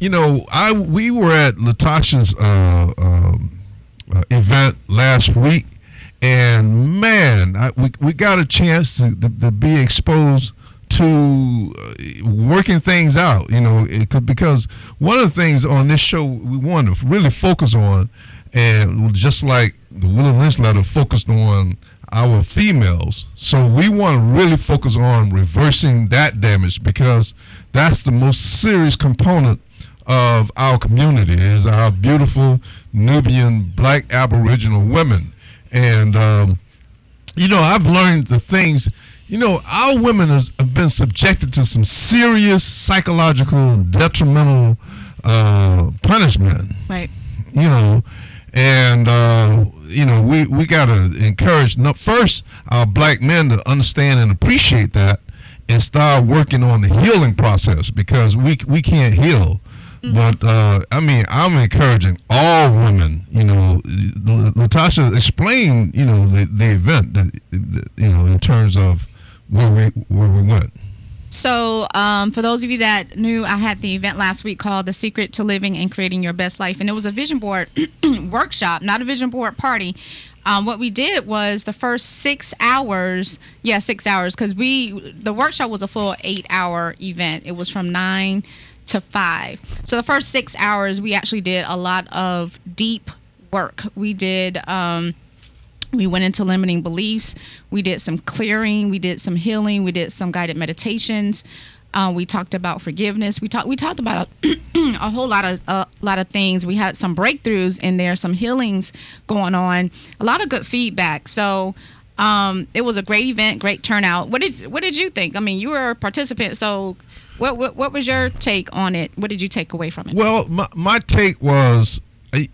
we were at Latasha's event last week, and man, we got a chance to be exposed to working things out. Because one of the things on this show we wanted to really focus on, and just like the Willie Lynch letter focused on our females, so we want to really focus on reversing that damage, because that's the most serious component of our community, is our beautiful Nubian Black Aboriginal women. And I've learned the things. Our women have been subjected to some serious psychological and detrimental punishment. Right. And we got to encourage first our black men to understand and appreciate that, and start working on the healing process, because we can't heal. But I'm encouraging all women. Latasha explained the event in terms of where we went. So for those of you that knew, I had the event last week called The Secret to Living and Creating Your Best Life. And it was a vision board workshop, not a vision board party. What we did was the first 6 hours, 6 hours, because the workshop was a full 8-hour event. It was from 9 to 5. So the first 6 hours, we actually did a lot of deep work. We did... we went into limiting beliefs. We did some clearing. We did some healing. We did some guided meditations. We talked about forgiveness. We talked about a whole lot of things. We had some breakthroughs in there, some healings going on, a lot of good feedback. So it was a great event, great turnout. What did you think? I mean, you were a participant, so what was your take on it? What did you take away from it? Well, my take was, we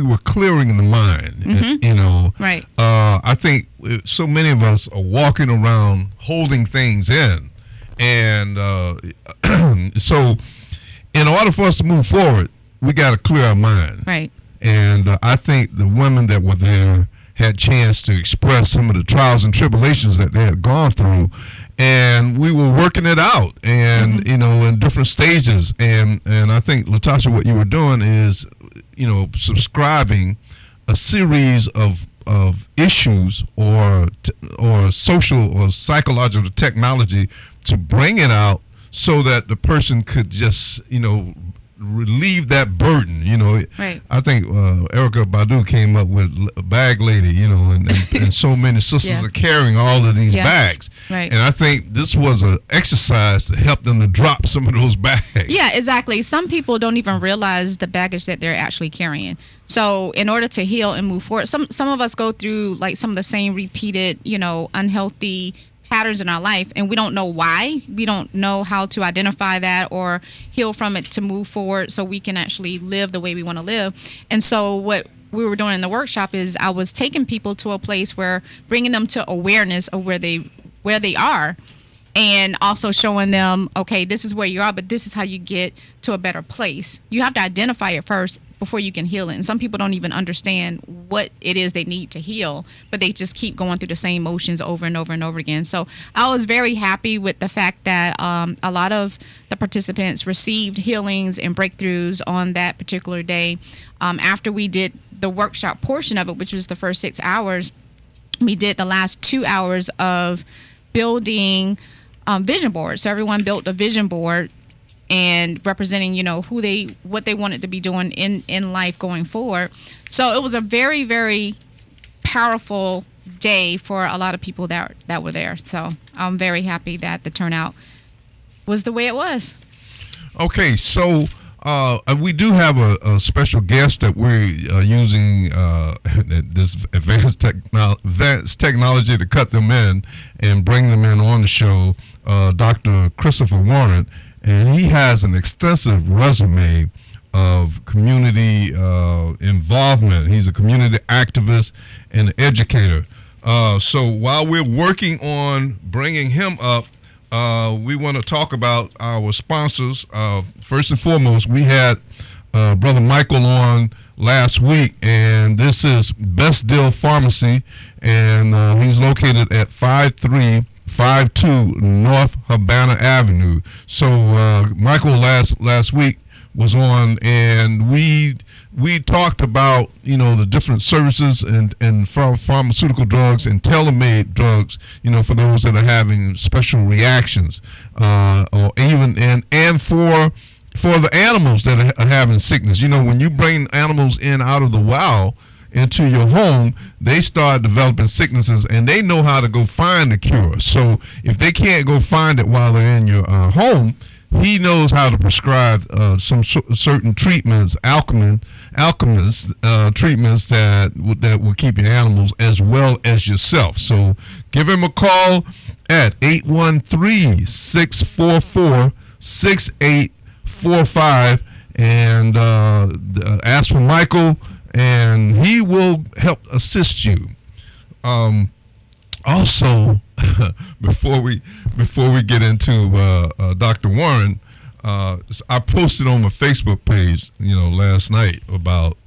were clearing the mind. Mm-hmm. Right. I think so many of us are walking around holding things in, and so in order for us to move forward, we got to clear our mind. Right. And I think the women that were there had chance to express some of the trials and tribulations that they had gone through, and we were working it out, and mm-hmm. In different stages. And I think, Latasha, what you were doing is subscribing a series of issues or social or psychological technology to bring it out, so that the person could just relieve that burden. Right. I think Erykah Badu came up with a bag lady, and so many sisters are carrying all of these bags. Right. And I think this was an exercise to help them to drop some of those bags. Yeah, exactly. Some people don't even realize the baggage that they're actually carrying. So in order to heal and move forward, some of us go through like some of the same repeated, unhealthy patterns in our life, and we don't know why. We don't know how to identify that or heal from it to move forward, so we can actually live the way we want to live. And so what we were doing in the workshop is I was taking people to a place where bringing them to awareness of where they are, and also showing them, okay, this is where you are, but this is how you get to a better place. You have to identify it first before you can heal it. And some people don't even understand what it is they need to heal, but they just keep going through the same motions over and over and over again. So I was very happy with the fact that a lot of the participants received healings and breakthroughs on that particular day. After we did the workshop portion of it, which was the first 6 hours, we did the last 2 hours of building vision boards. So everyone built a vision board and representing, what they wanted to be doing in life going forward. So it was a very, very powerful day for a lot of people that were there. So I'm very happy that the turnout was the way it was. Okay, so we do have a special guest that we're using this advanced technology to cut them in and bring them in on the show, Dr. Christopher Warren. And he has an extensive resume of community involvement. He's a community activist and educator. So while we're working on bringing him up, we want to talk about our sponsors. First and foremost, we had Brother Michael on last week, and this is Best Deal Pharmacy, and he's located at 52 North Havana Avenue. So Michael last week was on, and we talked about the different services and pharmaceutical drugs and tailor-made drugs, for those that are having special reactions, or even and for the animals that are having sickness. When you bring animals in out of the wild into your home, they start developing sicknesses, and they know how to go find the cure. So if they can't go find it while they're in your home, he knows how to prescribe some certain treatments, alchemist treatments that will keep your animals as well as yourself. So give him a call at 813-644-6845 and ask for Michael, and he will help assist you. Also, before we get into Dr. Warren, I posted on my Facebook page, last night about,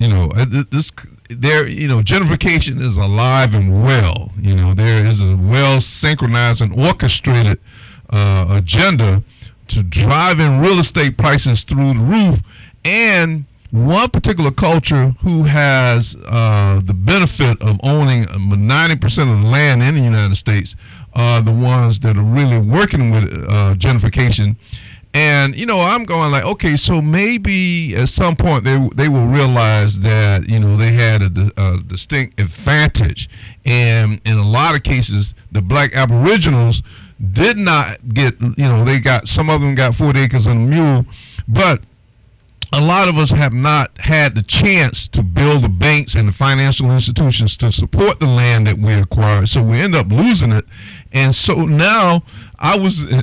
gentrification is alive and well. There is a well synchronized and orchestrated agenda to drive in real estate prices through the roof, and one particular culture who has the benefit of owning 90% of the land in the United States are the ones that are really working with gentrification. And, I'm going like, okay, so maybe at some point they will realize that, they had a distinct advantage. And in a lot of cases, the black aboriginals did not get, some of them got 40 acres and a mule, but a lot of us have not had the chance to build the banks and the financial institutions to support the land that we acquired, so we end up losing it. And so now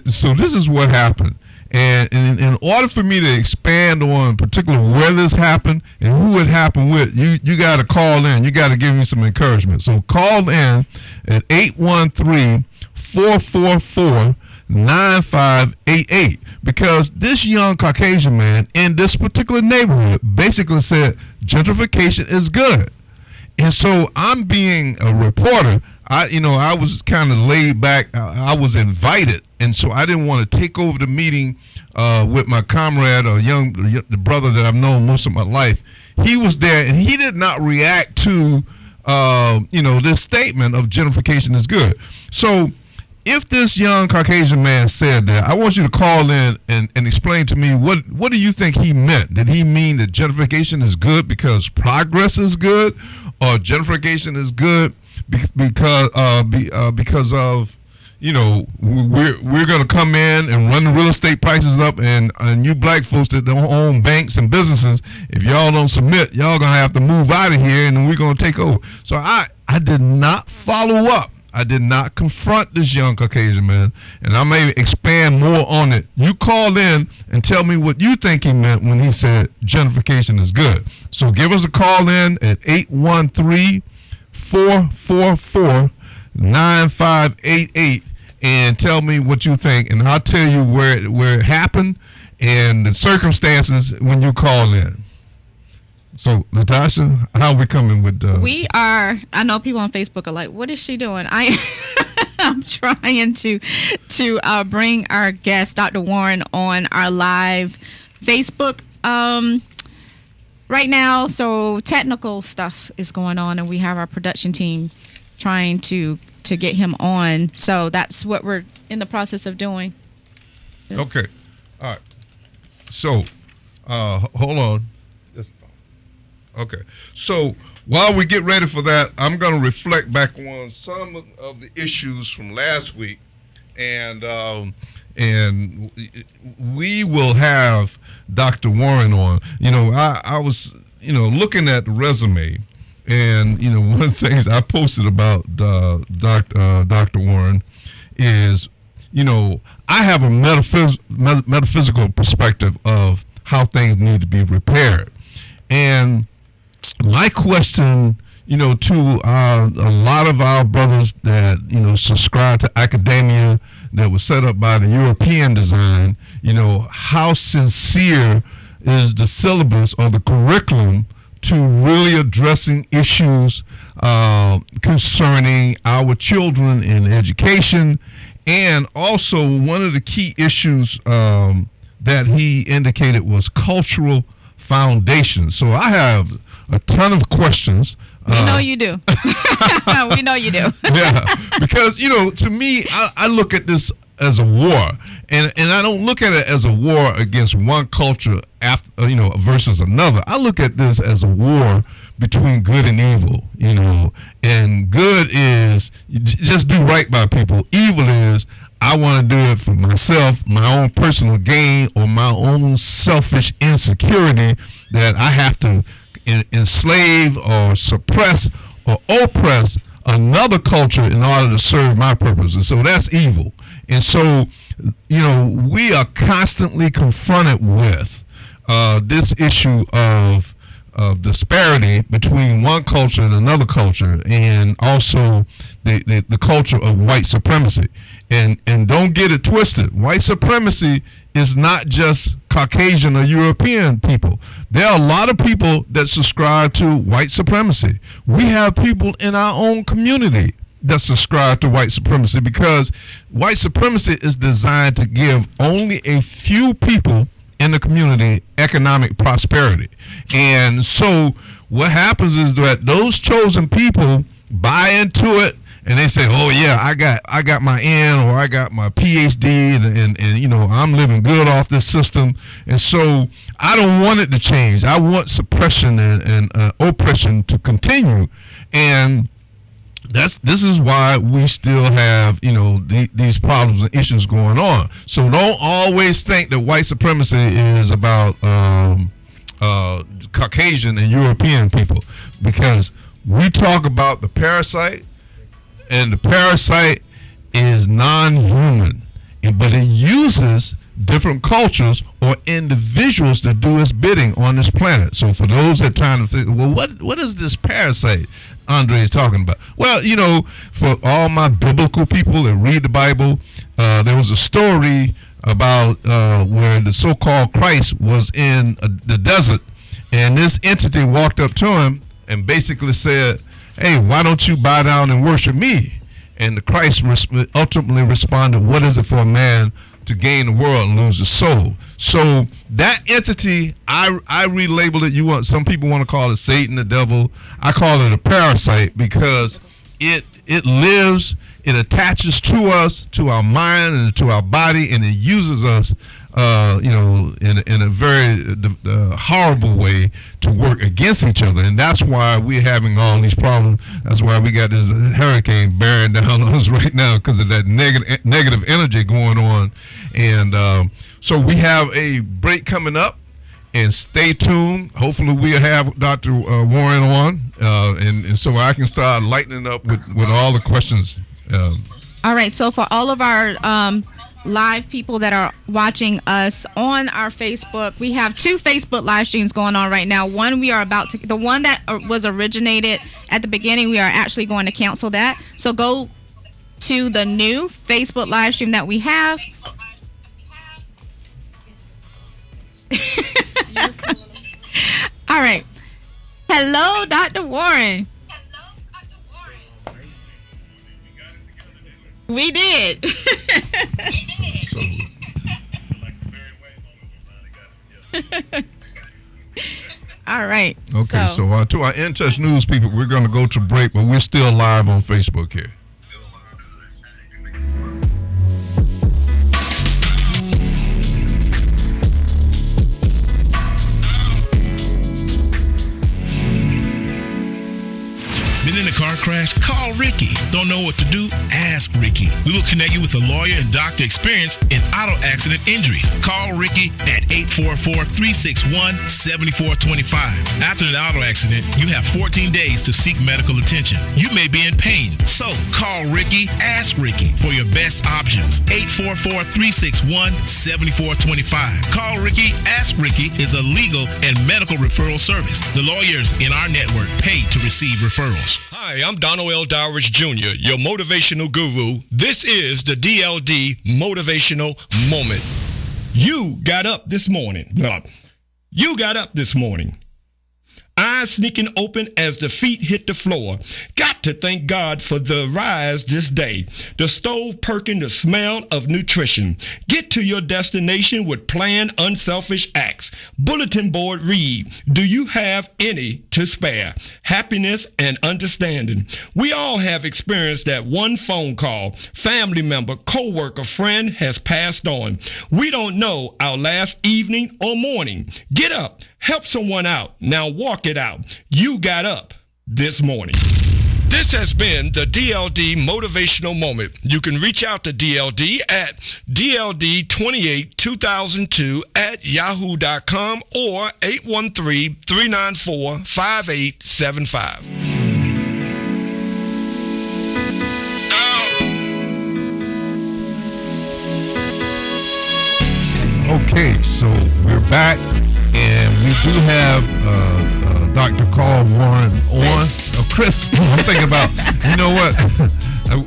so this is what happened. And in order for me to expand on particular where this happened and who it happened with, you got to call in. You got to give me some encouragement. So call in at 813-444-9588, because this young Caucasian man in this particular neighborhood basically said gentrification is good. And so I'm being a reporter. I was kind of laid back. I was invited, and so I didn't want to take over the meeting with my comrade, the brother that I've known most of my life. He was there, and he did not react to this statement of gentrification is good. So if this young Caucasian man said that, I want you to call in and explain to me what do you think he meant? Did he mean that gentrification is good because progress is good, or gentrification is good because of we're going to come in and run the real estate prices up, and you black folks that don't own banks and businesses, if y'all don't submit, y'all going to have to move out of here, and then we're going to take over. So I did not follow up. I did not confront this young Caucasian man, and I may expand more on it. You call in and tell me what you think he meant when he said gentrification is good. So give us a call in at 813-444-9588 and tell me what you think, and I'll tell you where it happened and the circumstances when you call in. So, Natasha, how are we coming with? We are. I know people on Facebook are like, "What is she doing?" I'm trying to bring our guest, Dr. Warren, on our live Facebook right now. So technical stuff is going on, and we have our production team trying to get him on. So that's what we're in the process of doing. Okay. All right. So, hold on. Okay, so while we get ready for that, I'm going to reflect back on some of the issues from last week, and we will have Dr. Warren on. I was looking at the resume, and one of the things I posted about Dr. Warren is I have a metaphysical perspective of how things need to be repaired, and my question, to a lot of our brothers that, subscribe to academia that was set up by the European design, how sincere is the syllabus or the curriculum to really addressing issues concerning our children in education. And also, one of the key issues that he indicated was cultural foundation. So I have a ton of questions. We know you do. We know you do. Yeah, because, to me, I look at this as a war, and I don't look at it as a war against one culture versus another. I look at this as a war between good and evil, and good is just do right by people. Evil is I want to do it for myself, my own personal gain, or my own selfish insecurity that I have to enslave or suppress or oppress another culture in order to serve my purposes. So that's evil. And so, we are constantly confronted with this issue of disparity between one culture and another culture, and also the culture of white supremacy. And don't get it twisted. White supremacy is not just Caucasian or European people. There are a lot of people that subscribe to white supremacy. We have people in our own community that subscribe to white supremacy, because white supremacy is designed to give only a few people in the community economic prosperity. And so what happens is that those chosen people buy into it, and they say, oh yeah, I got my N, or I got my PhD, and I'm living good off this system. And so I don't want it to change. I want suppression and oppression to continue. And this is why we still have these problems and issues going on. So don't always think that white supremacy is about Caucasian and European people, because we talk about the parasite, and the parasite is non-human, but it uses different cultures or individuals to do its bidding on this planet. So for those that are trying to figure, well, what is this parasite Andre is talking about? Well, for all my biblical people that read the Bible, there was a story about where the so-called Christ was in the desert, and this entity walked up to him and basically said, hey, why don't you bow down and worship me? And the Christ ultimately responded, what is it for a man to gain the world and lose his soul? So that entity, I relabeled it. Some people want to call it Satan, the devil. I call it a parasite, because it lives, it attaches to us, to our mind and to our body, and it uses us in a very horrible way to work against each other. And that's why we're having all these problems. That's why we got this hurricane bearing down on us right now, because of that negative energy going on. And so we have a break coming up, and stay tuned. Hopefully we'll have Dr. Warren on, and so I can start lightening up with all the questions. All right, so for all of our live people that are watching us on our Facebook, we have 2 Facebook live streams going on right now. One, we are about to, the one that was originated at the beginning, we are actually going to cancel that. So go to the new Facebook live stream that we have. All right. Hello, Dr. Warren. We did. All right. Okay, so to our In Touch News people, we're going to go to break, but we're still live on Facebook here. Been in a car crash? Call Ricky. Don't know what to do? Ask Ricky. We will connect you with a lawyer and doctor experienced in auto accident injuries. Call Ricky at 844-361-7425. After an auto accident, you have 14 days to seek medical attention. You may be in pain, so call Ricky, ask Ricky for your best options. 844-361-7425. Call Ricky, ask Ricky is a legal and medical referral service. The lawyers in our network pay to receive referrals. Hi, I'm Donald L. Dowridge Jr., your motivational guru. This is the DLD Motivational Moment. You got up this morning. eyes sneaking open as the feet hit the floor. Got to thank God for the rise this day. The stove perking the smell of nutrition. Get to your destination with planned unselfish acts. Bulletin board read, do you have any to spare? Happiness and understanding. We all have experienced that one phone call, family member, co-worker, friend has passed on. We don't know our last evening or morning. Get up. Help someone out. Now walk it out. You got up this morning. This has been the DLD Motivational Moment. You can reach out to DLD at DLD282002@yahoo.com or 813-394-5875. Okay, so we're back, and we do have Dr. Carl Warren on. Chris, I'm thinking about, you know what?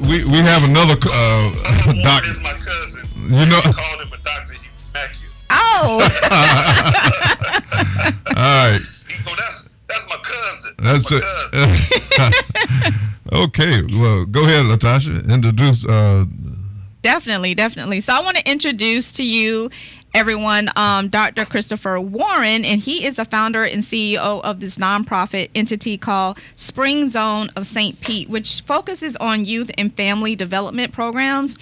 we have another Warren doctor. is my cousin. You know. We called him a doctor. He smack you. Oh. All right. That's my cousin. That's my it. cousin. Okay, well, go ahead, Latasha. Introduce. Definitely. So I want to introduce to you, everyone, Dr. Christopher Warren, and he is the founder and CEO of this nonprofit entity called Spring Zone of St. Pete, which focuses on youth and family development programs.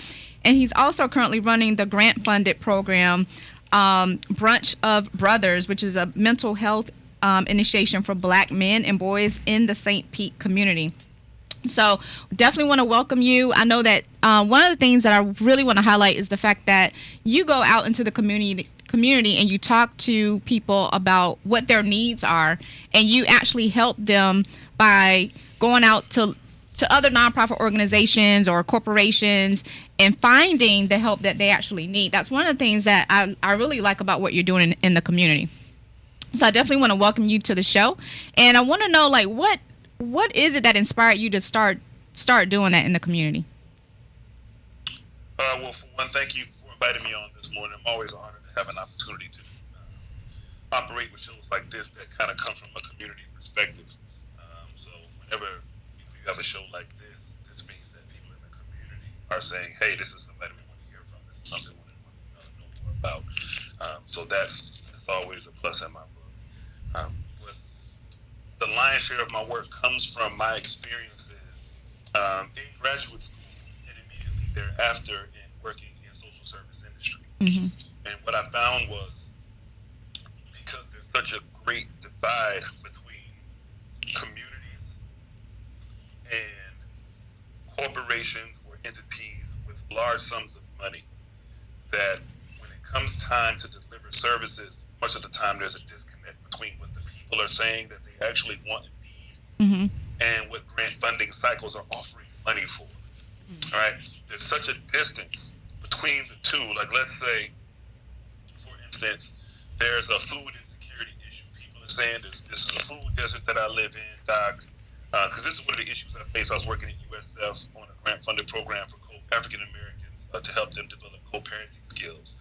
And he's also currently running the grant-funded program, Brunch of Brothers, which is a mental health initiation for Black men and boys in the St. Pete community. So definitely want to welcome you. I know that one of the things that I really want to highlight is the fact that you go out into the community and you talk to people about what their needs are, and you actually help them by going out to other nonprofit organizations or corporations and finding the help that they actually need. That's one of the things that I really like about what you're doing in the community. So I definitely want to welcome you to the show. And I want to know, like, what is it that inspired you to start doing that in the community? Well, for one, thank you for inviting me on this morning. I'm always honored to have an opportunity to operate with shows like this that kind of come from a community perspective. So whenever you have a show like this means that people in the community are saying, hey, this is somebody we want to hear from. This is something we want to know more about. So that's always a plus in my book. The lion's share of my work comes from my experiences in graduate school and immediately thereafter in working in social service industry. Mm-hmm. And what I found was, because there's such a great divide between communities and corporations or entities with large sums of money, that when it comes time to deliver services, much of the time there's a disconnect between what the people are saying that they actually want and need, Mm-hmm. and what grant funding cycles are offering money for. All right, there's such a distance between the two. Like, let's say, for instance, there's a food insecurity issue. People are saying this is a food desert that I live in, Doc, because this is one of the issues I face. I was working at USF on a grant-funded program for African Americans to help them develop co-parenting skills.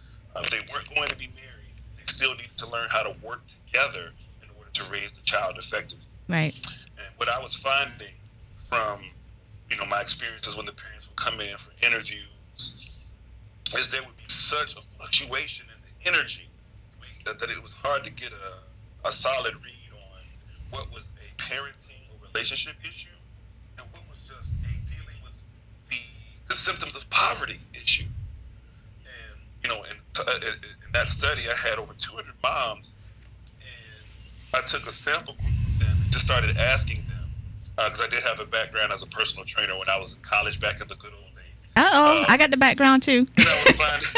They weren't going to be married. They still need to learn how to work together in order to raise the child effectively. Right. And what I was finding from, my experiences when the parents would come in for interviews is there would be such a fluctuation in the energy that it was hard to get a solid read on what was a parenting or relationship issue and what was just a dealing with the symptoms of poverty issue. And, in that study, I had over 200 moms, and I took a sample group of them and just started asking them, because I did have a background as a personal trainer when I was in college back in the good old days. I got the background too. And I was finding,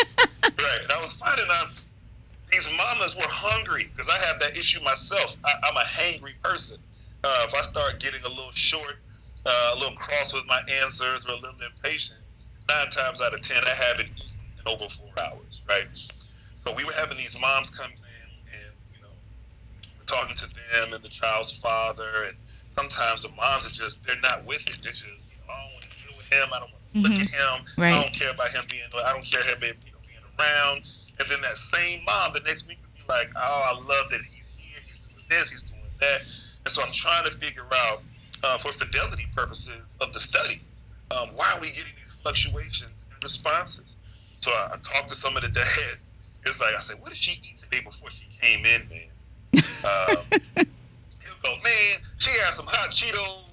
I was finding out these mamas were hungry, because I have that issue myself. I'm a hangry person. If I start getting a little short, a little cross with my answers, or a little impatient, 9 times out of 10, I haven't eaten in over 4 hours, right? So we were having these moms come in, and we're talking to them and the child's father, and sometimes the moms are just, they're not with it. They're just, I don't want to deal with him. I don't want to look at him. Right. I don't care about him being being around. And then that same mom the next week would be like, oh, I love that he's here. He's doing this. He's doing that. And so I'm trying to figure out, for fidelity purposes of the study, why are we getting these fluctuations in responses? So I talked to some of the dads. It's like, I said, what did she eat today before she came in, man? He'll go, man, she had some hot Cheetos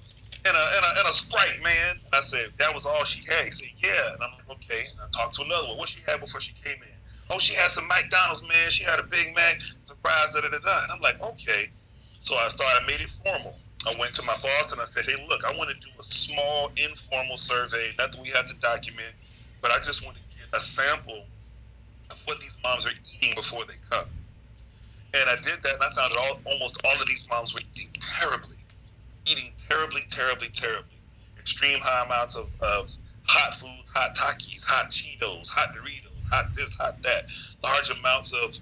and a Sprite, man. And I said, that was all she had? He said, yeah. And I'm like, okay. And I talked to another one. What she had before she came in? Oh, she had some McDonald's, man. She had a Big Mac, surprise, da-da-da-da. And I'm like, okay. So I made it formal. I went to my boss and I said, hey, look, I want to do a small informal survey. Not that we have to document, but I just want to get a sample of what these moms are eating before they come. And I did that, and I found that almost all of these moms were eating terribly. Extreme high amounts of hot foods, hot Takis, hot Cheetos, hot Doritos, hot this, hot that. Large amounts of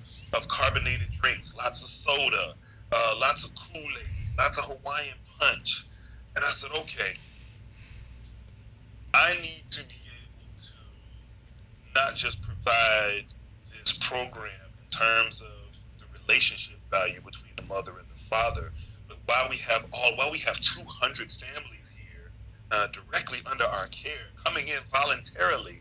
carbonated drinks, lots of soda, lots of Kool-Aid, lots of Hawaiian punch. And I said, okay, I need to be able to not just provide this program in terms of the relationship value between the mother and the father, but while we have 200 families here directly under our care, coming in voluntarily,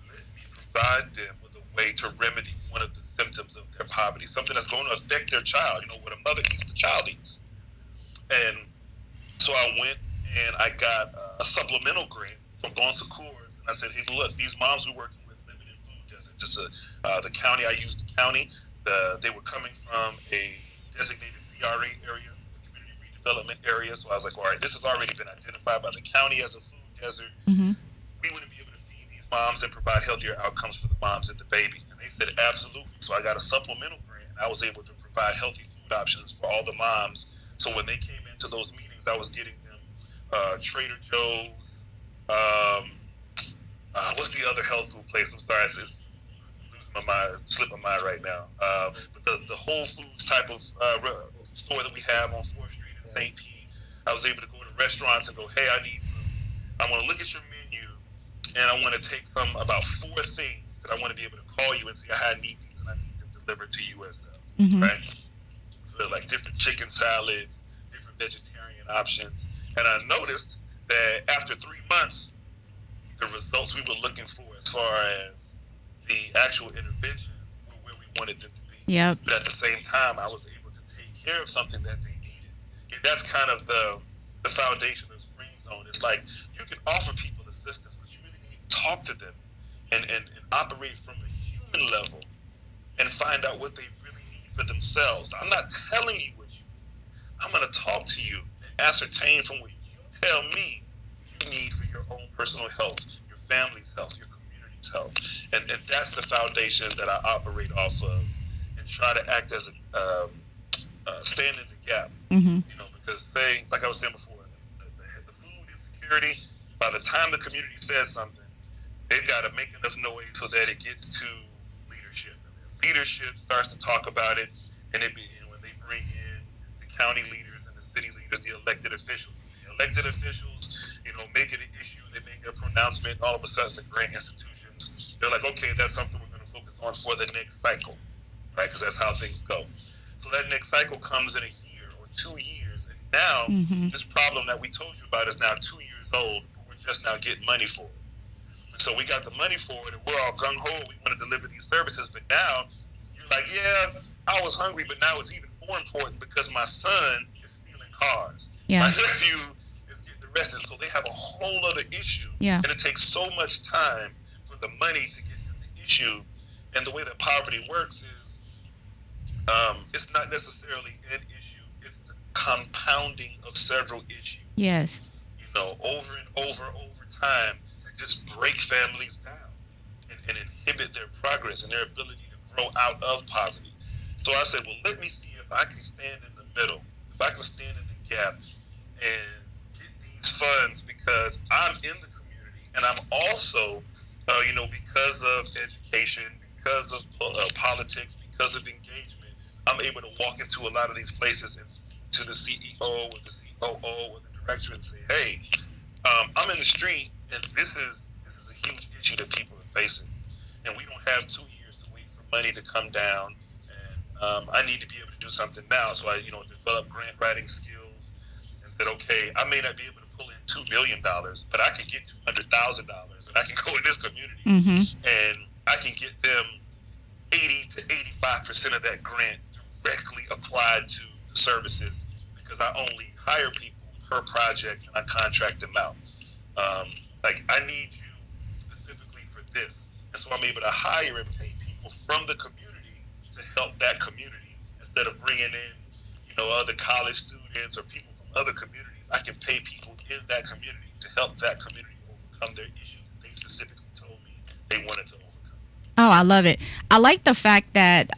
let me provide them with a way to remedy one of the symptoms of their poverty, something that's going to affect their child. You know, what a mother eats, the child eats. And so I went and I got a supplemental grant from Bon Secours, and I said, hey, look, these moms we're working with living in food deserts. It's the county, I used the county. They were coming from a designated CRA area, a community redevelopment area. So I was like, all right, this has already been identified by the county as a food desert. Mm-hmm. We want to be able to feed these moms and provide healthier outcomes for the moms and the baby. And they said, absolutely. So I got a supplemental grant, and I was able to provide healthy food options for all the moms. So when they came into those meetings, I was getting them Trader Joe's. What's the other health food place? I'm sorry, it's losing my mind. It's slipping my mind right now. But the Whole Foods type of store that we have on 4th Street in St. Pete, I was able to go to restaurants and go, hey, I want to look at your menu, and I want to take about 4 things that I want to be able to call you and say, I need these, and I need them delivered to you as well, Mm-hmm. right? So like different chicken salads, different vegetarian options. And I noticed that after 3 months, the results we were looking for as far as the actual intervention were where we wanted them to be. Yep. But at the same time, I was able to take care of something that they needed. And that's kind of the foundation of Spring Zone. It's like you can offer people assistance, but you really need to talk to them and operate from a human level and find out what they really need for themselves. I'm not telling you what you need. I'm going to talk to you and ascertain from what you tell me you need for your own personal health, your family's health, your community's health. And that's the foundation that I operate off of and try to act as a stand in the gap. Mm-hmm. You know, because like I was saying before, the food insecurity, by the time the community says something, they've got to make enough noise so that it gets to leadership. And leadership starts to talk about it, and when they bring in the county leaders and the city leaders, the elected officials, make it an issue. They make a pronouncement. All of a sudden, the grant institutions, they're like, okay, that's something we're going to focus on for the next cycle, right? Because that's how things go. So that next cycle comes in a year or 2 years, and now this problem that we told you about is now 2 years old. But we're just now getting money for it. And so we got the money for it, and we're all gung ho. We want to deliver these services, but now you're like, yeah, I was hungry, but now it's even more important because my son is stealing cars. Yeah. My nephew is getting arrested, so they have a whole other issue. Yeah. And it takes so much time for the money to get to the issue. And the way that poverty works is, it's not necessarily an issue. It's the compounding of several issues. Yes. You know, over and over time, that just break families down and inhibit their progress and their ability to grow out of poverty. So I said, well, let me see if I can stand in the middle, if I can stand in the gap and get these funds, because I'm in the community and I'm also, because of education, because of politics, because of engagement, I'm able to walk into a lot of these places and to the CEO or the COO or the director and say, hey, I'm in the street and this is a huge issue that people are facing. And we don't have 2 years to wait for money to come down. And I need to be able to do something now. So I, develop grant writing skills. said, okay, I may not be able to pull in $2 million, but I can get $200,000, and I can go in this community and I can get them 80 to 85% of that grant directly applied to the services, because I only hire people per project and I contract them out. Like, I need you specifically for this, and so I'm able to hire and pay people from the community to help that community instead of bringing in, other college students or people from other communities. I can pay people in that community to help that community overcome their issues that they specifically told me they wanted to overcome. Oh, I love it. I like the fact that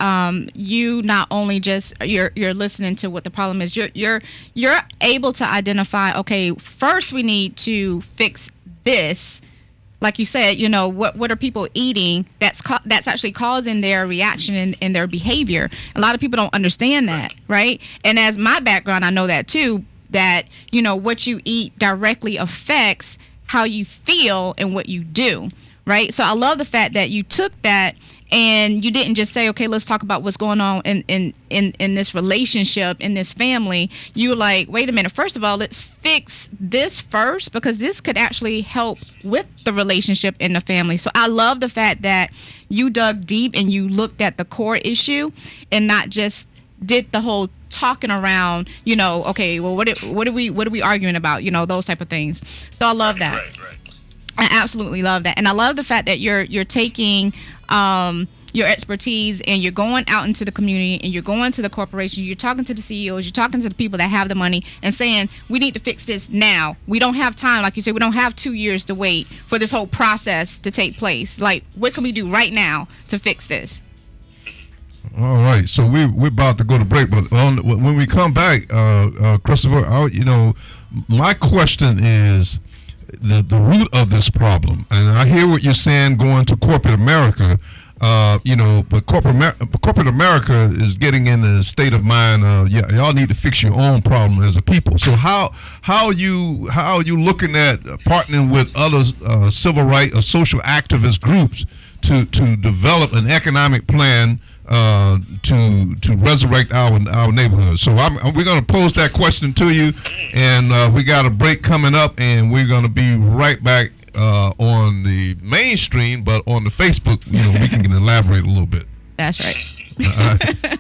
you not only just you're listening to what the problem is. You're able to identify. Okay, first we need to fix this. Like you said, what are people eating that's actually causing their reaction and their behavior. A lot of people don't understand that, right? And as my background, I know that too. That what you eat directly affects how you feel and what you do. Right. So I love the fact that you took that and you didn't just say, okay, let's talk about what's going on in this relationship, in this family. You were like, wait a minute. First of all, let's fix this first, because this could actually help with the relationship in the family. So I love the fact that you dug deep and you looked at the core issue and not just did the whole talking around, okay, well, what are we arguing about? Those type of things. So I love that. Right. I absolutely love that. And I love the fact that you're taking your expertise and you're going out into the community and you're going to the corporations, you're talking to the CEOs, you're talking to the people that have the money and saying, we need to fix this now. We don't have time. Like you said, we don't have 2 years to wait for this whole process to take place. Like, what can we do right now to fix this? All right, so we're about to go to break, but when we come back, Christopher, my question is the root of this problem, and I hear what you're saying going to corporate America, but corporate America is getting in a state of mind of, y'all need to fix your own problem as a people. So how are you looking at partnering with other civil rights or social activist groups to develop an economic plan to resurrect our neighborhood? So we're going to pose that question to you, and we got a break coming up, and we're going to be right back on the mainstream, but on the Facebook, we can elaborate a little bit. That's right. All right.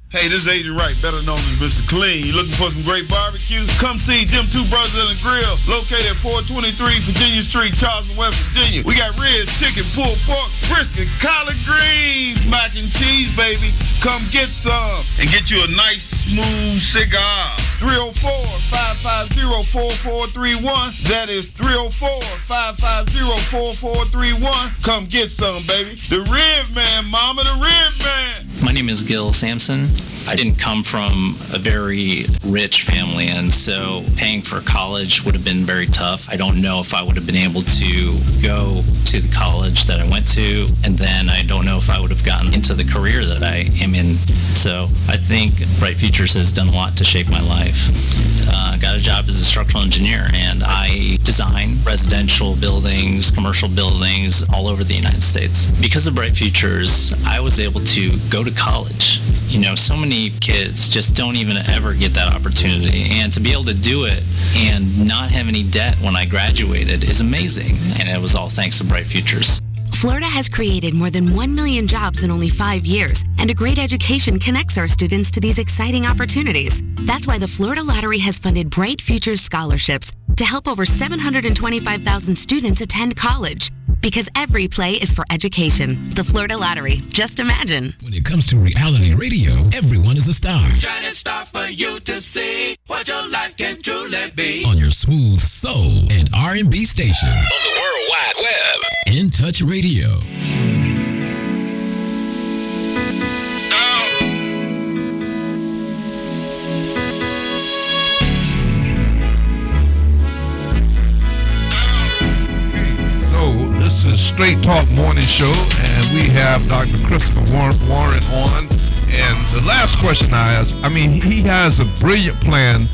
Hey, this is Agent Wright, better known as Mr. Clean. You looking for some great barbecue? Come see them two brothers in the grill, located at 423 Virginia Street, Charleston, West Virginia. We got ribs, chicken, pulled pork, brisket, collard greens, mac and cheese, baby. Come get some and get you a nice, smooth cigar. 304-550-4431. That is 304-550-4431. Come get some, baby. The Rib Man, mama, the Rib Man. My name is Gil Sampson. I didn't come from a very rich family, and so paying for college would have been very tough. I don't know if I would have been able to go to the college that I went to, and then I don't know if I would have gotten into the career that I am in. So I think Bright Futures has done a lot to shape my life. I got a job as a structural engineer, and I design residential buildings, commercial buildings all over the United States. Because of Bright Futures, I was able to go to college. So many kids just don't even ever get that opportunity, and to be able to do it and not have any debt when I graduated is amazing, and it was all thanks to Bright Futures. Florida has created more than 1 million jobs in only 5 years, and a great education connects our students to these exciting opportunities. That's why the Florida Lottery has funded Bright Futures scholarships to help over 725,000 students attend college. Because every play is for education. The Florida Lottery. Just imagine. When it comes to reality radio, everyone is a star. Shining star for you to see what your life can truly be. On your smooth soul and R&B station. On the World Wide Web. In Touch Radio. This is Straight Talk Morning Show, and we have Dr. Christopher Warren on. And the last question I asked, he has a brilliant plan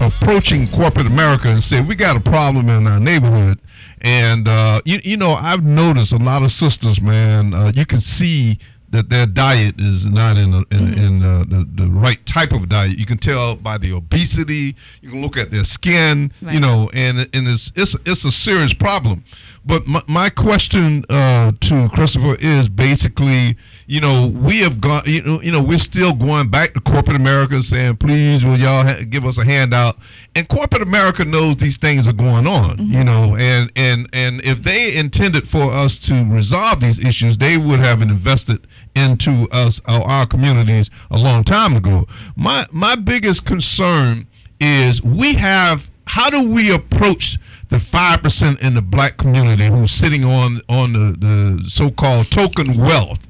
approaching corporate America and say we got a problem in our neighborhood. And you know, I've noticed a lot of sisters, man. You can see that their diet is not in the right type of diet. You can tell by the obesity. You can look at their skin, you know, and it's a serious problem. But my question to Christopher is basically, you know, we have gone, you know, we're still going back to corporate America saying, please, will y'all give us a handout? And corporate America knows these things are going on, you know, and if they intended for us to resolve these issues, they would have invested into us, our communities, a long time ago. My biggest concern is how do we approach the 5% in the black community who's sitting on the so-called token wealth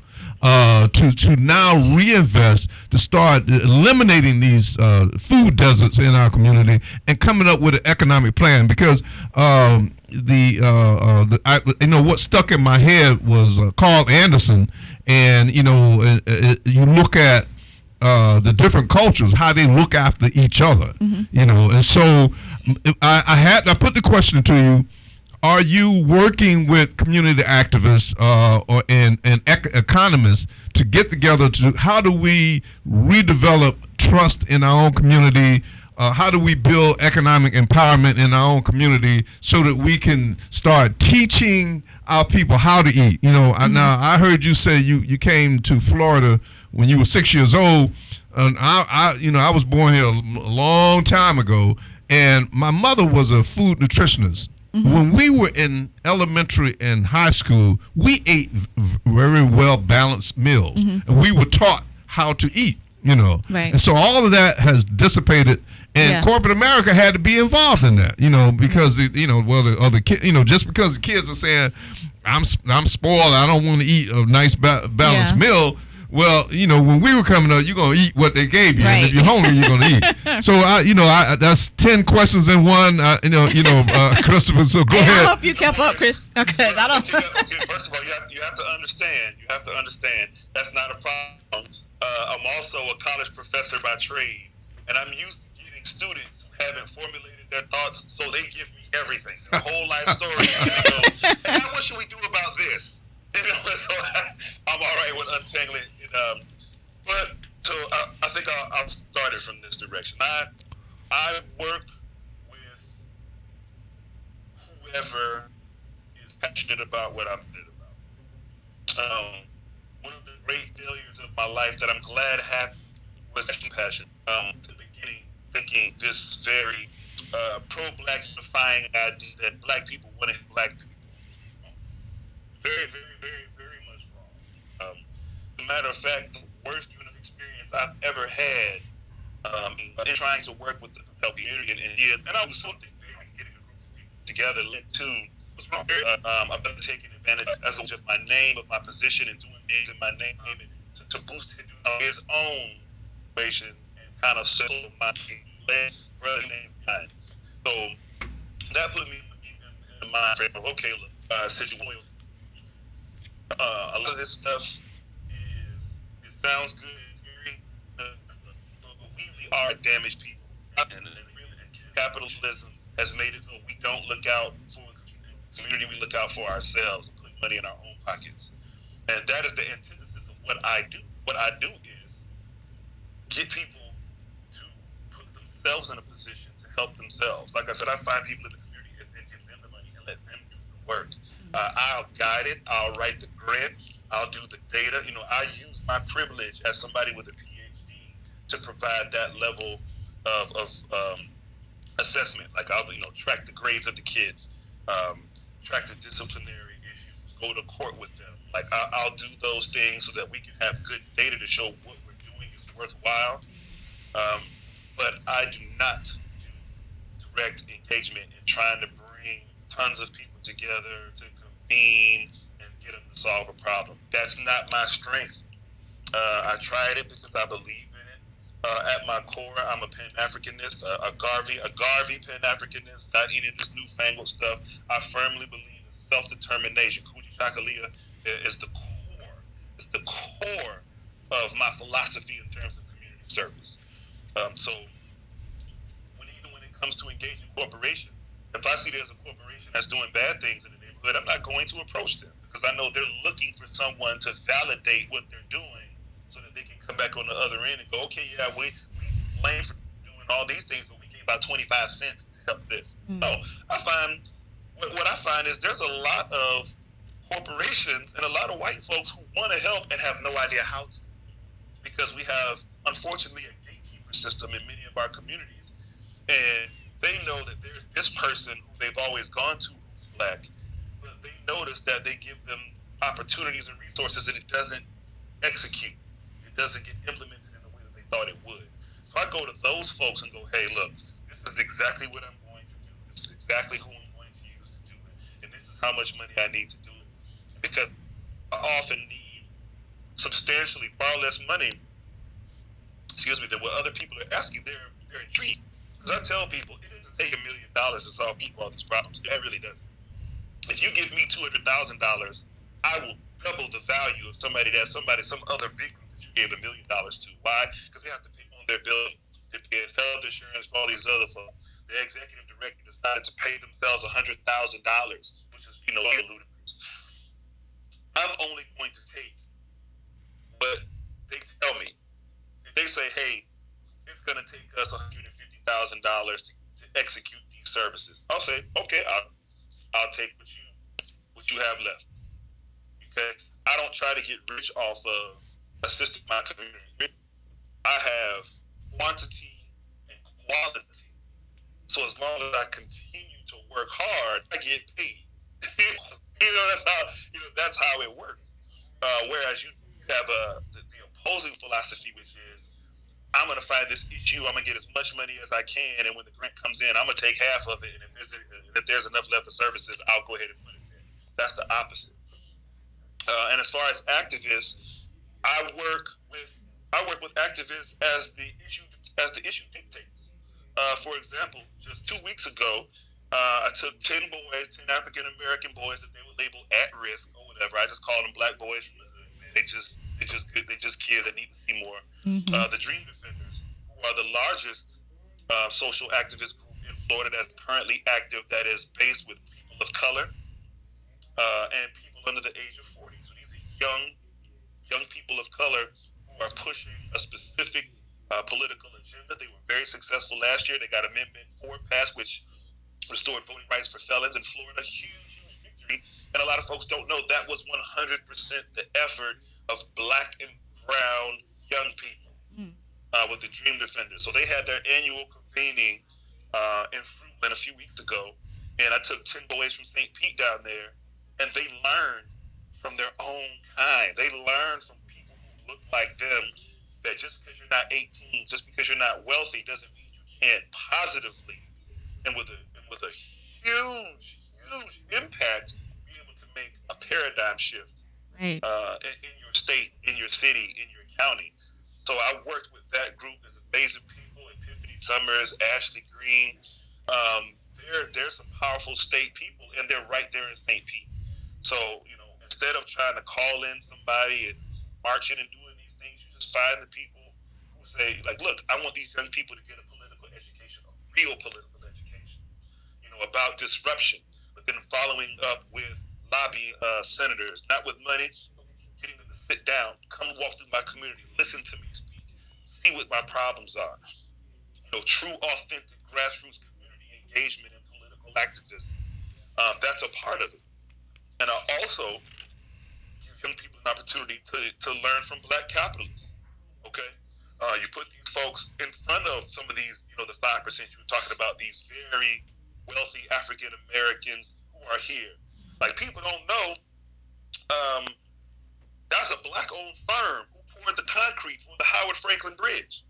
to now reinvest, to start eliminating these food deserts in our community and coming up with an economic plan? Because you know, what stuck in my head was Carl Anderson, and you know, you look at the different cultures, how they look after each other, you know. And so I put the question to you: are you working with community activists and economists to get together to how do we redevelop trust in our own community? How do we build economic empowerment in our own community so that we can start teaching our people how to eat? You know, now I heard you say you came to Florida when you were 6 years old, and I was born here a long time ago, and my mother was a food nutritionist. When we were in elementary and high school, we ate very well balanced meals, and we were taught how to eat. You know, and so all of that has dissipated, and corporate America had to be involved in that. You know, because you know, well, the other kids, you know, just because the kids are saying, "I'm spoiled, I don't want to eat a nice balanced meal." Well, you know, when we were coming up, you're gonna eat what they gave you, and if you're hungry, you're gonna eat. So that's 10 questions in one. Christopher. So go ahead. I hope you kept up, Chris. Okay, I don't. Okay, first of all, you have to understand. That's not a problem. I'm also a college professor by trade, and I'm used to getting students who haven't formulated their thoughts, so they give me everything, their whole life story. And they go, hey, what should we do about this? You know, so I'm all right with untangling it. But so I think I'll start it from this direction. I work with whoever is passionate about what I'm passionate about. One of the great failures of my life that I'm glad happened was compassion. To the beginning, thinking this very pro-black unifying idea that black people want to have black people. Very, very, very, very much wrong. As a matter of fact, the worst unit experience I've ever had in trying to work with the Propel community and I was something getting a group of people together led to was wrong. I've been taking advantage as of my name, of my position, and doing things in my name to boost his own situation and kind of settle my lead rather things behind. So that put me in the mind frame of, okay, look, situation. A lot of this stuff it sounds good in theory, but we really are damaged people. And capitalism has made it so we don't look out for the community, we look out for ourselves and put money in our own pockets. And that is the antithesis of what I do. What I do is get people to put themselves in a position to help themselves. Like I said, I find people in the community and then give them the money and let them do the work. I'll guide it. I'll write the grant. I'll do the data. You know, I use my privilege as somebody with a PhD to provide that level of assessment. Like I'll, track the grades of the kids, track the disciplinary issues, go to court with them. Like I'll do those things so that we can have good data to show what we're doing is worthwhile. But I do not do direct engagement in trying to bring tons of people together to convene and get them to solve a problem. That's not my strength. I tried it because I believe in it. At my core, I'm a Pan-Africanist, a Garvey Pan-Africanist, not any of this newfangled stuff. I firmly believe in self-determination. Kujichagulia is the core. It's the core of my philosophy in terms of community service. So when comes to engaging corporations, if I see there's a corporation that's doing bad things in the neighborhood, I'm not going to approach them because I know they're looking for someone to validate what they're doing so that they can come back on the other end and go, okay, yeah, we blame for doing all these things, but we gave about 25 cents to help this. No, I find what I find is there's a lot of corporations and a lot of white folks who want to help and have no idea how to, because we have, unfortunately, a gatekeeper system in many of our communities, and they know that there's this person who they've always gone to who's black, but they notice that they give them opportunities and resources and it doesn't execute. It doesn't get implemented in the way that they thought it would. So I go to those folks and go, hey, look, this is exactly what I'm going to do. This is exactly who I'm going to use to do it. And this is how much money I need to do it. Because I often need substantially far less money, than what other people are asking. They're intrigued. Because I tell people, it doesn't take $1 million to solve all these problems. It really doesn't. If you give me $200,000, I will double the value of some other big group that you gave $1 million to. Why? Because they have to pay on their bill. They pay health insurance for all these other folks. The executive director decided to pay themselves $100,000, which is, ludicrous. I'm only going to take what they tell me. If they say, hey, it's going to take us $150,000 to execute these services, I'll say, okay, I'll take what you have left. Okay, I don't try to get rich off of assisting my community. I have quantity and quality. So as long as I continue to work hard, I get paid. That's how it works. Whereas you have the opposing philosophy, which is, I'm going to find this issue, I'm going to get as much money as I can, and when the grant comes in, I'm going to take half of it, and if there's enough left for services, I'll go ahead and put it there. That's the opposite. And as far as activists, I work with activists as the issue dictates. For example, just 2 weeks ago, I took 10 African American boys that they would label at risk or whatever. I just call them black boys from the hood. They just kids that need to see more. The Dream Defenders, who are the largest social activist group in Florida that's currently active, that is based with people of color and people under the age of 40. So these are young people of color who are pushing a specific political agenda. They were very successful last year. They got Amendment 4 passed, which restored voting rights for felons in Florida. Huge victory. And a lot of folks don't know that was 100% the effort of black and brown young people with the Dream Defenders. So they had their annual convening in Fruitland a few weeks ago, and I took 10 boys from St. Pete down there, and they learned from their own kind. They learned from people who look like them that just because you're not 18, just because you're not wealthy, doesn't mean you can't positively and with a huge impact be able to make a paradigm shift in your state, in your city, in your county. So I worked with that group. There's amazing people, Epiphany Summers, Ashley Green. There's some powerful state people, and they're right there in St. Pete. So, instead of trying to call in somebody and marching and doing these things, you just find the people who say, like, look, I want these young people to get a political education, a real political education, about disruption, but then following up with lobbying senators, not with money, but getting them to sit down, come walk through my community, listen to me speak, see what my problems are. True, authentic, grassroots community engagement and political activism. That's a part of it. And I also give young people an opportunity to learn from black capitalists. Okay? You put these folks in front of some of these, the 5% you were talking about, these very wealthy African Americans who are here. Like, people don't know, that's a black-owned firm who poured the concrete for the Howard Franklin Bridge.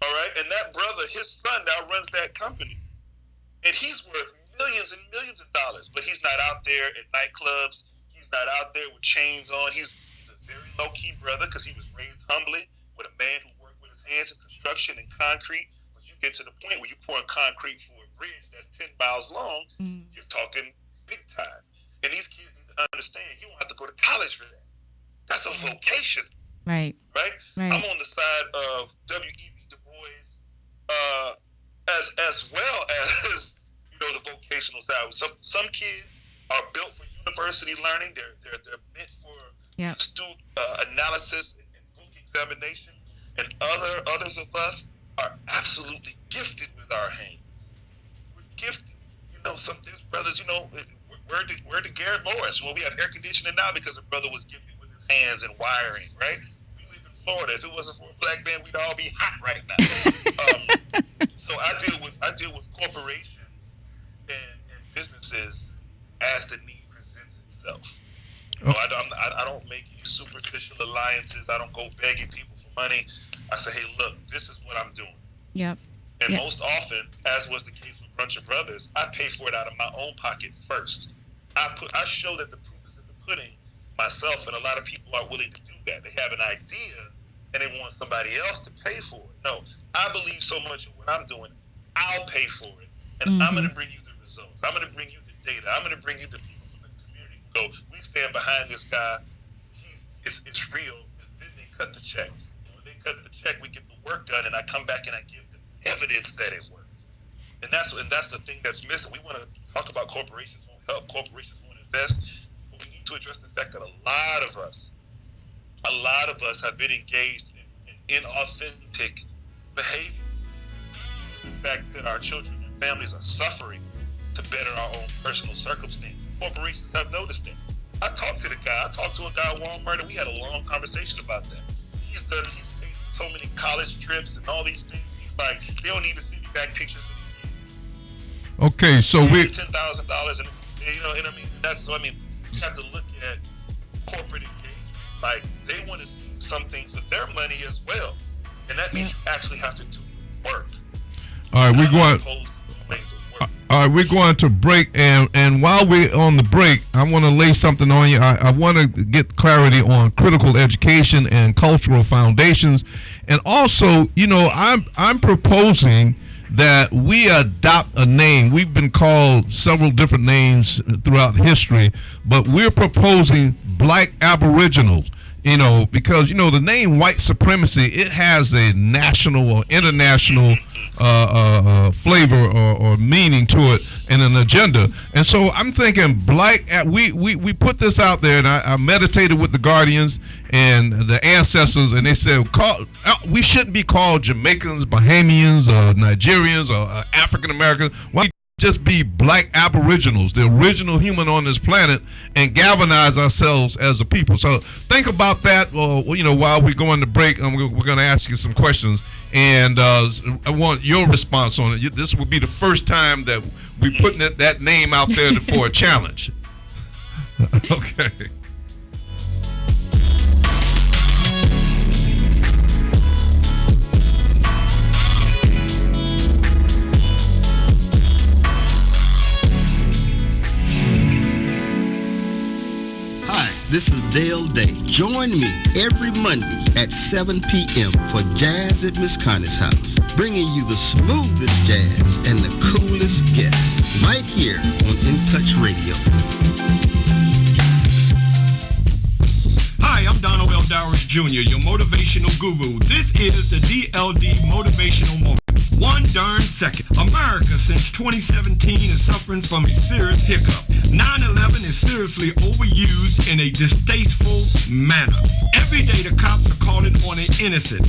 All right? And that brother, his son now runs that company. And he's worth millions and millions of dollars, but he's not out there at nightclubs. He's not out there with chains on. He's a very low-key brother because he was raised humbly with a man who worked with his hands in construction and concrete. But you get to the point where you're pouring concrete for a bridge that's 10 miles long, you're talking big time. And these kids need to understand you don't have to go to college for that. That's a vocation. Right? I'm on the side of W.E.B. Du Bois as well as the vocational side. Some kids are built for university learning. They're meant for astute analysis and book examination, and others of us are absolutely gifted with our hands. We're gifted. There's brothers. Where did Garrett Morris? Well, we have air conditioning now because a brother was gifted with his hands and wiring, right? We live in Florida. If it wasn't for a black man, we'd all be hot right now. So I deal with corporations and businesses as the need presents itself. I don't make any superficial alliances. I don't go begging people for money. I say, hey, look, this is what I'm doing. Yep. And most often, as was the case with Brunch of Brothers, I pay for it out of my own pocket first. I show that the proof is in the pudding myself, and a lot of people are willing to do that. They have an idea, and they want somebody else to pay for it. No, I believe so much in what I'm doing, I'll pay for it. And I'm going to bring you the results. I'm going to bring you the data. I'm going to bring you the people from the community who go, we stand behind this guy. It's real. And then they cut the check. When they cut the check, we get the work done, and I come back and I give them evidence that it worked. And that's the thing that's missing. We want to talk about corporations won't help, corporations won't invest, but we need to address the fact that a lot of us have been engaged in inauthentic behaviors. The fact that our children and families are suffering to better our own personal circumstances. Corporations have noticed that. I talked to a guy at Walmart, and we had a long conversation about that. He's paid so many college trips and all these things. He's like, they don't need to see me back pictures. Okay, so we $10,000, and what I mean. You have to look at corporate engagement. Like, they want to see some things with their money as well, and that means you actually have to do work. All right, we're going to break, and while we're on the break, I want to lay something on you. I want to get clarity on critical education and cultural foundations, and also, I'm proposing that we adopt a name. We've been called several different names throughout history, but we're proposing Black Aboriginals. Because the name white supremacy, it has a national or international flavor or meaning to it and an agenda. And so I'm thinking we put this out there, and I meditated with the Guardians and the ancestors, and they said we shouldn't be called Jamaicans, Bahamians, or Nigerians, or African Americans. Why just be Black Aboriginals, the original human on this planet, and galvanize ourselves as a people? So think about that. While we're going to break, we're going to ask you some questions, and I want your response on it. This will be the first time that we're putting that name out there for a challenge. Okay. This is Dale Day. Join me every Monday at 7 p.m. for Jazz at Miss Connie's house, bringing you the smoothest jazz and the coolest guests right here on In Touch Radio. Hi, I'm Donald L. Dowers Jr., your motivational guru. This is the DLD Motivational Moment. One darn second. America since 2017 is suffering from a serious hiccup. 9/11 is seriously overused in a distasteful manner. Every day the cops are calling on an innocent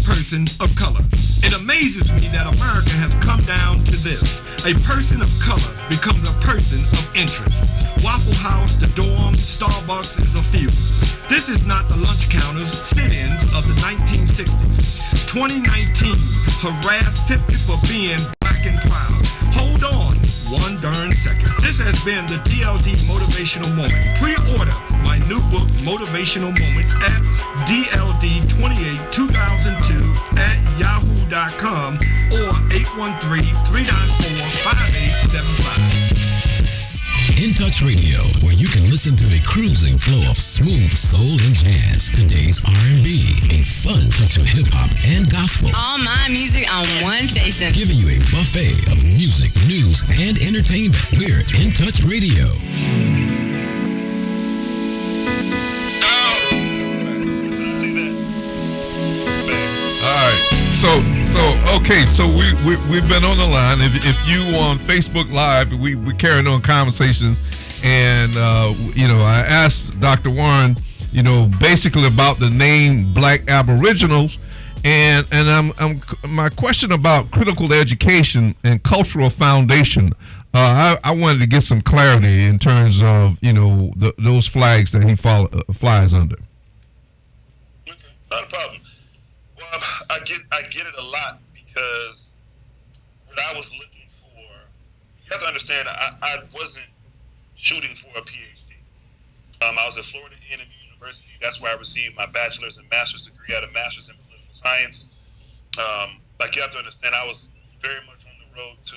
person of color. It amazes me that America has come down to this. A person of color becomes a person of interest. Waffle House, the dorm, Starbucks is a few. This is not the lunch counters, sit-ins of the 1960s. 2019, harassed simply for being black and proud. Hold on one darn second. This has been the DLD Motivational Moment. Pre-order my new book, Motivational Moments, at DLD282002 at yahoo.com or 813-394-5875. In Touch Radio, where you can listen to a cruising flow of smooth soul and jazz, today's R&B, a fun touch of hip-hop and gospel. All my music on one station. Giving you a buffet of music, news, and entertainment. We're In Touch Radio. All right. So So we've been on the line. If you on Facebook Live, we carrying on conversations, and I asked Dr. Warren, basically about the name Black Aboriginals, and my question about critical education and cultural foundation. I wanted to get some clarity in terms of those flags that he flies under. Okay, not a problem. Well, I get it a lot because what I was looking for, you have to understand, I wasn't shooting for a PhD. I was at Florida A&M University. That's where I received my bachelor's and master's degree. I had a master's in political science. You have to understand, I was very much on the road to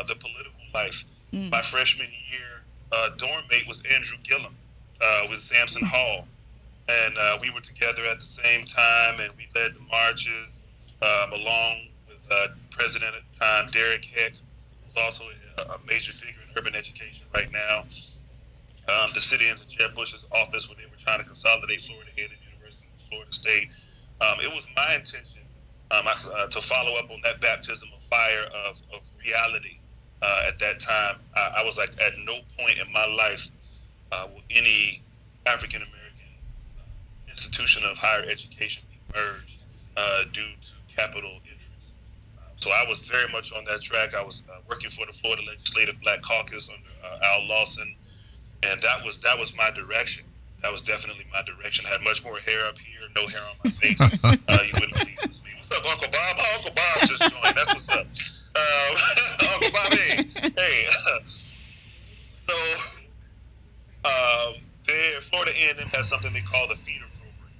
the political life. My freshman year, dorm mate was Andrew Gillum with Samson Hall. And we were together at the same time, and we led the marches along with President at the time, Derek Heck, who's also a major figure in urban education right now. The sit-ins at Jeb Bush's office when they were trying to consolidate Florida A&M University with Florida State. It was my intention to follow up on that baptism of fire of reality. At that time, I was like, at no point in my life will any African-American institution of higher education be merged due to capital interests. So I was very much on that track. I was working for the Florida Legislative Black Caucus under Al Lawson, and that was my direction. That was definitely my direction. I had much more hair up here, no hair on my face. You wouldn't believe it was me. What's up, Uncle Bob? Oh, Uncle Bob just joined. That's what's up. Uncle Bob, hey. Florida A&M has something they call the feeder program.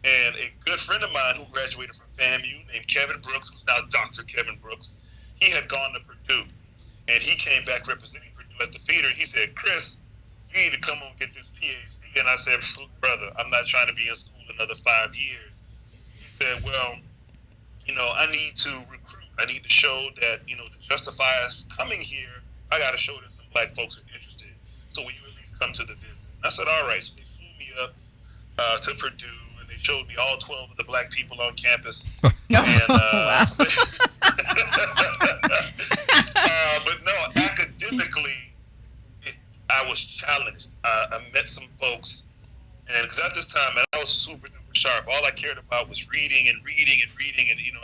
And a good friend of mine who graduated from FAMU named Kevin Brooks, who's now Dr. Kevin Brooks, he had gone to Purdue. And he came back representing Purdue at the feeder. He said, Chris, you need to come on and get this PhD. And I said, brother, I'm not trying to be in school another 5 years. He said, well, I need to recruit. I need to show that, to justify us coming here, I got to show that some black folks are interested. So will you at least come to the visit? I said, all right. So they flew me up to Purdue, and they showed me all 12 of the black people on campus. But no, academically, I was challenged. I met some folks, and because at this time, man, I was super duper sharp. All I cared about was reading, and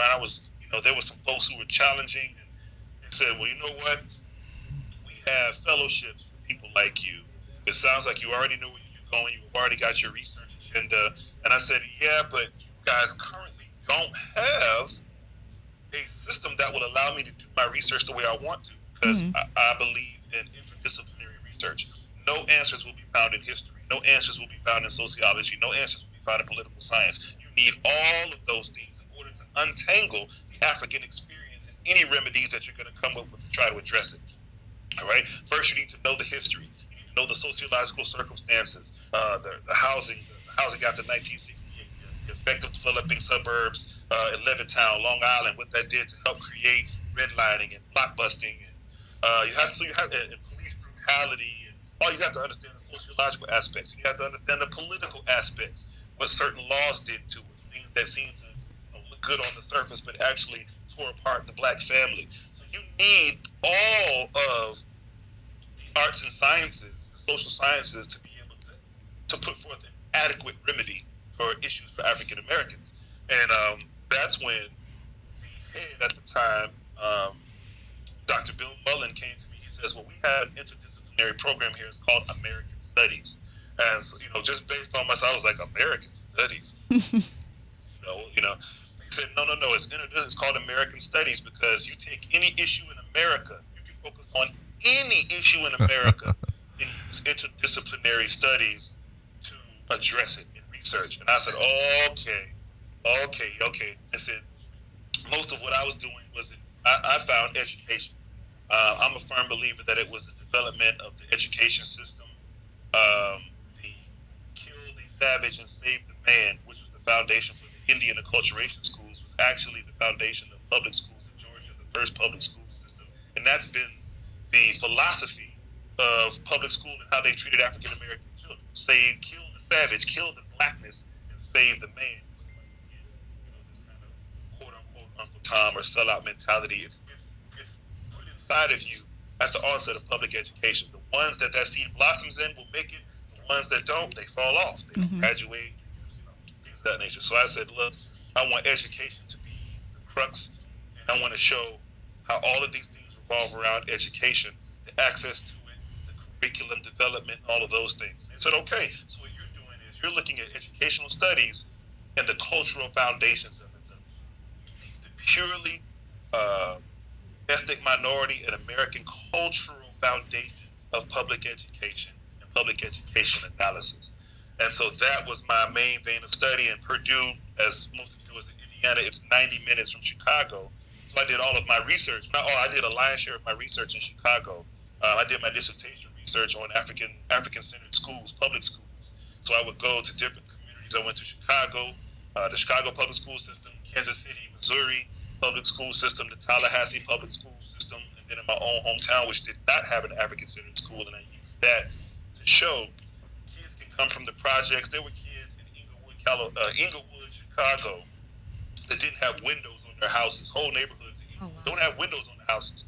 I was, there were some folks who were challenging, and they said, well, you know what? We have fellowships for people like you. It sounds like you already know where you're going. You've already got your research agenda. And I said, yeah, but you guys currently don't have a system that will allow me to do my research the way I want to, because I believe in interdisciplinary research. No answers will be found in history. No answers will be found in sociology. No answers will be found in political science. You need all of those things in order to untangle the African experience and any remedies that you're going to come up with to try to address it. All right? First, you need to know the history. You need to know the sociological circumstances, the housing after 1968, the effect of developing suburbs in Levittown, Long Island, what that did to help create redlining and blockbusting, and you have police brutality, and all you have to understand the sociological aspects. You have to understand the political aspects, what certain laws did to it, things that seemed to look good on the surface, but actually tore apart the black family. So you need all of the arts and sciences, the social sciences, to be able to put forth an adequate remedy for issues for African Americans. And that's when the head at the time, Dr. Bill Mullen, came to me. He says, well, we have an interdisciplinary program here. It's called American Studies. And, just based on myself, I was like, American Studies? He said, no, it's called American Studies because you take any issue in America, you can focus on any issue in America and use interdisciplinary studies to address it in research. And I said, okay. I said, most of what I was doing was, I found education. I'm a firm believer that it was the development of the education system, the kill the savage and save the man, which was the foundation for the Indian acculturation schools, was actually the foundation of public schools in Georgia, the first public school system. And that's been the philosophy of public school and how they treated African American children. Say, kill the savage, kill the blackness, and save the man. This kind of quote unquote Tom or sellout mentality. It's put inside of you at the onset of public education. The ones that seed blossoms in will make it. The ones that don't, they fall off. They don't graduate, things of that nature. So I said, look, I want education to be the crux, and I want to show how all of these things revolve around education, the access to it, the curriculum development, all of those things. They said, okay, so what you're doing is you're looking at educational studies and the cultural foundations of it, the purely ethnic minority and American cultural foundations of public education and public education analysis. And so that was my main vein of study. And Purdue, as most of you know, is in Indiana, it's 90 minutes from Chicago. So I did all of my research. I did a lion's share of my research in Chicago. I did my dissertation research on African-centered schools, public schools. So I would go to different communities. I went to Chicago, the Chicago public school system, Kansas City, Missouri public school system, the Tallahassee public school system, and then in my own hometown, which did not have an African-centered school, and I used that to show kids can come from the projects. There were kids in Inglewood, Chicago, that didn't have windows on their houses. Whole neighborhoods don't have windows on the houses.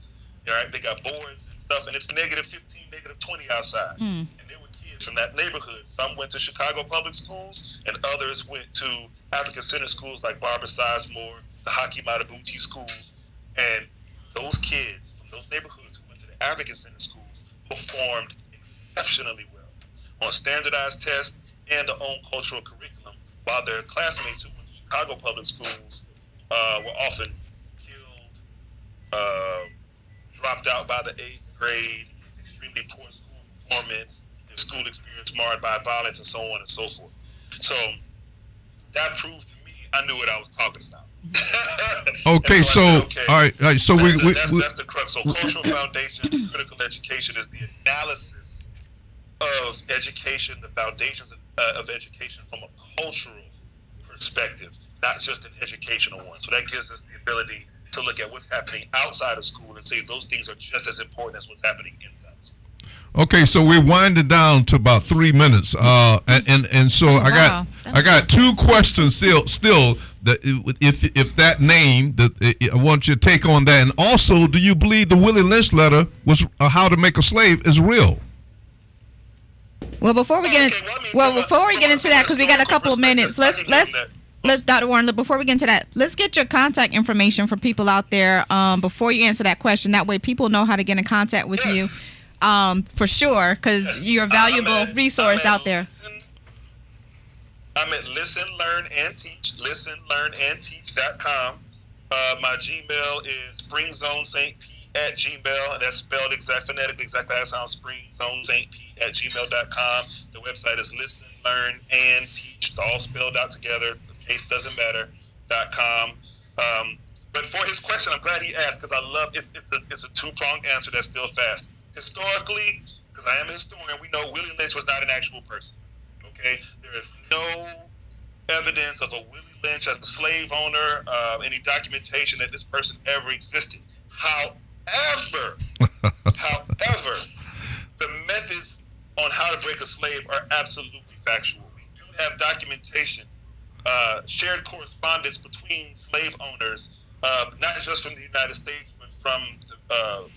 All right, they got boards and stuff, and it's -15, -20 outside. And there were kids from that neighborhood. Some went to Chicago public schools, and others went to African-centered schools like Barbara Sizemore, the Haki Matabuti schools. And those kids from those neighborhoods who went to the African-centered schools performed exceptionally well on standardized tests and their own cultural curriculum, while their classmates who went to Chicago public schools were often killed, dropped out by the 8th grade, extremely poor school performance, their school experience marred by violence, and so on and so forth. So that proved to me I knew what I was talking about. Okay, so all right. So that's the crux. So cultural foundation, critical education is the analysis of education, the foundations of education from a cultural perspective, not just an educational one. So that gives us the ability to look at what's happening outside of school and say those things are just as important as what's happening inside of school. Okay, so we're winding down to about 3 minutes, and so I got two questions still. That if that name, I want you to take on that, and also, do you believe the Willie Lynch letter was How to Make a Slave is real? Well, before we get into that, because we got a couple of minutes, let's Dr. Warren, before we get into that, let's get your contact information for people out there before you answer that question. That way, people know how to get in contact with you. For sure, because you're a valuable resource out there. I'm at Listen, Learn, and Teach, listenlearnandteach.com. My Gmail is springzonesaintpete@gmail, and that's spelled phonetically exactly how it sounds, springzonesaintpete@gmail.com. The website is Listen, Learn, and Teach, all spelled out together, the case doesn't matter, .com. But for his question, I'm glad he asked, because I love it's a two-pronged answer that's still fast. Historically, because I am a historian, we know Willie Lynch was not an actual person. Okay, there is no evidence of a Willie Lynch as a slave owner, any documentation that this person ever existed. However, the methods on how to break a slave are absolutely factual. We do have documentation, shared correspondence between slave owners, not just from the United States, but from the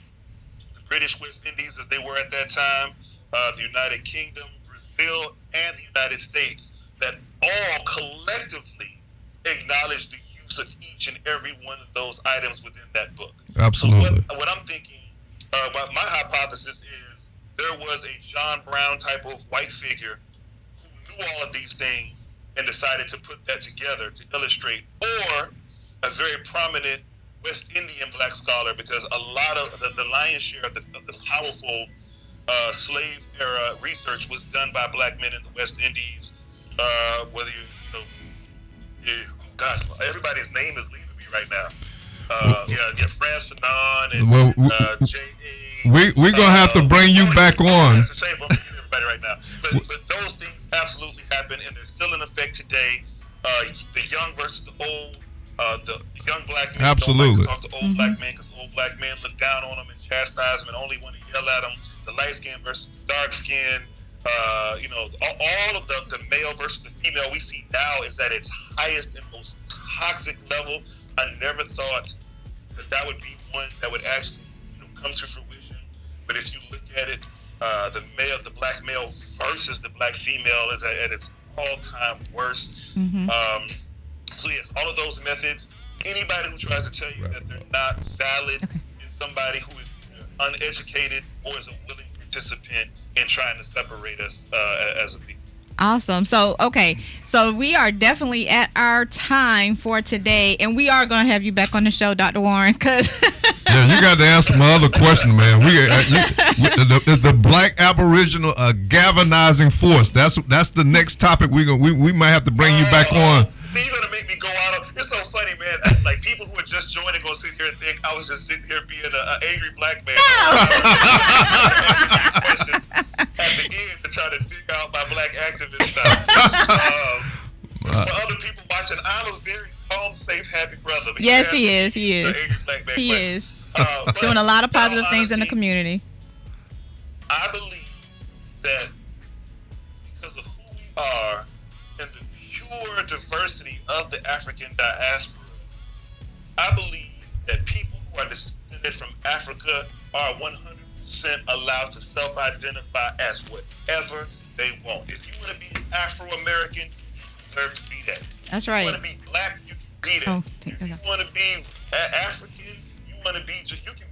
British West Indies, as they were at that time, the United Kingdom, Brazil, and the United States, that all collectively acknowledge the use of each and every one of those items within that book. Absolutely. So what I'm thinking, my hypothesis is there was a John Brown type of white figure who knew all of these things and decided to put that together to illustrate, or a very prominent West Indian black scholar, because a lot of the lion's share of the powerful slave era research was done by black men in the West Indies. Whether everybody's name is leaving me right now. Frantz Fanon and J.A. We're gonna have to bring you back on. That's a shame, I'm forgetting everybody right now. But those things absolutely happen, and they're still in effect today. The young versus the old. The young black men absolutely don't like to talk to old black men, because old black men look down on them and chastise them and only want to yell at them. The light skin versus the dark skin. All of the male versus the female we see now is at its highest and most toxic level. I never thought that would be one that would actually come to fruition. But if you look at it, the black male versus the black female is at its all-time worst. So yes, all of those methods, anybody who tries to tell you that they're not valid is somebody who is uneducated or is a willing participant in trying to separate us as a people. Awesome. So we are definitely at our time for today, and we are going to have you back on the show, Dr. Warren, because yeah, you got to answer my other question, man. The black aboriginal galvanizing force. That's the next topic we might have to bring you back on. See, you're gonna make me go out. It's so funny, man. Like people who are just joining gonna sit here and think I was just sitting here being an angry black man. Questions at the end to try to dig out my black activist stuff. For other people watching, I'm a very calm, safe, happy brother. But yes, he is. He is doing a lot of positive things in the community. I believe that because of who we are and the pure diversity of the African diaspora, I believe that people who are descended from Africa are 100% allowed to self-identify as whatever they want. If you want to be Afro-American, you deserve to be that. That's right. If you want to be black, you can be that. If you want to be African, you want to be, you can be.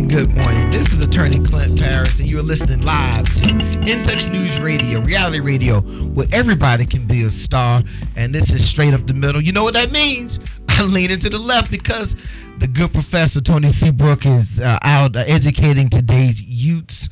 Good morning. This is Attorney Clint Paris, and you're listening live to In Touch News Radio, reality radio, where everybody can be a star. And this is straight up the middle. You know what that means? I lean into the left because the good professor Tony Seabrook is out educating today's youths,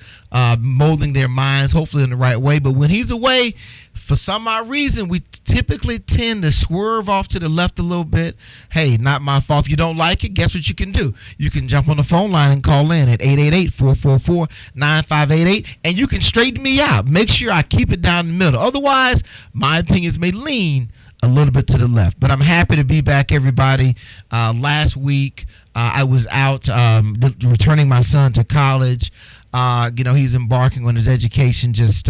molding their minds, hopefully in the right way. But when he's away, for some odd reason, we typically tend to swerve off to the left a little bit. Hey, not my fault. If you don't like it, guess what you can do? You can jump on the phone line and call in at 888-444-9588, and you can straighten me out. Make sure I keep it down the middle. Otherwise, my opinions may lean a little bit to the left. But I'm happy to be back, everybody. Last week, I was out returning my son to college. He's embarking on his education, just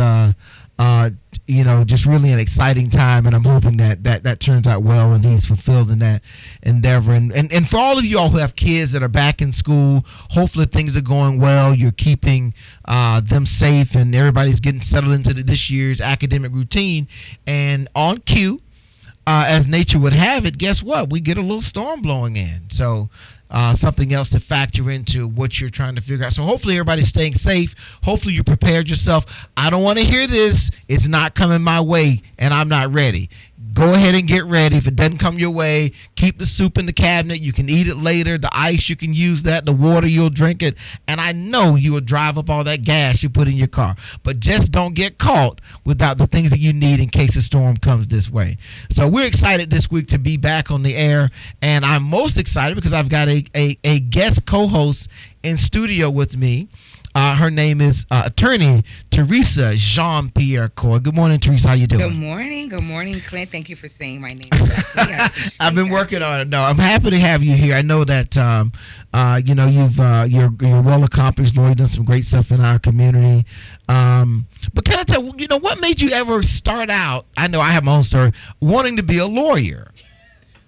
really an exciting time, and I'm hoping that turns out well and he's fulfilled in that endeavor. And for all of you all who have kids that are back in school, hopefully things are going well. You're keeping them safe, and everybody's getting settled into this year's academic routine. And on cue, as nature would have it, guess what? We get a little storm blowing in. So something else to factor into what you're trying to figure out. So hopefully everybody's staying safe. Hopefully you prepared yourself. I don't want to hear this. It's not coming my way and I'm not ready. Go ahead and get ready. If it doesn't come your way, keep the soup in the cabinet. You can eat it later. The ice, you can use that. The water, you'll drink it. And I know you will drive up all that gas you put in your car. But just don't get caught without the things that you need in case a storm comes this way. So we're excited this week to be back on the air. And I'm most excited because I've got a guest co-host in studio with me. Her name is attorney Teresa Jean-Pierre Coy. Good morning, Teresa. How you doing? Good morning, Clint. Thank you for saying my name. I've been working on it. No, I'm happy to have you here. I know that you're well accomplished lawyer, done some great stuff in our community. But can I tell what made you ever start out? I know I have my own story, wanting to be a lawyer.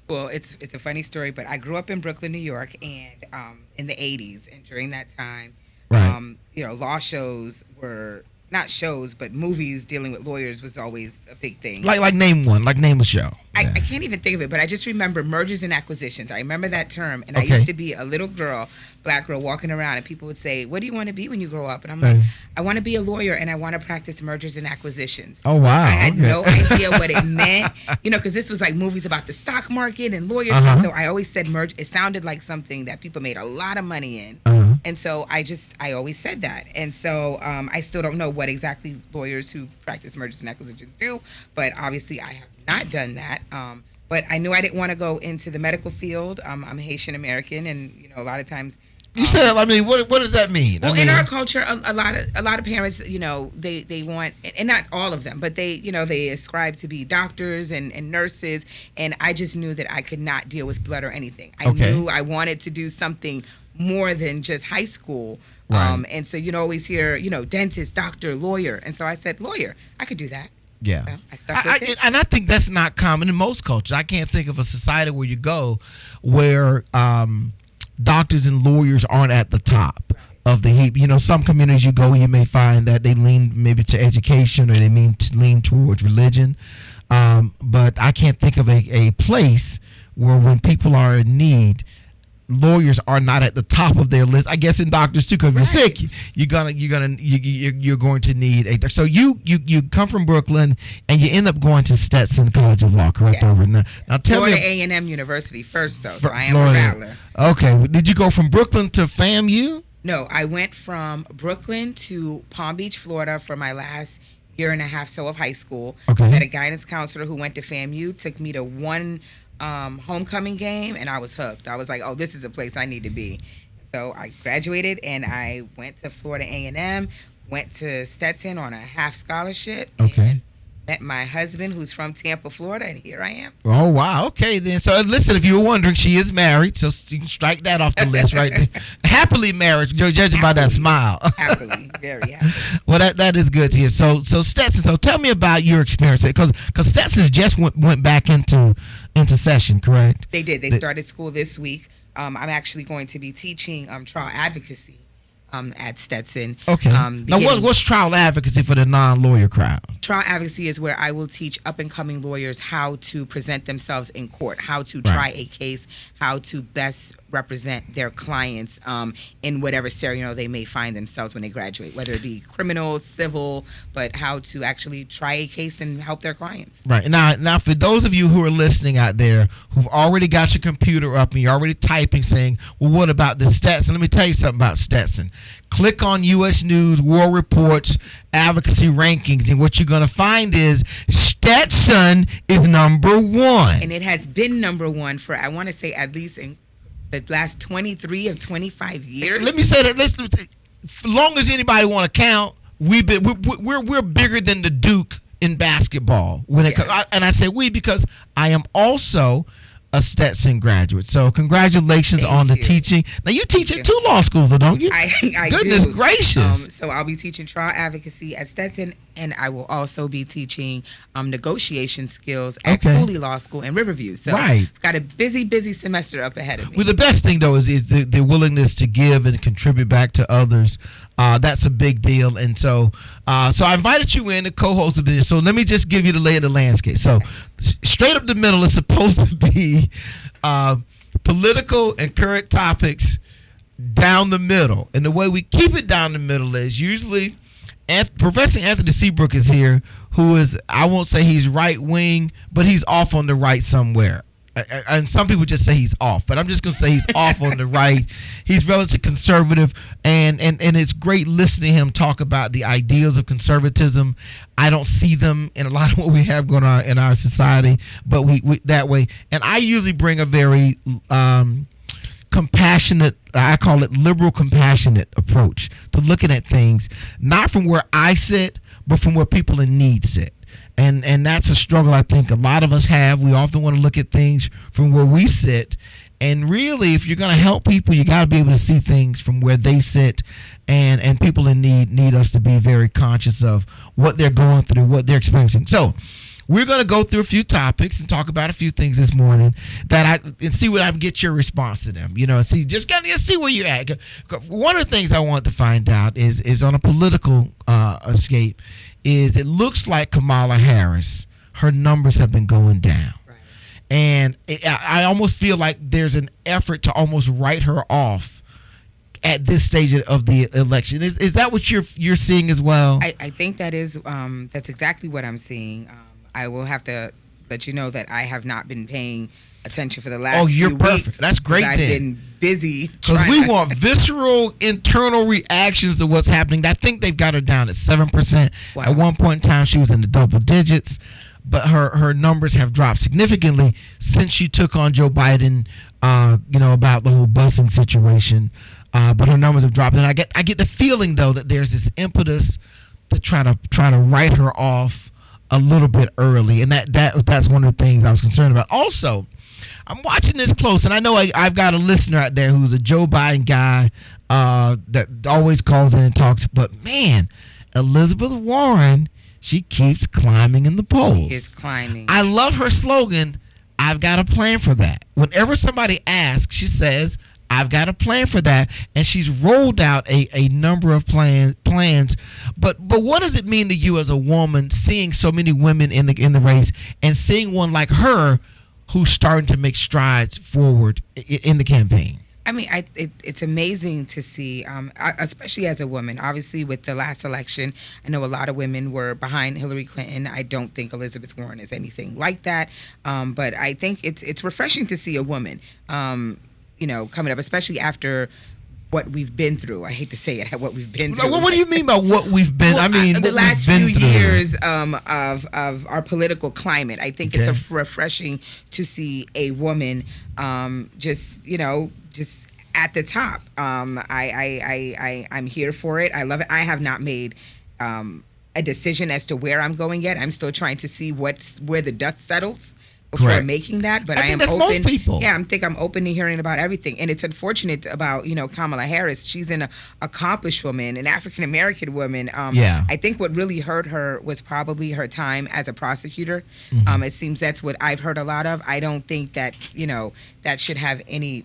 Well, it's a funny story, but I grew up in Brooklyn, New York, and in the 80s, and during that time. Right. Law shows were not shows, but movies dealing with lawyers was always a big thing. Like name one, name a show. I can't even think of it, but I just remember mergers and acquisitions. I remember that term, and I used to be a little girl, black girl, walking around, and people would say, "What do you want to be when you grow up?" And I'm like, "I want to be a lawyer, and I want to practice mergers and acquisitions." Oh wow! I had no idea what it meant, because this was like movies about the stock market and lawyers. So I always said merge. It sounded like something that people made a lot of money in. And so I always said that. And so I still don't know what exactly lawyers who practice mergers and acquisitions do, but obviously I have not done that. But I knew I didn't want to go into the medical field. I'm Haitian American, and a lot of times. You said, I mean, what does that mean? Well, in our culture, a lot of parents, they want, and not all of them, but they ascribe to be doctors and nurses, and I just knew that I could not deal with blood or anything. I knew I wanted to do something more than just high school. Right. And so always hear, dentist, doctor, lawyer, and so I said lawyer. I could do that. Yeah. Well, I stuck with it. And I think that's not common in most cultures. I can't think of a society where you go where doctors and lawyers aren't at the top of the heap. Some communities you go, you may find that they lean maybe to education or they lean towards religion. But I can't think of a place where when people are in need, lawyers are not at the top of their list. I guess in doctors too, because if you're sick, you're going to need a. So you come from Brooklyn and you end up going to Stetson College of Law, correct? Yes. Over now tell Florida me. A&M University first, though, so I am Florida. a rattler. Okay, did you go from Brooklyn to FAMU? No, I went from Brooklyn to Palm Beach, Florida for my last year and a half so of high school. Okay. I had a guidance counselor who went to FAMU, took me to one homecoming game, and I was hooked. I was like, oh, this is the place I need to be. So I graduated and I went to Florida A&M, went to Stetson on a half scholarship. Okay. And met my husband who's from Tampa, Florida, and here I am. Oh, wow. Okay, then. So listen, if you were wondering, she is married, so you can strike that off the list right there. Happily married, judging by that smile. Happily, very happy. Well, that is good to hear. So Stetson, so tell me about your experience, because Stetson just went back into session, correct? They did. They started school this week. I'm actually going to be teaching trial advocacy at Stetson. Okay. Now, what's trial advocacy for the non-lawyer crowd? Trial advocacy is where I will teach up-and-coming lawyers how to present themselves in court, how to try a case, how to best represent their clients in whatever scenario they may find themselves when they graduate, whether it be criminal, civil, but how to actually try a case and help their clients. Right. Now, for those of you who are listening out there who've already got your computer up and you're already typing saying, well, what about this Stetson? Let me tell you something about Stetson. Click on U.S. News, War Reports, Advocacy Rankings, and what you're going to find is Stetson is number one. And it has been number one for, I want to say, at least in the last 23 of 25 years. Let me say that. Listen, as long as anybody want to count, we're bigger than the Duke in basketball. And I say we because I am also a Stetson graduate. So congratulations on the teaching. Now you teach at 2 law schools, don't you? I Goodness do. gracious. So I'll be teaching trial advocacy at Stetson, and I will also be teaching negotiation skills at Cooley Law School in Riverview. So I've got a busy semester up ahead of me. Well, the best thing though is the willingness to give and contribute back to others. That's a big deal. And so I invited you in to co-host of this. So let me just give you the lay of the landscape. So straight up the middle is supposed to be political and current topics down the middle. And the way we keep it down the middle is usually Professor Anthony Seabrook is here, who is, I won't say he's right wing, but he's off on the right somewhere. And some people just say he's off, but I'm just going to say he's off on the right. He's relatively conservative, and it's great listening to him talk about the ideals of conservatism. I don't see them in a lot of what we have going on in our society, but we that way. And I usually bring a very compassionate, I call it liberal compassionate approach to looking at things, not from where I sit, but from where people in need sit. And that's a struggle I think a lot of us have. We often want to look at things from where we sit. And really, if you're going to help people, you got to be able to see things from where they sit. And people in need us to be very conscious of what they're going through, what they're experiencing. So we're going to go through a few topics and talk about a few things this morning and see what I can get your response to them. See where you're at. One of the things I want to find out is on a political escape. It looks like Kamala Harris, her numbers have been going down. Right. And I almost feel like there's an effort to almost write her off at this stage of the election. Is that what you're seeing as well? I think that is that's exactly what I'm seeing. I will have to let you know that I have not been paying attention for the last you're few perfect. weeks. That's great I've then. been busy. Because we want visceral, internal reactions to what's happening. I think they've got her down at 7%. Wow. At one point in time, she was in the double digits, but her numbers have dropped significantly since she took on Joe Biden. About the whole busing situation, but her numbers have dropped. And I get the feeling though that there's this impetus to try to write her off a little bit early, and that's one of the things I was concerned about. Also, I'm watching this close, and I know I've got a listener out there who's a Joe Biden guy that always calls in and talks. But man, Elizabeth Warren, she keeps climbing in the polls. She is climbing. I love her slogan. I've got a plan for that. Whenever somebody asks, she says, I've got a plan for that. And she's rolled out a number of plans. But what does it mean to you as a woman seeing so many women in the race and seeing one like her who's starting to make strides forward in the campaign? I mean, it's amazing to see, especially as a woman. Obviously, with the last election, I know a lot of women were behind Hillary Clinton. I don't think Elizabeth Warren is anything like that. But I think it's refreshing to see a woman, coming up, especially after what we've been through. I hate to say it, what we've been through. What do you mean by what we've been? Well, I mean, the last few years of our political climate. I think it's refreshing to see a woman just at the top. I'm here for it. I love it. I have not made a decision as to where I'm going yet. I'm still trying to see where the dust settles before making that, but I am open. Most people. Yeah, I'm open to hearing about everything, and it's unfortunate about Kamala Harris. She's an accomplished woman, an African American woman. I think what really hurt her was probably her time as a prosecutor. Mm-hmm. It seems that's what I've heard a lot of. I don't think that that should have any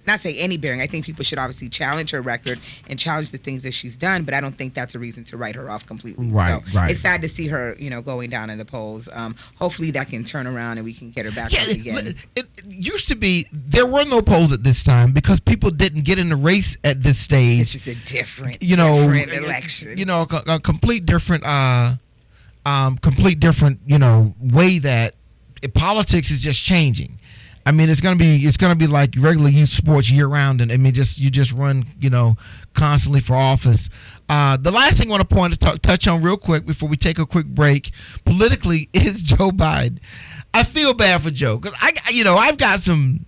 not say any bearing. I think people should obviously challenge her record and challenge the things that she's done, but I don't think that's a reason to write her off completely. Right. It's sad to see her, going down in the polls. Hopefully that can turn around and we can get her back up again. It used to be there were no polls at this time because people didn't get in the race at this stage. It's just a different election. A complete different way that politics is just changing. I mean, it's gonna be like regular youth sports year round, and I mean, you just run, constantly for office. The last thing I want to touch on real quick before we take a quick break, politically, is Joe Biden. I feel bad for Joe because I've got some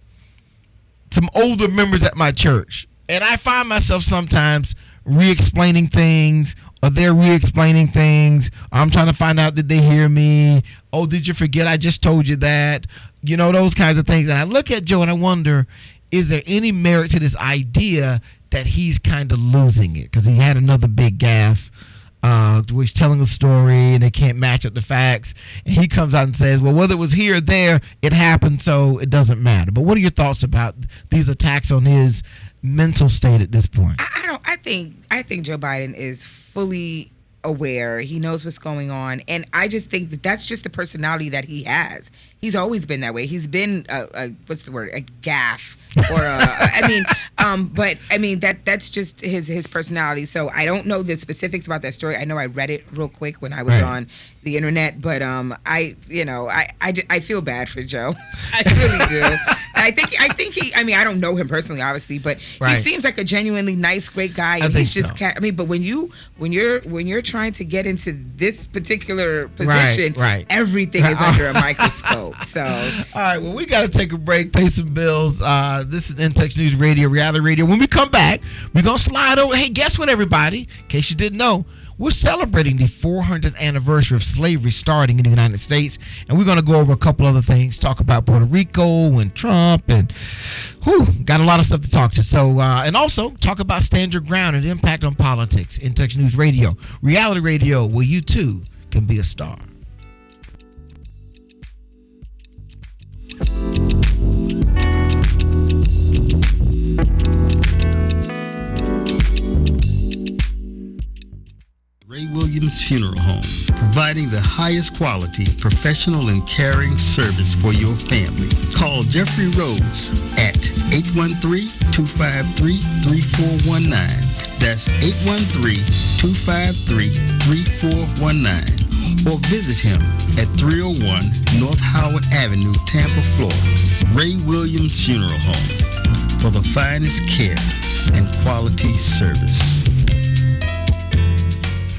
older members at my church, and I find myself sometimes re-explaining things, or they're re-explaining things. I'm trying to find out, did they hear me? Oh, did you forget I just told you that? Those kinds of things. And I look at Joe and I wonder, is there any merit to this idea that he's kind of losing it? Because he had another big gaffe where he's telling a story and they can't match up the facts. And he comes out and says, well, whether it was here or there, it happened, so it doesn't matter. But what are your thoughts about these attacks on his mental state at this point? I think Joe Biden is fully aware. He knows what's going on, and I just think that that's just the personality that he has. He's always been that way. He's been a gaffe, or but I mean that's just his personality. So I don't know the specifics about that story. I know I read it real quick when I was on the internet, but I feel bad for Joe. I really do. I think he. I mean, I don't know him personally, obviously, but he seems like a genuinely nice, great guy. And he's just. So. But when you're trying to get into this particular position, everything is under a microscope. So, all right. Well, we got to take a break, pay some bills. This is In-Touch News Radio, Reality Radio. When we come back, we're gonna slide over. Hey, guess what, everybody? In case you didn't know, we're celebrating the 400th anniversary of slavery starting in the United States, and we're going to go over a couple other things, talk about Puerto Rico and Trump, and got a lot of stuff to talk to. So, and also talk about Stand Your Ground and impact on politics. In Touch News Radio, Reality Radio, where you too can be a star. Ray Williams Funeral Home, providing the highest quality, professional, and caring service for your family. Call Jeffrey Rhodes at 813-253-3419. That's 813-253-3419. or visit him at 301 North Howard Avenue, Tampa, Florida. Ray Williams Funeral Home for the finest care and quality service.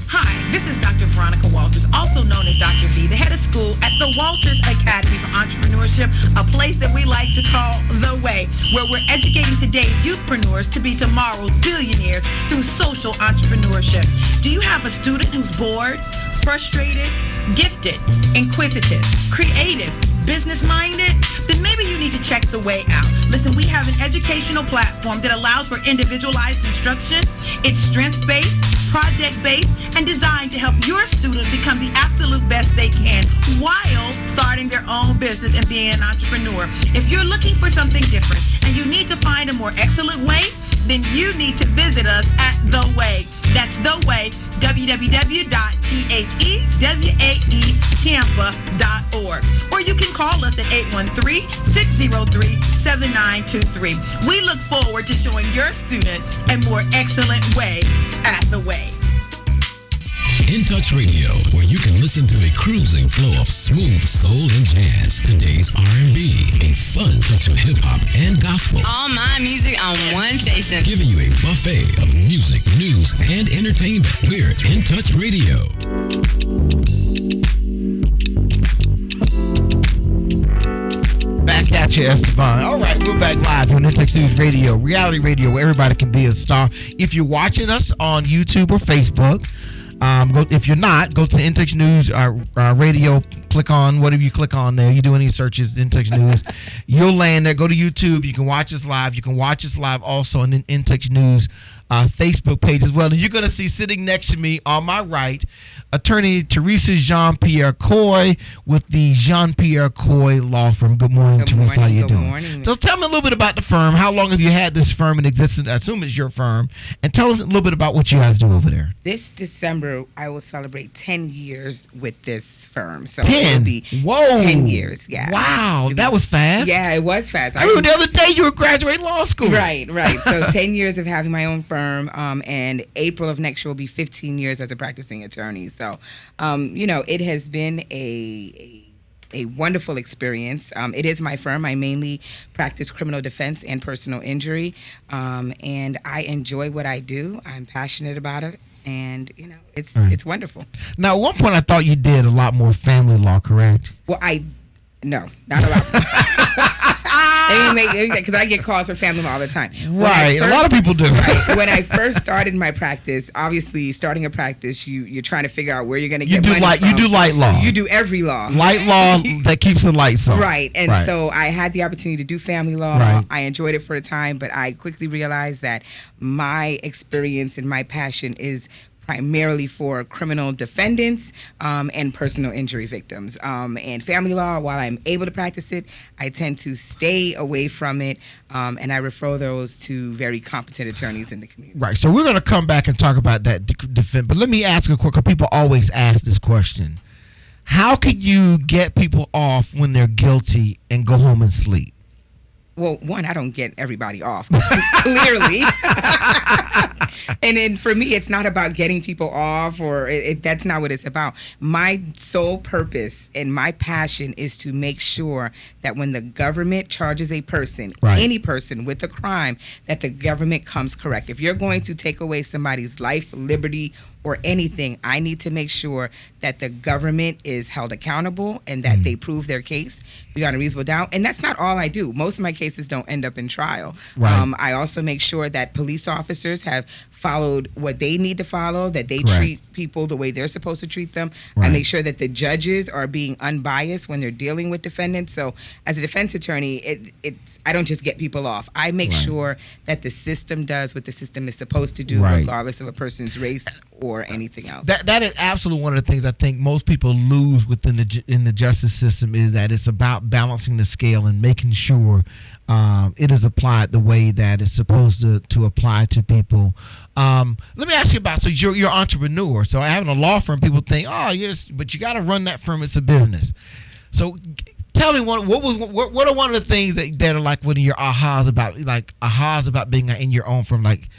Hi, this is Dr. Veronica Walters, also known as Dr. V, the head of school at the Walters Academy for Entrepreneurship, a place that we like to call The Way, where we're educating today's youthpreneurs to be tomorrow's billionaires through social entrepreneurship. Do you have a student who's bored, frustrated, gifted, inquisitive, creative, business-minded? Then maybe you need to check The Way out. Listen, we have an educational platform that allows for individualized instruction. It's strength-based, project-based, and designed to help your student become the absolute best they can while starting their own business and being an entrepreneur. If you're looking for something different and you need to find a more excellent way, then you need to visit us at The Way. That's The Way, www.thewaetampa.org. Or you can call us at 813-603-7923. We look forward to showing your student a more excellent way at The Way. In Touch Radio, where you can listen to a cruising flow of smooth soul and jazz, today's R&B, a fun touch of hip-hop and gospel. All my music on one station. Giving you a buffet of music, news, and entertainment. We're In Touch Radio. Back at you, Esteban. All right, we're back live on Intex News Radio, reality radio, where everybody can be a star. If you're watching us on YouTube or Facebook, if you're not, go to Intex News Radio, click on whatever you click on there. You do any searches, Intex News, you'll land there. Go to YouTube. You can watch us live. You can watch us live also on the Intex News Facebook page as well. And you're going to see sitting next to me on my right, Attorney Teresa Jean-Pierre Coy with the Jean-Pierre Coy Law Firm. Good morning, Teresa. How you doing? Good morning. So tell me a little bit about the firm. How long have you had this firm in existence? I assume it's your firm. And tell us a little bit about what you guys do over there. This December, I will celebrate 10 years with this firm. So 10? it'll be 10 years. Yeah. Wow, that was fast. Yeah, it was fast. I remember the other day you were graduating law school. Right. So 10 years of having my own firm, and April of next year will be 15 years as a practicing attorney. So, it has been a wonderful experience. It is my firm. I mainly practice criminal defense and personal injury, and I enjoy what I do. I'm passionate about it, and it's wonderful. Now, at one point, I thought you did a lot more family law, correct? Well, no, not a lot. Because I get calls for family law all the time. Right, a lot of people do. Right, when I first started my practice, obviously starting a practice, you're trying to figure out where you're going to get money from. You do light law. You do every law. Light law that keeps the lights on. Right, and so I had the opportunity to do family law. Right. I enjoyed it for a time, but I quickly realized that my experience and my passion is primarily for criminal defendants and personal injury victims. And family law, while I'm able to practice it, I tend to stay away from it, and I refer those to very competent attorneys in the community. Right. So we're going to come back and talk about that defense. But let me ask a quick, because people always ask this question. How can you get people off when they're guilty and go home and sleep? Well, one, I don't get everybody off, clearly. And then for me, it's not about getting people off, or that's not what it's about. My sole purpose and my passion is to make sure that when the government charges a person, any person with a crime, that the government comes correct. If you're going to take away somebody's life, liberty, or anything, I need to make sure that the government is held accountable and that they prove their case beyond a reasonable doubt. And that's not all I do. Most of my cases don't end up in trial. Right. I also make sure that police officers have followed what they need to follow, that they treat people the way they're supposed to treat them. I make sure that the judges are being unbiased when they're dealing with defendants. So as a defense attorney, I don't just get people off. I make sure that the system does what the system is supposed to do, regardless of a person's race or anything else. That is absolutely one of the things I think most people lose within the justice system, is that it's about balancing the scale and making sure it is applied the way that it's supposed to apply to people. Let me ask you about, so you're an entrepreneur. So having a law firm, people think, oh yes, but you got to run that firm. It's a business. So tell me, what are one of the things that are like one of your ahas about being in your own firm? Like,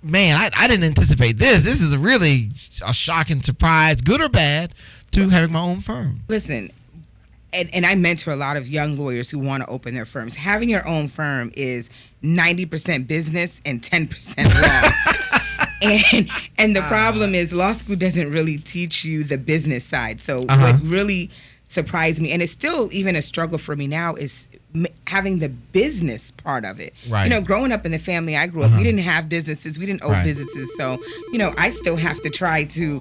man, I didn't anticipate this. This is really a shocking surprise, good or bad, to having my own firm. Listen, and I mentor a lot of young lawyers who want to open their firms. Having your own firm is 90% business and 10% law. and the problem is law school doesn't really teach you the business side. So what really surprised me, and it's still even a struggle for me now, is having the business part of it. Right. You know, growing up in the family I grew up, we didn't have businesses, we didn't own businesses. So, you know, I still have to try to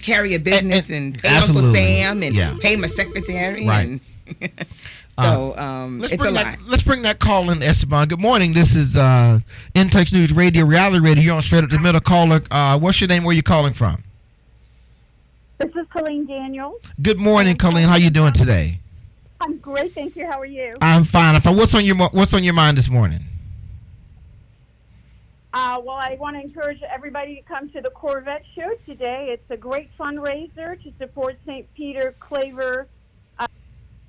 carry a business and pay Uncle Sam and pay my secretary. Right. And so it's a lot. Let's bring that call in, Esteban. Good morning. This is In Touch News Radio, Reality Radio. You're on Straight Up the Middle. Caller. What's your name? Where are you calling from? This is Colleen Daniels. Good morning, Colleen. How you doing today? I'm great, thank you. How are you? I'm fine. What's on your mind this morning? Well, I want to encourage everybody to come to the Corvette Show today. It's a great fundraiser to support St. Peter Claver.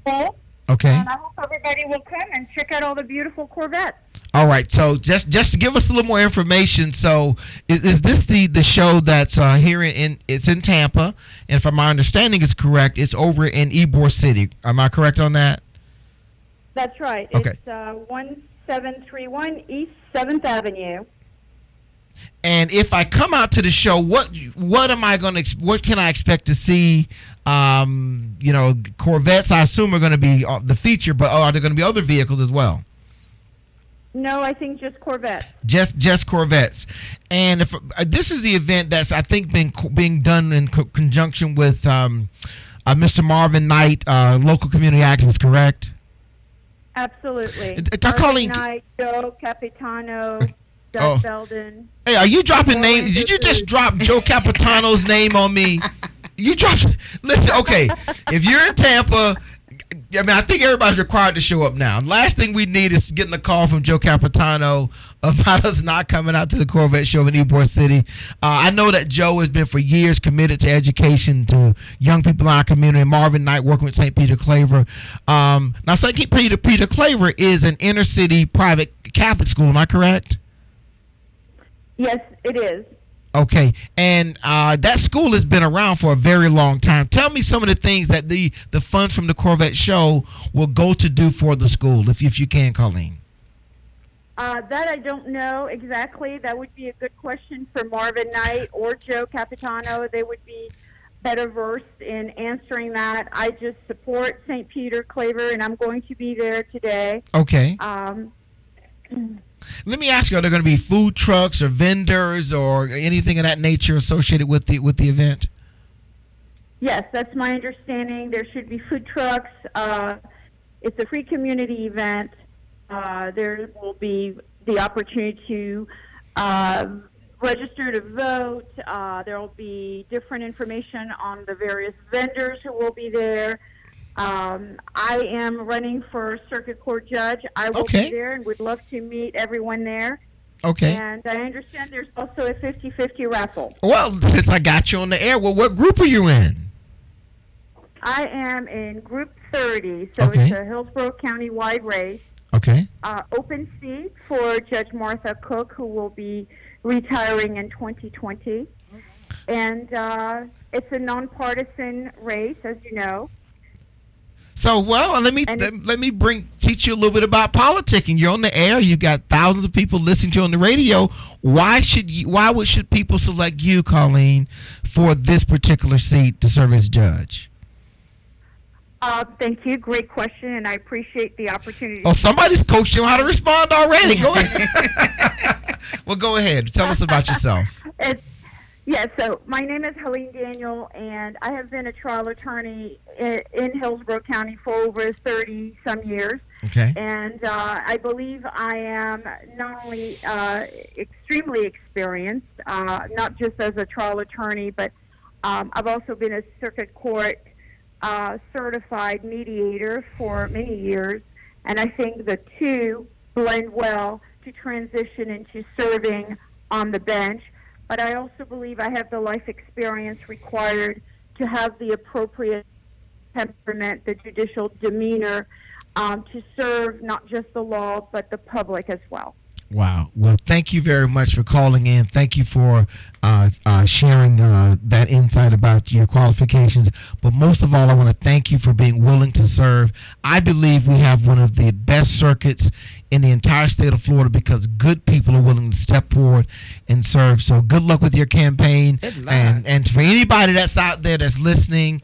Okay. And I hope everybody will come and check out all the beautiful Corvettes. All right. So just to give us a little more information. So is this the show that's here it's in Tampa? And if my understanding is correct, it's over in Ybor City. Am I correct on that? That's right. Okay. It's 1731 East 7th Avenue. And if I come out to the show, what can I expect to see? You know, Corvettes, I assume, are going to be the feature, but are there going to be other vehicles as well? No, I think just Corvettes. Just Corvettes. And if this is the event that's, I think, being done in conjunction with Mr. Marvin Knight, local community activist, correct? Absolutely. Marvin Knight, Joe Capitano, Doug Belden. Hey, are you dropping names? Did you just drop Joe Capitano's name on me? You dropped. Listen, okay. If you're in Tampa, I mean, I think everybody's required to show up now. Last thing we need is getting a call from Joe Capitano about us not coming out to the Corvette Show in Ybor City. I know that Joe has been for years committed to education to young people in our community. Marvin Knight working with St. Peter Claver. Now, St. Peter Claver is an inner city private Catholic school. Am I correct? Yes, it is. Okay, and that school has been around for a very long time. Tell me some of the things that the funds from the Corvette Show will go to do for the school, if you can, Colleen. That I don't know exactly. That would be a good question for Marvin Knight or Joe Capitano. They would be better versed in answering that. I just support St. Peter Claver, and I'm going to be there today. Okay. Let me ask you: are there going to be food trucks or vendors or anything of that nature associated with the event? Yes, that's my understanding. There should be food trucks. It's a free community event. There will be the opportunity to register to vote. There will be different information on the various vendors who will be there. I am running for circuit court judge. I will be there and would love to meet everyone there. Okay. And I understand there's also a 50-50 raffle. Well, since I got you on the air, well, what group are you in? I am in Group 30, so it's a Hillsborough County-wide race. Okay. Open seat for Judge Martha Cook, who will be retiring in 2020. And it's a nonpartisan race, as you know. So, well, let me teach you a little bit about politicking. You're on the air. You got thousands of people listening to you on the radio. Why should people select you, Colleen, for this particular seat to serve as judge? Thank you. Great question, and I appreciate the opportunity. Oh, somebody's coached you how to respond already. Go ahead. Well, go ahead. Tell us about yourself. So my name is Helene Daniel, and I have been a trial attorney in Hillsborough County for over 30-some years. Okay. And I believe I am not only extremely experienced, not just as a trial attorney, but I've also been a circuit court certified mediator for many years. And I think the two blend well to transition into serving on the bench. But I also believe I have the life experience required to have the appropriate temperament, the judicial demeanor to serve not just the law, but the public as well. Wow. Well, thank you very much for calling in. Thank you for sharing that insight about your qualifications. But most of all, I want to thank you for being willing to serve. I believe we have one of the best circuits in the entire state of Florida because good people are willing to step forward and serve. So good luck with your campaign. Good luck. And for anybody that's out there that's listening,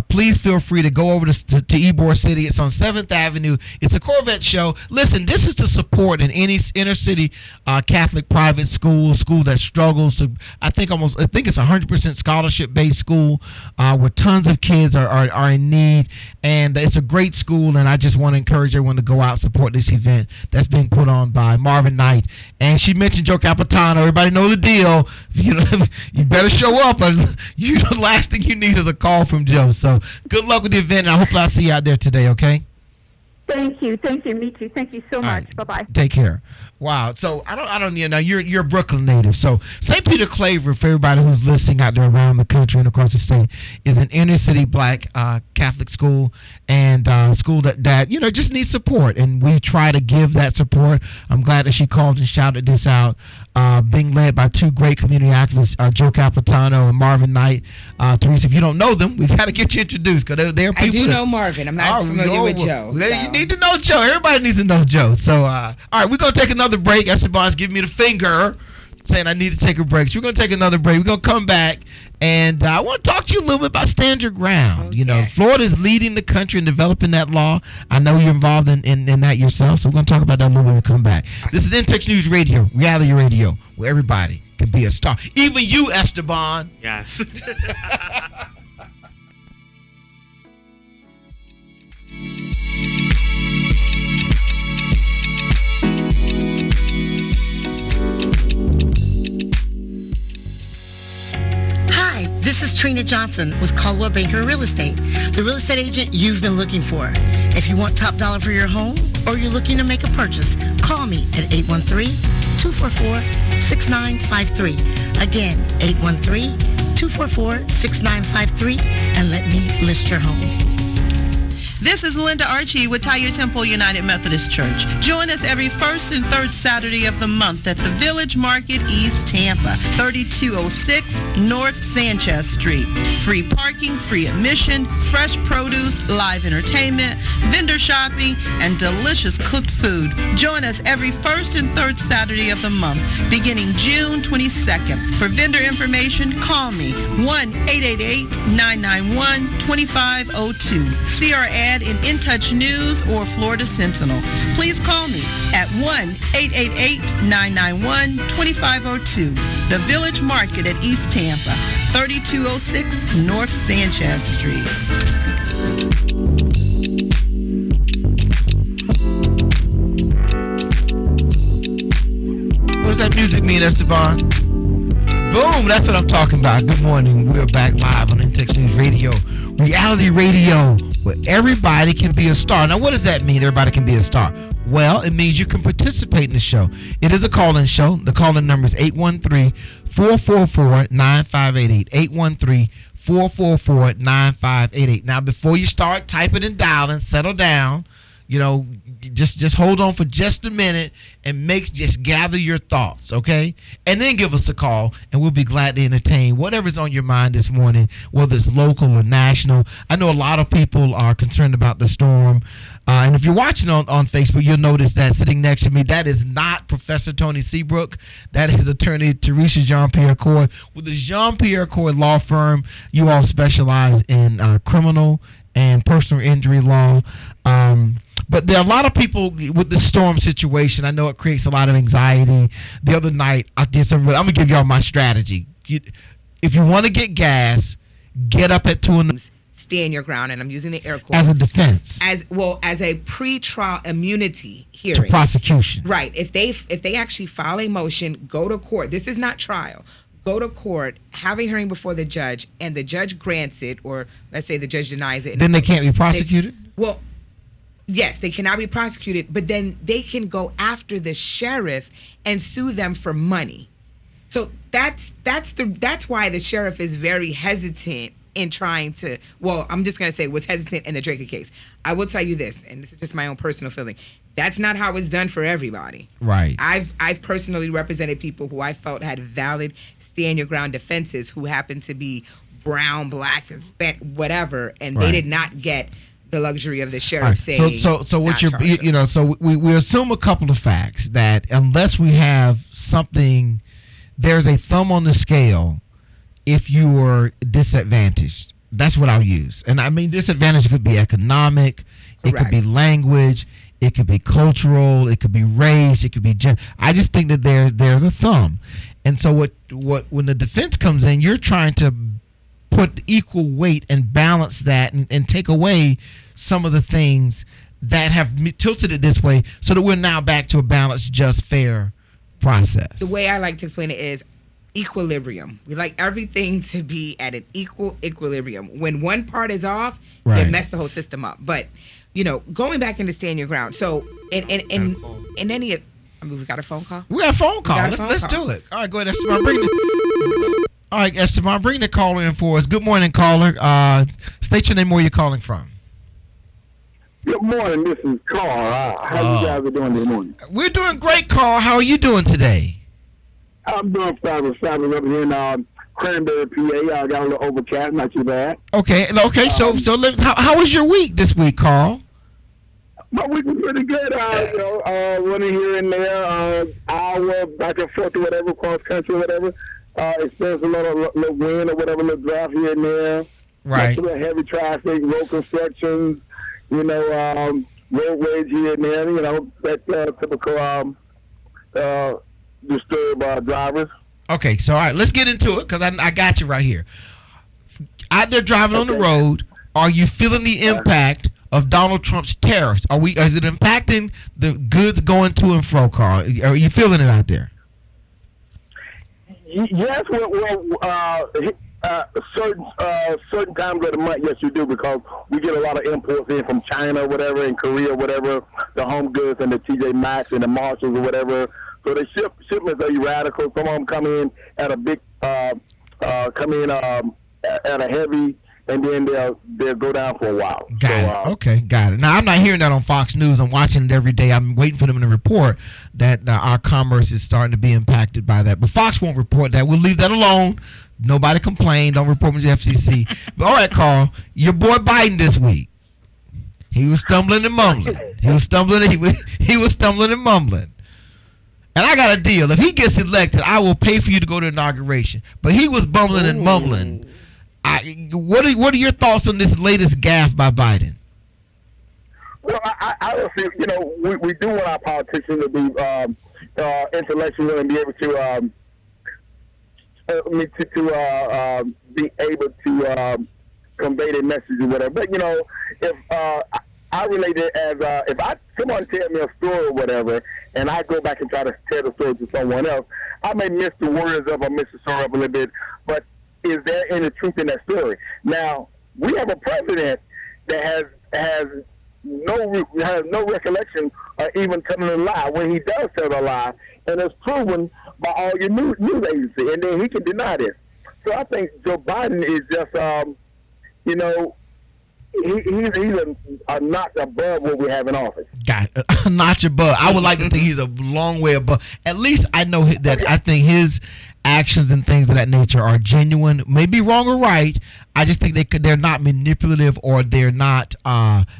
please feel free to go over to Ybor City. It's on 7th Avenue. It's a Corvette show. Listen, this is to support in any inner city Catholic private school that struggles. I think it's 100% scholarship based school where tons of kids are in need, and it's a great school. And I just want to encourage everyone to go out and support this event that's being put on by Marvin Knight. And she mentioned Joe Capitano. Everybody know the deal. You better show up. The last thing you need is a call from Joe. So good luck with the event, and hopefully I'll see you out there today, okay? Thank you. Me too. Thank you so much. Right. Bye-bye. Take care. Wow. So I don't now you're a Brooklyn native. So St. Peter Claver, for everybody who's listening out there around the country and across the state, is an inner city black Catholic school, and school that just needs support, and we try to give that support. I'm glad that she called and shouted this out. Being led by two great community activists, Joe Capitano and Marvin Knight. Teresa, if you don't know them, we got to get you introduced because they're people. I do know Marvin. I'm not familiar with Joe. You need to know Joe. Everybody needs to know Joe. So, all right, we're going to take another break. Esteban's giving me the finger, saying I need to take a break. So we're going to take another break. We're going to come back, and I want to talk to you a little bit about Stand Your Ground. Yes. Florida is leading the country in developing that law. I know you're involved in that yourself, so we're going to talk about that a little bit when we come back. This is In-Text News Radio, reality radio, where everybody can be a star. Even you, Esteban. Yes. Hi, this is Trina Johnson with Caldwell Banker Real Estate, the real estate agent you've been looking for. If you want top dollar for your home or you're looking to make a purchase, call me at 813-244-6953. Again, 813-244-6953, and let me list your home. This is Linda Archie with Tyre Temple United Methodist Church. Join us every first and third Saturday of the month at the Village Market, East Tampa, 3206 North Sanchez Street. Free parking, free admission, fresh produce, live entertainment, vendor shopping, and delicious cooked food. Join us every first and third Saturday of the month, beginning June 22nd. For vendor information, call me 1-888-991-2502. See our ad in Touch News or Florida Sentinel. Please call me at 1-888-991-2502. The Village Market at East Tampa, 3206 North Sanchez Street. What does that music mean, Esteban? Boom, that's what I'm talking about. Good morning. We're back live on In-Text News Radio, reality radio, where everybody can be a star. Now, what does that mean, everybody can be a star? Well, it means you can participate in the show. It is a call-in show. The call-in number is 813-444-9588. 813-444-9588. Now, before you start typing and dialing, settle down. Just hold on for just a minute and just gather your thoughts, okay? And then give us a call, and we'll be glad to entertain whatever's on your mind this morning, whether it's local or national. I know a lot of people are concerned about the storm. And if you're watching on Facebook, you'll notice that sitting next to me, that is not Professor Tony Seabrook. That is attorney Teresa Jean-Pierre Coy. With the Jean-Pierre Coy law firm, you all specialize in criminal and personal injury law. But there are a lot of people with the storm situation. I know it creates a lot of anxiety. The other night, I did I'm going to give y'all my strategy. If you want to get gas, get up at 2 in the... Stand your ground, and I'm using the air quotes. As a defense. As a pre-trial immunity hearing. To prosecution. Right. If they actually file a motion, go to court. This is not trial. Go to court, have a hearing before the judge, and the judge grants it, or let's say the judge denies it. Then they can't be prosecuted? Yes, they cannot be prosecuted, but then they can go after the sheriff and sue them for money. So that's why the sheriff is very hesitant in trying to, I'm just going to say was hesitant in the Draker case. I will tell you this, and this is just my own personal feeling. That's not how it's done for everybody. Right. I've personally represented people who I felt had valid stand your ground defenses who happened to be brown, black, Hispanic, whatever, and they did not get the luxury of the sheriff saying. So what you're so we assume a couple of facts that unless we have something, there's a thumb on the scale if you are disadvantaged. That's what I'll use. And I mean, disadvantage could be economic, it could be language, it could be cultural, it could be race, it could be I just think that there's a thumb. And so what when the defense comes in, you're trying to put equal weight and balance that and take away some of the things that have tilted it this way so that we're now back to a balanced, just, fair process. The way I like to explain it is equilibrium. We like everything to be at an equilibrium. When one part is off, it messed the whole system up. But, going back into stand your ground. So in any of, we got a phone call? We got a phone call. Let's do it. All right, go ahead, Esteban. All right, Esteban, bring the caller in for us. Good morning, caller. State your name, where you're calling from. Good morning. This is Carl. How you guys are doing this morning? We're doing great, Carl. How are you doing today? I'm doing fabulous up here in Cranberry, PA. I got a little overcast, not too bad. Okay. So how was your week this week, Carl? My week was pretty good. Running here and there, hour back and forth or whatever, cross country or whatever. Experienced a little wind or whatever, little draft here and there. Right. A little heavy traffic, road construction, roadways here and there. That typical disturb drivers. Okay, so all right, let's get into it because I got you right here. Out there driving on the road, are you feeling the impact of Donald Trump's tariffs? Is it impacting the goods going to and fro, Carl? Are you feeling it out there? Yes, certain times of the month, yes, you do, because we get a lot of imports in from China, whatever, and Korea, whatever, the home goods and the TJ Maxx and the Marshalls or whatever. So the shipments are erratic. Some of them come in at a big, at a heavy, and then they'll go down for a while. Got it. Okay, got it. Now, I'm not hearing that on Fox News. I'm watching it every day. I'm waiting for them to report that our commerce is starting to be impacted by that. But Fox won't report that. We'll leave that alone. Nobody complain. Don't report me to the FCC. But all right, Carl, your boy Biden this week, he was stumbling and mumbling. He was stumbling and mumbling. And I got a deal. If he gets elected, I will pay for you to go to inauguration. But he was bumbling and mumbling. What are your thoughts on this latest gaffe by Biden? Well, I feel, we do want our politicians to be intellectual and be able to be able to convey their message or whatever. But if I relate it as if someone tell me a story or whatever, and I go back and try to tell the story to someone else, I may miss the words up or miss the story up a little bit, but is there any truth in that story? Now, we have a president that has no recollection of even telling a lie when he does tell a lie, and it's proven by all your news agencies, and then he can deny this. So I think Joe Biden is just, he's a notch above what we have in office. Got it. A notch above. I would like to think he's a long way above. At least I know that I think his actions and things of that nature are genuine. Maybe wrong or right. I just think they're not manipulative or they're not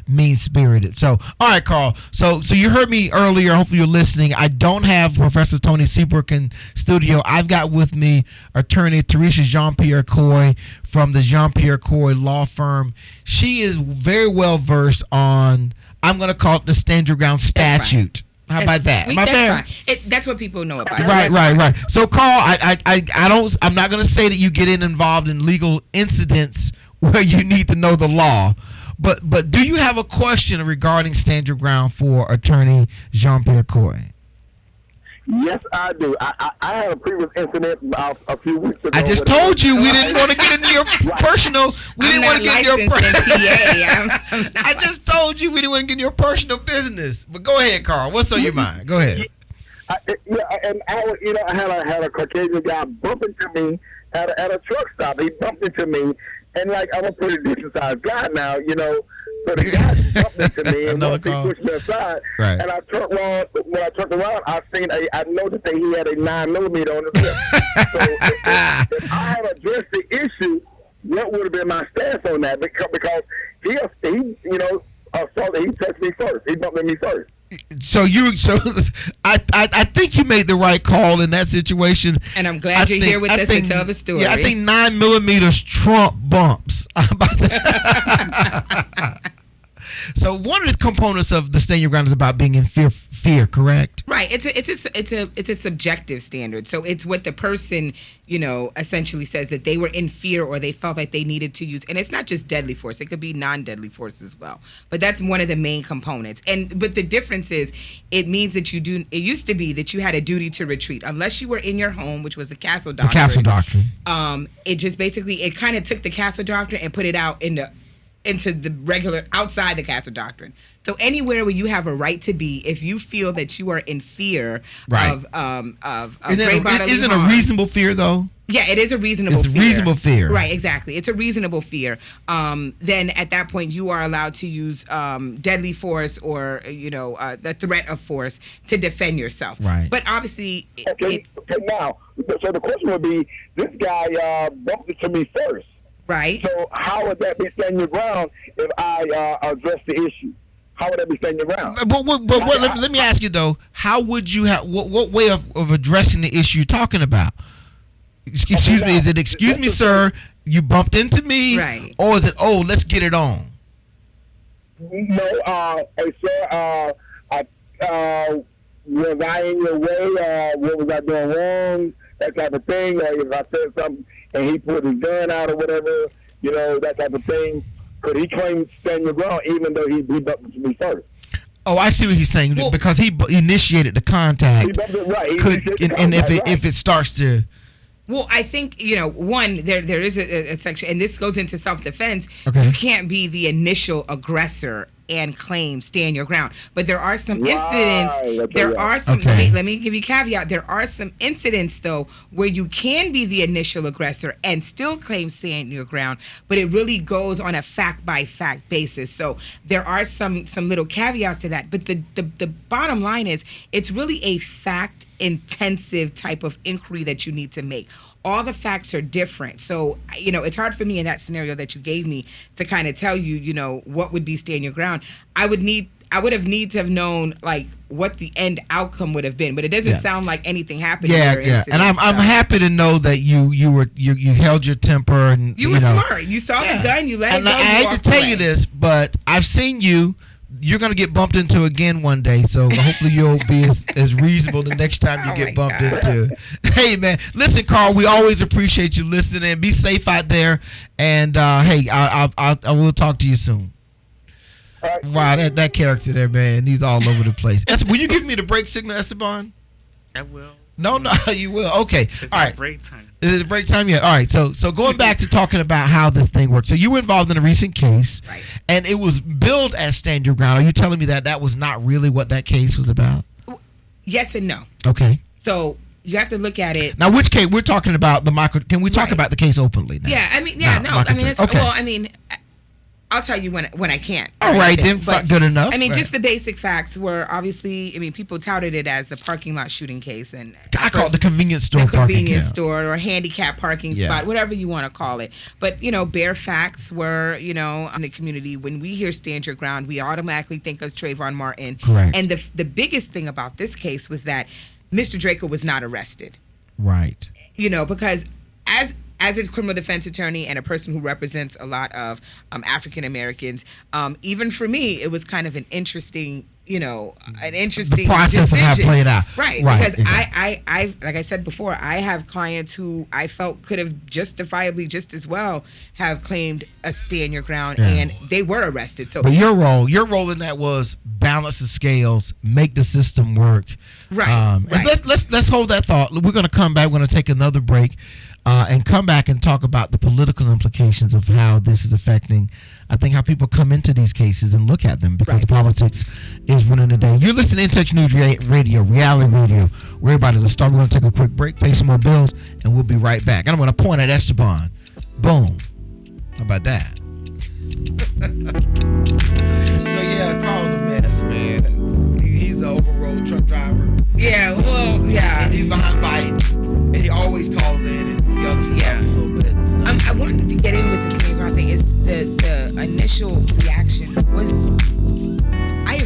mean-spirited. So, all right, Carl. So you heard me earlier. Hopefully you're listening. I don't have Professor Tony Seabrook in studio. I've got with me attorney Teresa Jean-Pierre Coy from the Jean-Pierre Coy law firm. She is very well versed on, I'm going to call it the stand your ground statute. How about that? Am I fair? That's what people know about. Right. So, Carl, I'm not going to say that you get involved in legal incidents where you need to know the law, but do you have a question regarding stand your ground for attorney Jean-Pierre Coy? Yes, I do. I had a previous incident a few weeks ago. I just told you we didn't want to get into your personal. We didn't want to get into your personal. I just told you we didn't want to get into your personal business. But go ahead, Carl. What's on your mind? Go ahead. I had a Caucasian guy bump into me at a truck stop. He bumped into me, and I'm a pretty decent sized guy now, So the guy bumped into me and Another once he call. pushed me aside. Right. And I turned around. When I turned around, I noticed that he had a 9mm on his hip. So if I had addressed the issue, what would have been my stance on that? Because he saw that he touched me first. He bumped into me first. So I think you made the right call in that situation. And I'm glad you're here with us to tell the story. Yeah, I think 9mm trump bumps. So one of the components of the stand your ground is about being in fear, correct? Right. It's a subjective standard. So it's what the person, essentially says that they were in fear or they felt like they needed to use. And it's not just deadly force. It could be non-deadly force as well. But that's one of the main components. But the difference is it means that it used to be that you had a duty to retreat unless you were in your home, which was the Castle Doctrine. The Castle Doctrine. It just basically, it kind of took the Castle Doctrine and put it out into the regular outside the Castle Doctrine. So anywhere where you have a right to be, if you feel that you are in fear of great bodily isn't harm, a reasonable fear though? Yeah, it is a reasonable fear. It's a reasonable fear. Right, exactly. It's a reasonable fear. Then at that point you are allowed to use deadly force or the threat of force to defend yourself. Right. But obviously Okay, now, so the question would be, this guy bumped into me first. Right. So how would that be standing your ground if I address the issue? How would that be standing your ground? But let me ask you though, how would you have what way of addressing the issue you're talking about? Excuse me, is it excuse me, sir, you bumped into me? Right. Or is it, let's get it on? No, hey sir, was I in your way? What was I doing wrong? That type of thing. Or if I said something and he pulled his gun out or whatever, that type of thing. Could he claim to stand your ground even though he bumped into me first? Oh, I see what he's saying, because he initiated the contact. He bumped it, right. If it starts to... Well, I think, one, there is a section, and this goes into self-defense. Okay. You can't be the initial aggressor and claim stand your ground. But there are some incidents, let me give you a caveat. There are some incidents, though, where you can be the initial aggressor and still claim stand your ground, but it really goes on a fact-by-fact basis. So there are some little caveats to that. But the bottom line is it's really a fact-intensive type of inquiry that you need to make. All the facts are different. So, it's hard for me in that scenario that you gave me to kind of tell you, what would be stand your ground. I would have need to have known like what the end outcome would have been, but it doesn't sound like anything happened. Yeah. And I'm happy to know that you held your temper and you were smart. You saw the gun, you let it go. I hate to tell you this, but I've seen you. You're going to get bumped into again one day, so hopefully you'll be as reasonable the next time you get bumped into. Hey, man. Listen, Carl, we always appreciate you listening. Be safe out there, and hey, I will talk to you soon. Wow, that character there, man, he's all over the place. Will you give me the break signal, Esteban? I will. No, you will. Okay. It's all right. Break time. Is it break time yet? All right. So going back to talking about how this thing works. So you were involved in a recent case, right? And it was billed as Stand Your Ground. Are you telling me that was not really what that case was about? Yes and no. Okay. So you have to look at it. Now, which case we're talking about? Can we talk about the case openly now? Yeah. I mean, it's okay. Well, I mean, I'll tell you when I can't. All right, then, good enough. I mean, right. just the basic facts were obviously. I mean, people touted it as the parking lot shooting case, and I call it the convenience store. The convenience store or handicap parking spot, whatever you want to call it. But bare facts were, in the community. When we hear stand your ground, we automatically think of Trayvon Martin. Correct. And the biggest thing about this case was that Mr. Draco was not arrested. Right. Because as a criminal defense attorney and a person who represents a lot of African Americans, even for me, it was kind of an interesting, the process decision. Of how it played out. Right. Because I like I said before, I have clients who I felt could have justifiably just as well have claimed a stand your ground, and they were arrested. So, but your role in that was balance the scales, make the system work. Right. And let's hold that thought. We're going to come back. We're going to take another break. And come back and talk about the political implications of how this is affecting, I think, how people come into these cases and look at them, because politics is running the day. You're listening to In Touch News Radio, reality radio. We're about to start. We're going to take a quick break, pay some more bills, and we'll be right back. And I'm going to point at Esteban. Boom. How about that? So yeah, Carl's a mess, man. He's an overroad truck driver. Yeah, well, yeah. And he's behind Biden, and he always calls in and yells a little bit. I wanted to get in with this Navy thing. Is the initial reaction was.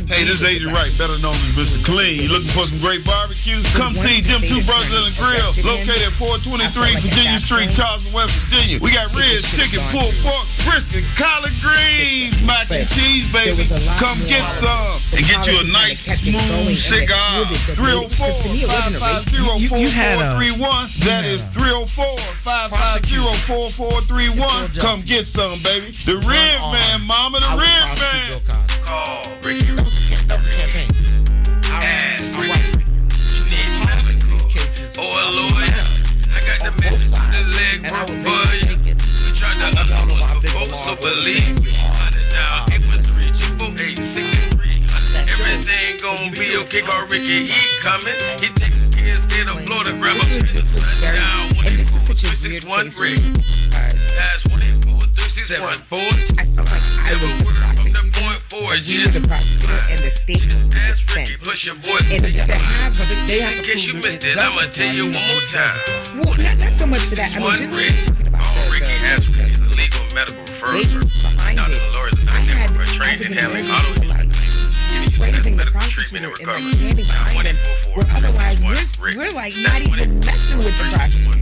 Hey, this is Agent Wright, better known as Mr. Clean. You looking for some great barbecue? Come see them two brothers in the grill, located at 423 Virginia Street, Charleston, West Virginia. We got ribs, chicken, pulled pork, brisket, collard greens, mac and cheese, baby. Come get some and get you a nice, smooth cigar. 304-550-4431. That is 304-550-4431. Come get some, baby. The Rib Man, mama, the Rib Man. Call Ricky. Ask Ricky. You need medical or a lawyer. I got the message to the leg work for you. We tried to upload us before, so believe me. 100 now, 813-248-6300. Everything gon' be okay. Call Ricky, he coming. He taking care of state of Florida. Grab a pen and down. 184-361 Rick. That's 184-364. I felt like I was the prosecutor. You were the prosecutor and the state was the defense. And to have in case you missed it, I'ma tell you one more time. Well, not so much for that. I mean, just talking about Ricky has Ricky, the legal medical referral service. Now the lawyers are not trained in handling auto injury claims. Praising the prosecutor and like standing behind them, where otherwise we're like not even messing with the prosecutor.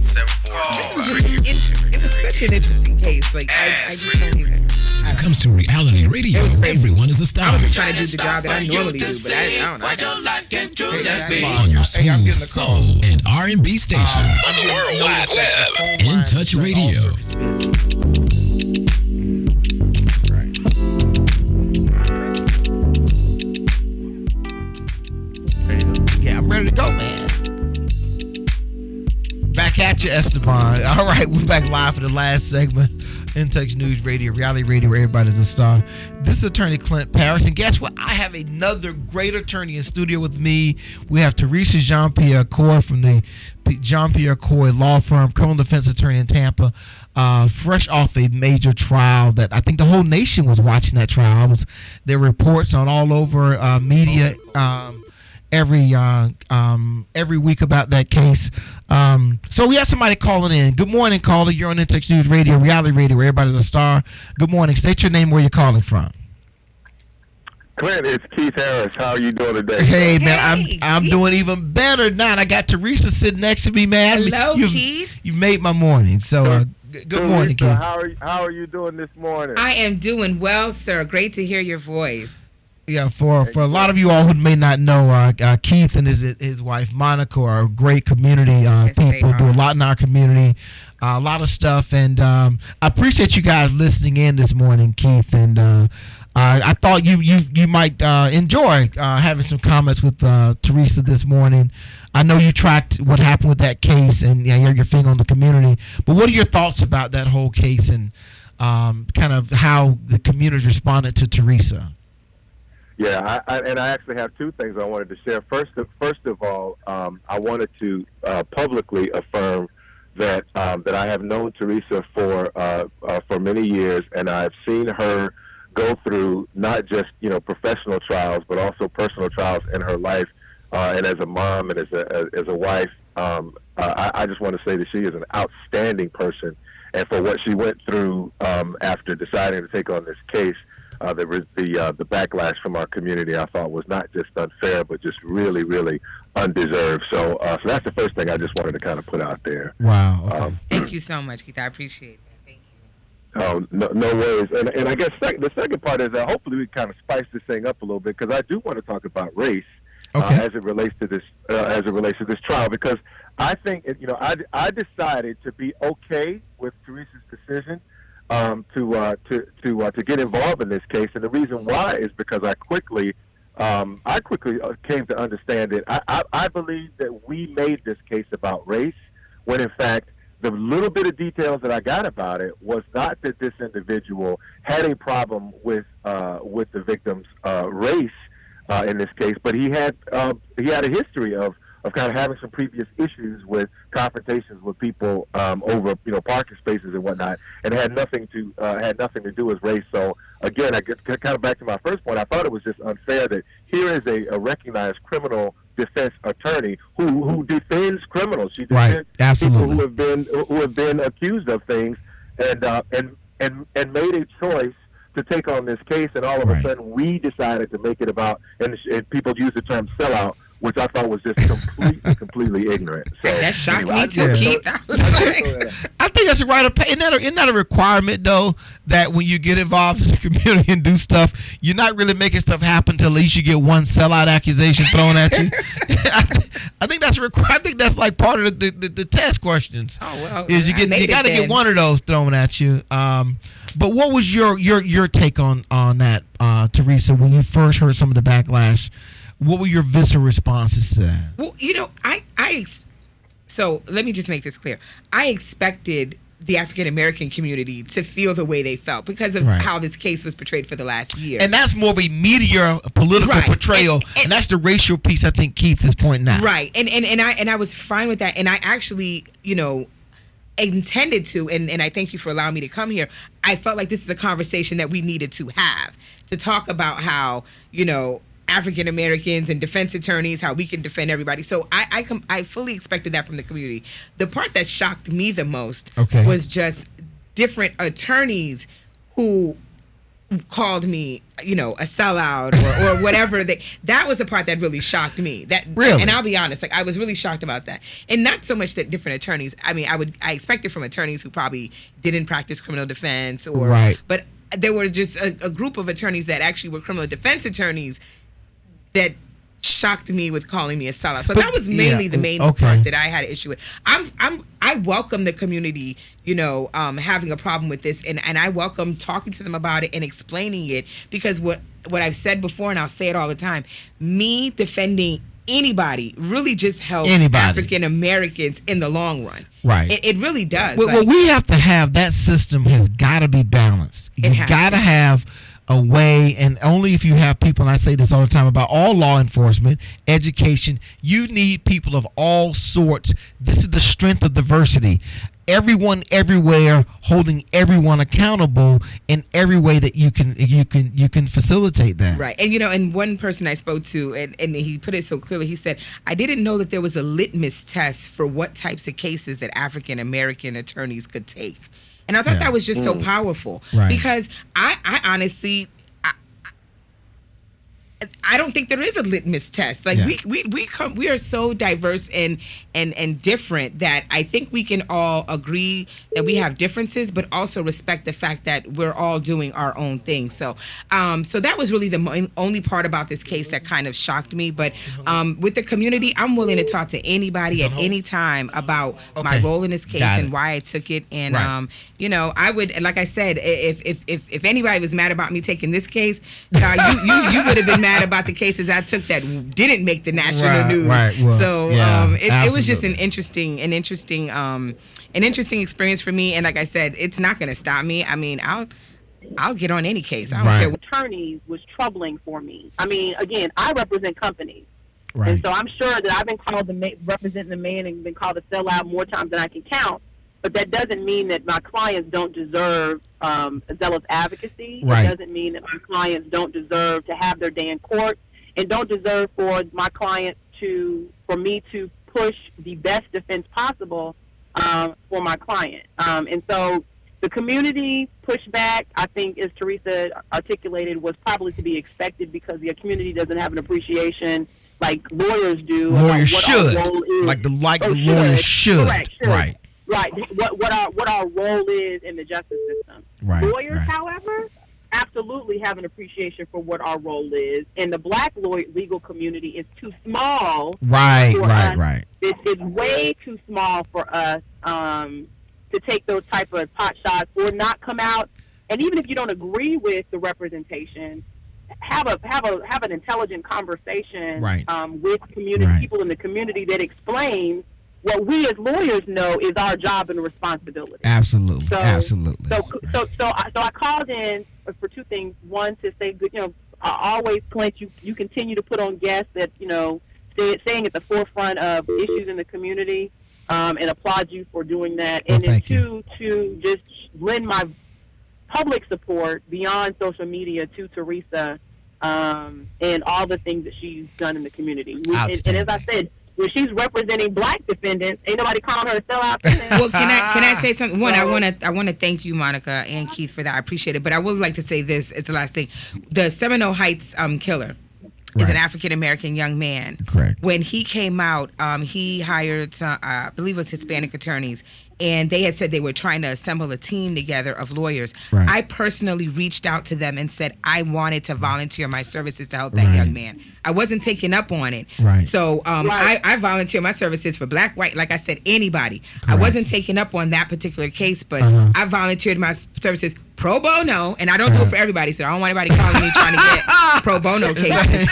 This was just it was such an interesting case. Like I just don't even. When it comes to reality radio, everyone is a star. I was just trying to do the job that I normally do, but I don't know. On your smooth soul and R&B station, on the World Wide Web. In Touch Radio. Yeah, I'm ready to go, man. Back at you, Esteban. All right, we're back live for the last segment. In Touch News Radio, reality radio where everybody's a star. This is Attorney Clint Parrish, and guess what? I have another great attorney in studio with me. We have Teresa Jean-Pierre Coy from the Jean-Pierre Coy Law Firm, criminal defense attorney in Tampa, fresh off a major trial that I think the whole nation was watching that trial. There were reports on all over media every week about that case. So we have somebody calling in. Good morning, caller. You're on Intex News Radio, reality radio, where everybody's a star. Good morning. State your name, where you're calling from. Clint, it's Keith Harris. How are you doing today? Hey, man, I'm doing even better now. And I got Teresa sitting next to me, man. Hello, Keith. You made my morning. So good morning, Keith. How are you doing this morning? I am doing well, sir. Great to hear your voice. Yeah, for a lot of you all who may not know, Keith and his wife Monica are great community people. Do a lot in our community, a lot of stuff, and I appreciate you guys listening in this morning, Keith. And I thought you might enjoy having some comments with Teresa this morning. I know you tracked what happened with that case, and you have your finger on the community. But what are your thoughts about that whole case and kind of how the community responded to Teresa? Yeah, I actually have two things I wanted to share. First of all, I wanted to publicly affirm that that I have known Teresa for many years, and I've seen her go through not just professional trials, but also personal trials in her life, and as a mom and as a wife. I just want to say that she is an outstanding person, and for what she went through after deciding to take on this case. The backlash from our community, I thought, was not just unfair, but just really, really undeserved. So that's the first thing I just wanted to kind of put out there. Wow. Okay. Thank you so much, Keith. I appreciate that. Thank you. No worries. And I guess the second part is that hopefully we kind of spice this thing up a little bit, because I do want to talk about race as it relates to this trial, because I think I decided to be okay with Teresa's decision. To get involved in this case, and the reason why is because I quickly came to understand that I believe that we made this case about race, when in fact the little bit of details that I got about it was not that this individual had a problem with the victim's race in this case, but he had a history of of kind of having some previous issues with confrontations with people over parking spaces and whatnot, and it had nothing to do with race. So again, I get kind of back to my first point. I thought it was just unfair that here is a recognized criminal defense attorney who defends criminals. She defends people who have been accused of things, and made a choice to take on this case, and all of a sudden we decided to make it about, and people use the term sellout, which I thought was just completely ignorant. So that shocked me too, Keith. I think that's a right of pay. Isn't that a requirement though, that when you get involved in the community and do stuff, you're not really making stuff happen till at least you get one sellout accusation thrown at you? I think that's I think that's like part of the test questions. Oh well, is you got to get one of those thrown at you. But what was your take on that, Teresa, when you first heard some of the backlash? What were your visceral responses to that? Well, so let me just make this clear. I expected the African American community to feel the way they felt because of how this case was portrayed for the last year. And that's more of a media political portrayal, and that's the racial piece I think Keith is pointing out. Right. And I was fine with that, and I actually, intended to, and I thank you for allowing me to come here. I felt like this is a conversation that we needed to have, to talk about how, African Americans and defense attorneys, how we can defend everybody. So I fully expected that from the community. The part that shocked me the most was just different attorneys who called me, a sellout or whatever. That was the part that really shocked me. Really? And I'll be honest, I was really shocked about that. And not so much that different attorneys. I mean, I expected from attorneys who probably didn't practice criminal defense but there was just a group of attorneys that actually were criminal defense attorneys that shocked me with calling me a sellout. So that was mainly the main part that I had an issue with. I welcome the community, having a problem with this, and I welcome talking to them about it and explaining it, because what I've said before, and I'll say it all the time, me defending anybody really just helps African Americans in the long run. Right. It really does. Well, we have to have that system has got to be balanced. You've got to have a way, and only if you have people, and I say this all the time about all law enforcement, education, you need people of all sorts. This is the strength of diversity. Everyone, everywhere, holding everyone accountable in every way that you can facilitate that. Right. And and one person I spoke to, and he put it so clearly, he said, I didn't know that there was a litmus test for what types of cases that African American attorneys could take. And I thought that was just so powerful, because I honestly, I don't think there is a litmus test. Like we are so diverse and different that I think we can all agree that we have differences, but also respect the fact that we're all doing our own thing. So, so that was really the only part about this case that kind of shocked me. But with the community, I'm willing to talk to anybody at any time about my role in this case and why I took it. And I would, and like I said, if anybody was mad about me taking this case, you would have been mad about the cases I took that didn't make the national news. Well, so it was just an interesting experience for me. And like I said, it's not going to stop me. I mean, I'll get on any case. I don't care. Attorneys was troubling for me. I mean, again, I represent companies. Right. And so I'm sure that I've been called representing the man and been called a sellout more times than I can count. But that doesn't mean that my clients don't deserve zealous advocacy. Right. It doesn't mean that my clients don't deserve to have their day in court, and don't deserve for my client for me to push the best defense possible for my client. And so the community pushback, I think, as Teresa articulated, was probably to be expected, because the community doesn't have an appreciation like lawyers do. Lawyers about should. What our role is. Like the lawyers should. Correct, should. Right. Right. What our role is in the justice system. Right. Lawyers, however, absolutely have an appreciation for what our role is, and the black legal community is too small. Right. It's way too small for us to take those type of pot shots or not come out. And even if you don't agree with the representation, have an intelligent conversation with people in the community that explains what we as lawyers know is our job and responsibility. Absolutely. So I called in for two things. One, to say, I always point you continue to put on guests that staying at the forefront of issues in the community, and applaud you for doing that. And then two, to just lend my public support beyond social media to Teresa, and all the things that she's done in the community. And as I said, when she's representing black defendants, ain't nobody calling her a sellout. Well, can I say something? One, I want to thank you, Monica and Keith, for that. I appreciate it. But I would like to say this. It's the last thing. The Seminole Heights killer is an African American young man. Correct. When he came out, he hired, I believe it was Hispanic attorneys, and they had said they were trying to assemble a team together of lawyers. Right. I personally reached out to them and said I wanted to volunteer my services to help that young man. I wasn't taking up on it. Right. So I volunteer my services for black, white, like I said, anybody. Correct. I wasn't taking up on that particular case, but I volunteered my services pro bono, and I don't do it for everybody, so I don't want anybody calling me trying to get pro bono cases.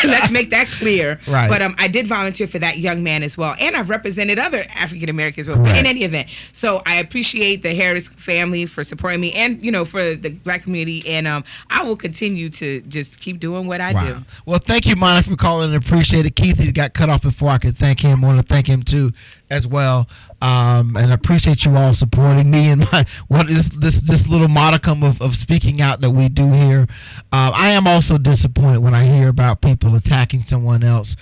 Let's make that clear. Right. But I did volunteer for that young man as well, and I've represented other African Americans in any event. So I appreciate the Harris family for supporting me, and for the black community, and I will continue to just keep doing what I do. Well, thank you, Monica, for calling and appreciate it. Keith, he got cut off before I could thank him. I want to thank him too as well. And I appreciate you all supporting me and this little modicum of speaking out that we do here. I am also disappointed when I hear about people attacking someone else,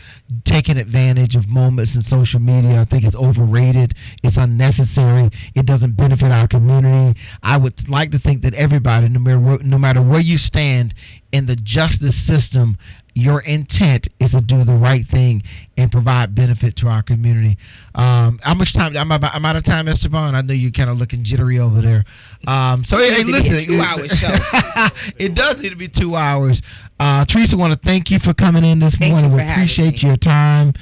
taking advantage of moments in social media. I think it's overrated. It's unnecessary. It doesn't benefit our community. I would like to think that everybody, no matter where you stand in the justice system, your intent is to do the right thing and provide benefit to our community. How much time? I'm out of time, Esteban. I know you're kind of looking jittery over there. So hey, listen, it 2-hour show. It does need to be 2 hours. Teresa, I want to thank you for coming in this morning. We appreciate your time.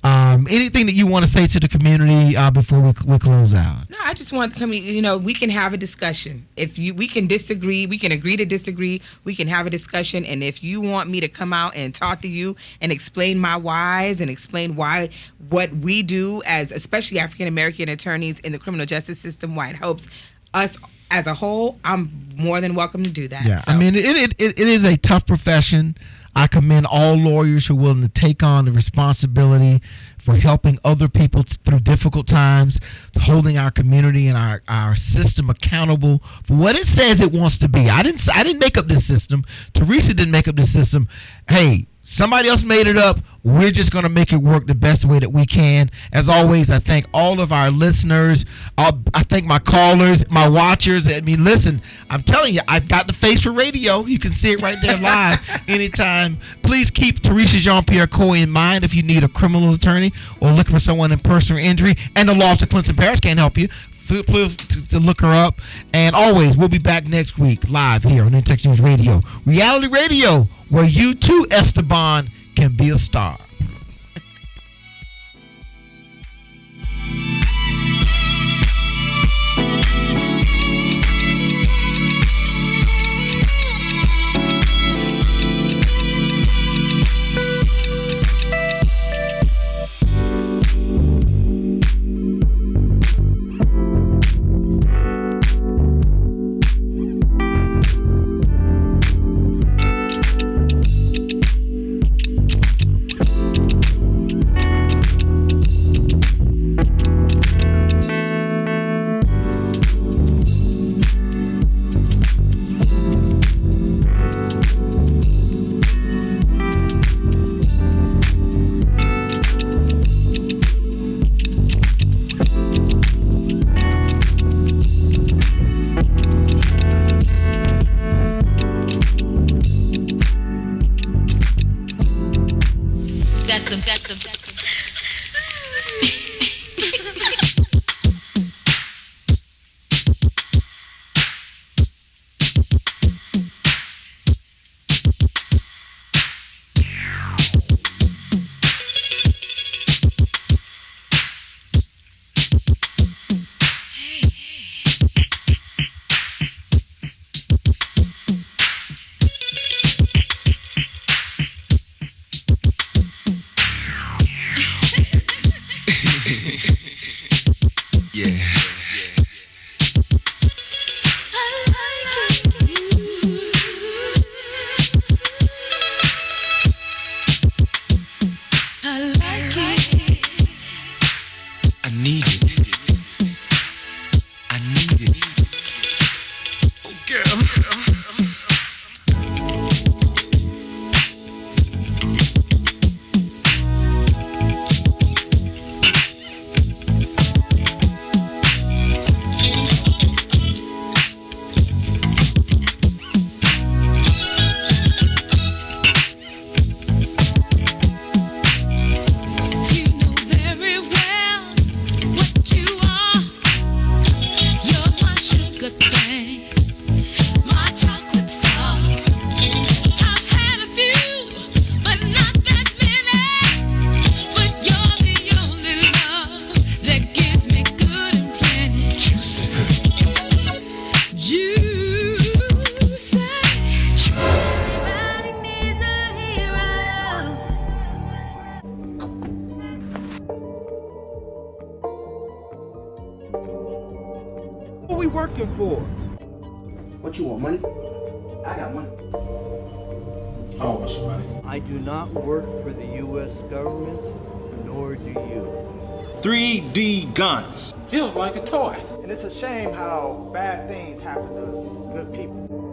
Anything that you want to say to the community before we close out? No, I just want the community. We can have a discussion. We can disagree, we can agree to disagree. We can have a discussion, and if you want me to come out and talk to you and explain my whys and explain why what we do as especially African American attorneys in the criminal justice system, why it helps us as a whole, I'm more than welcome to do that. Yeah, so. I mean, it is a tough profession. I commend all lawyers who are willing to take on the responsibility for helping other people through difficult times, holding our community and our system accountable for what it says it wants to be. I didn't make up this system. Teresa didn't make up this system. Hey, somebody else made it up. We're just going to make it work the best way that we can. As always, I thank all of our listeners. I thank my callers, my watchers. I mean, listen, I'm telling you, I've got the face for radio. You can see it right there live anytime. Please keep Teresa Jean-Pierre Coy in mind if you need a criminal attorney or looking for someone in personal injury. And the law office of Clinton Paris can't help you. Feel free to look her up. And always, we'll be back next week live here on Intex News Radio. Reality Radio, where you too, Esteban, can be a star. working for? What you want, money? I got money. I want some money. I do not work for the U.S. government, nor do you. 3D guns. Feels like a toy. And it's a shame how bad things happen to good people.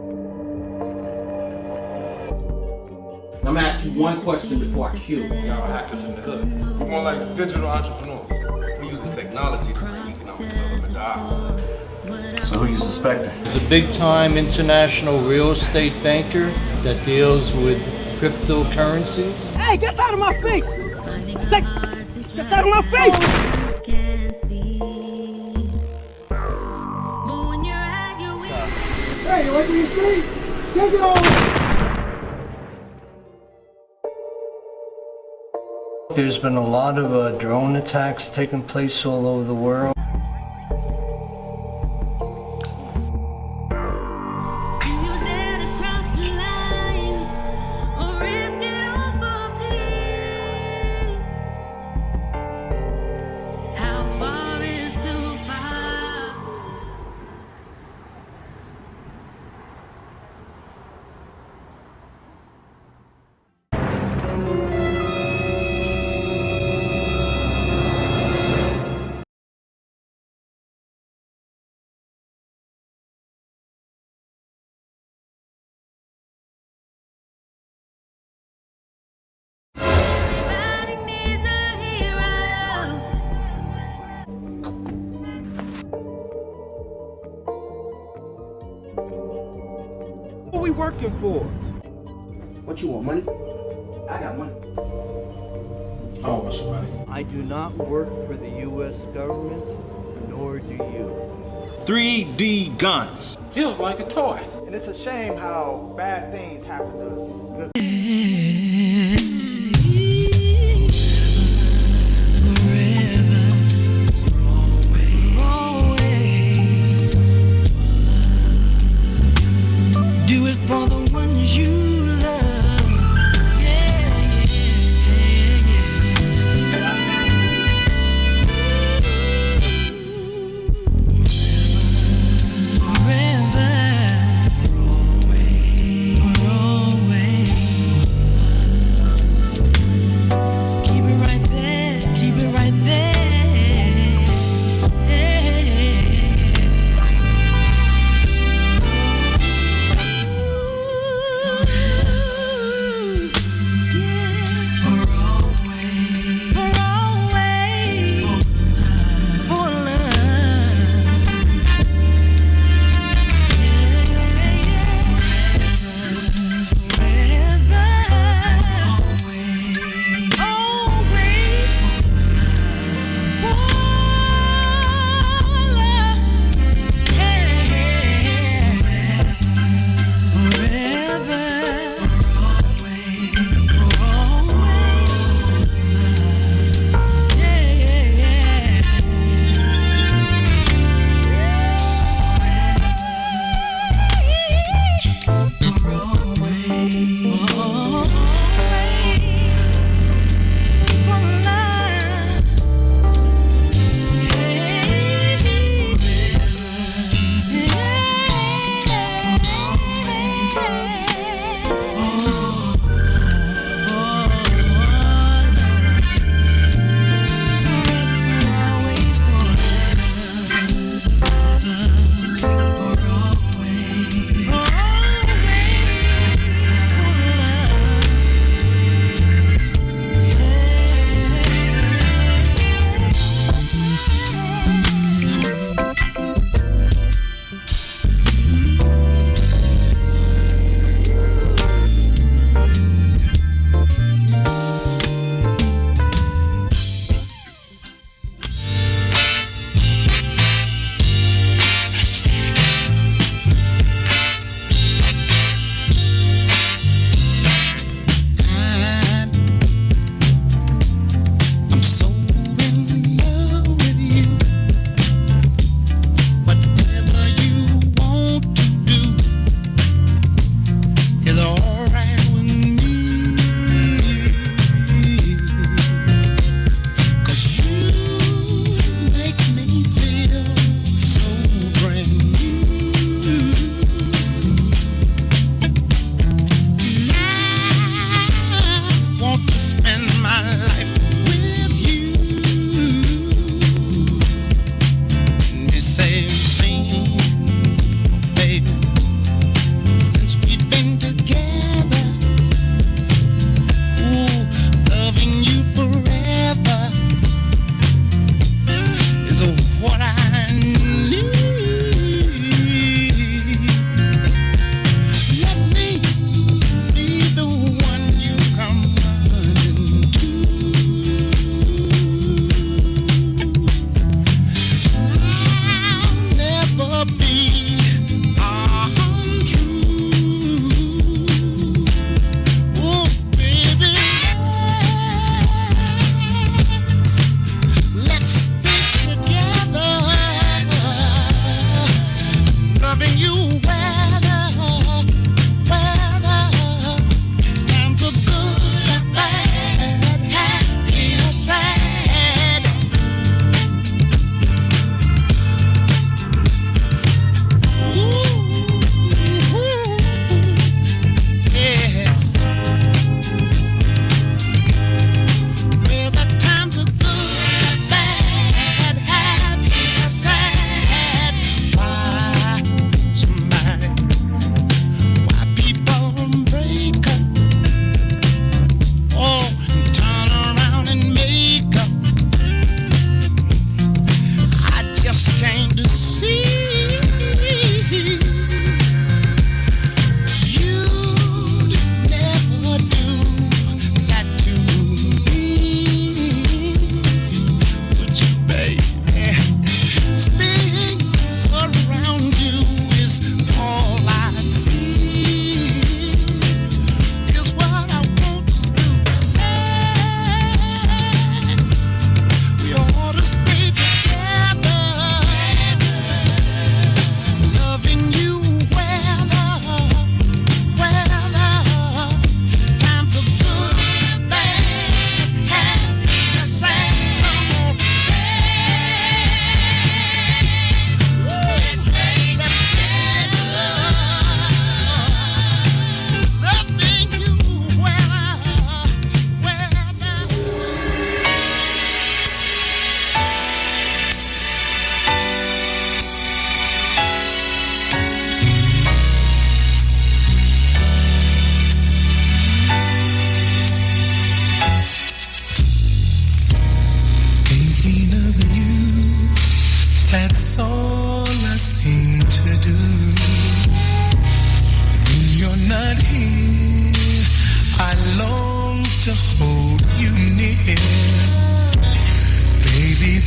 I'm gonna ask you one question before I kill you. Y'all hackers in the hood. We're more like digital entrepreneurs. We're using technology to bring economic development to our. So who you suspecting? The big-time international real estate banker that deals with cryptocurrencies. Hey, get out of my face! Get out of my face! Hey, what do you see? Take it on! There's been a lot of drone attacks taking place all over the world. What are we working for? What you want, money? I got money. I want some money. I do not work for the U.S. government, nor do you. 3D guns. Feels like a toy. And it's a shame how bad things happen to good people. Do it for the ones you love. Yeah, forever. Always. Keep it right there. Keep it right there.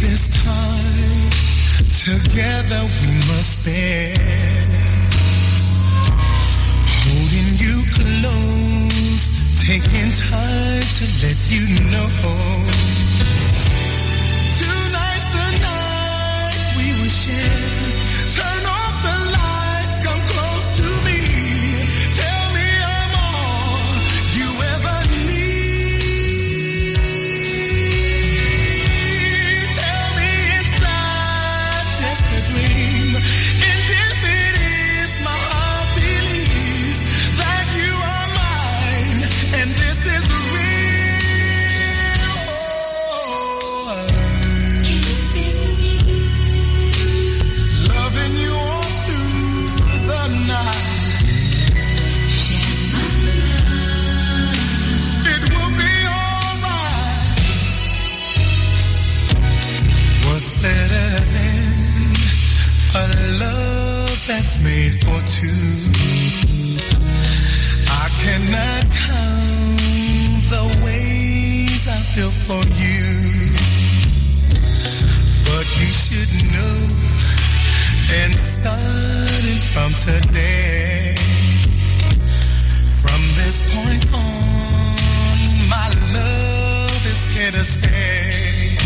this time together we must spend, holding you close, taking time to let you know. Tonight's the night we will share. Turn off the lights, come close to me. Tell me I'm all you ever need. Tell me it's not just a dream. And if it is, my heart believes that you are mine, and this is real. Loving you all through the night. It will be alright. What's better than a love that's made for two? I cannot count the ways I feel for you, but you should know. And starting from today, from this point on, my love is here to stay.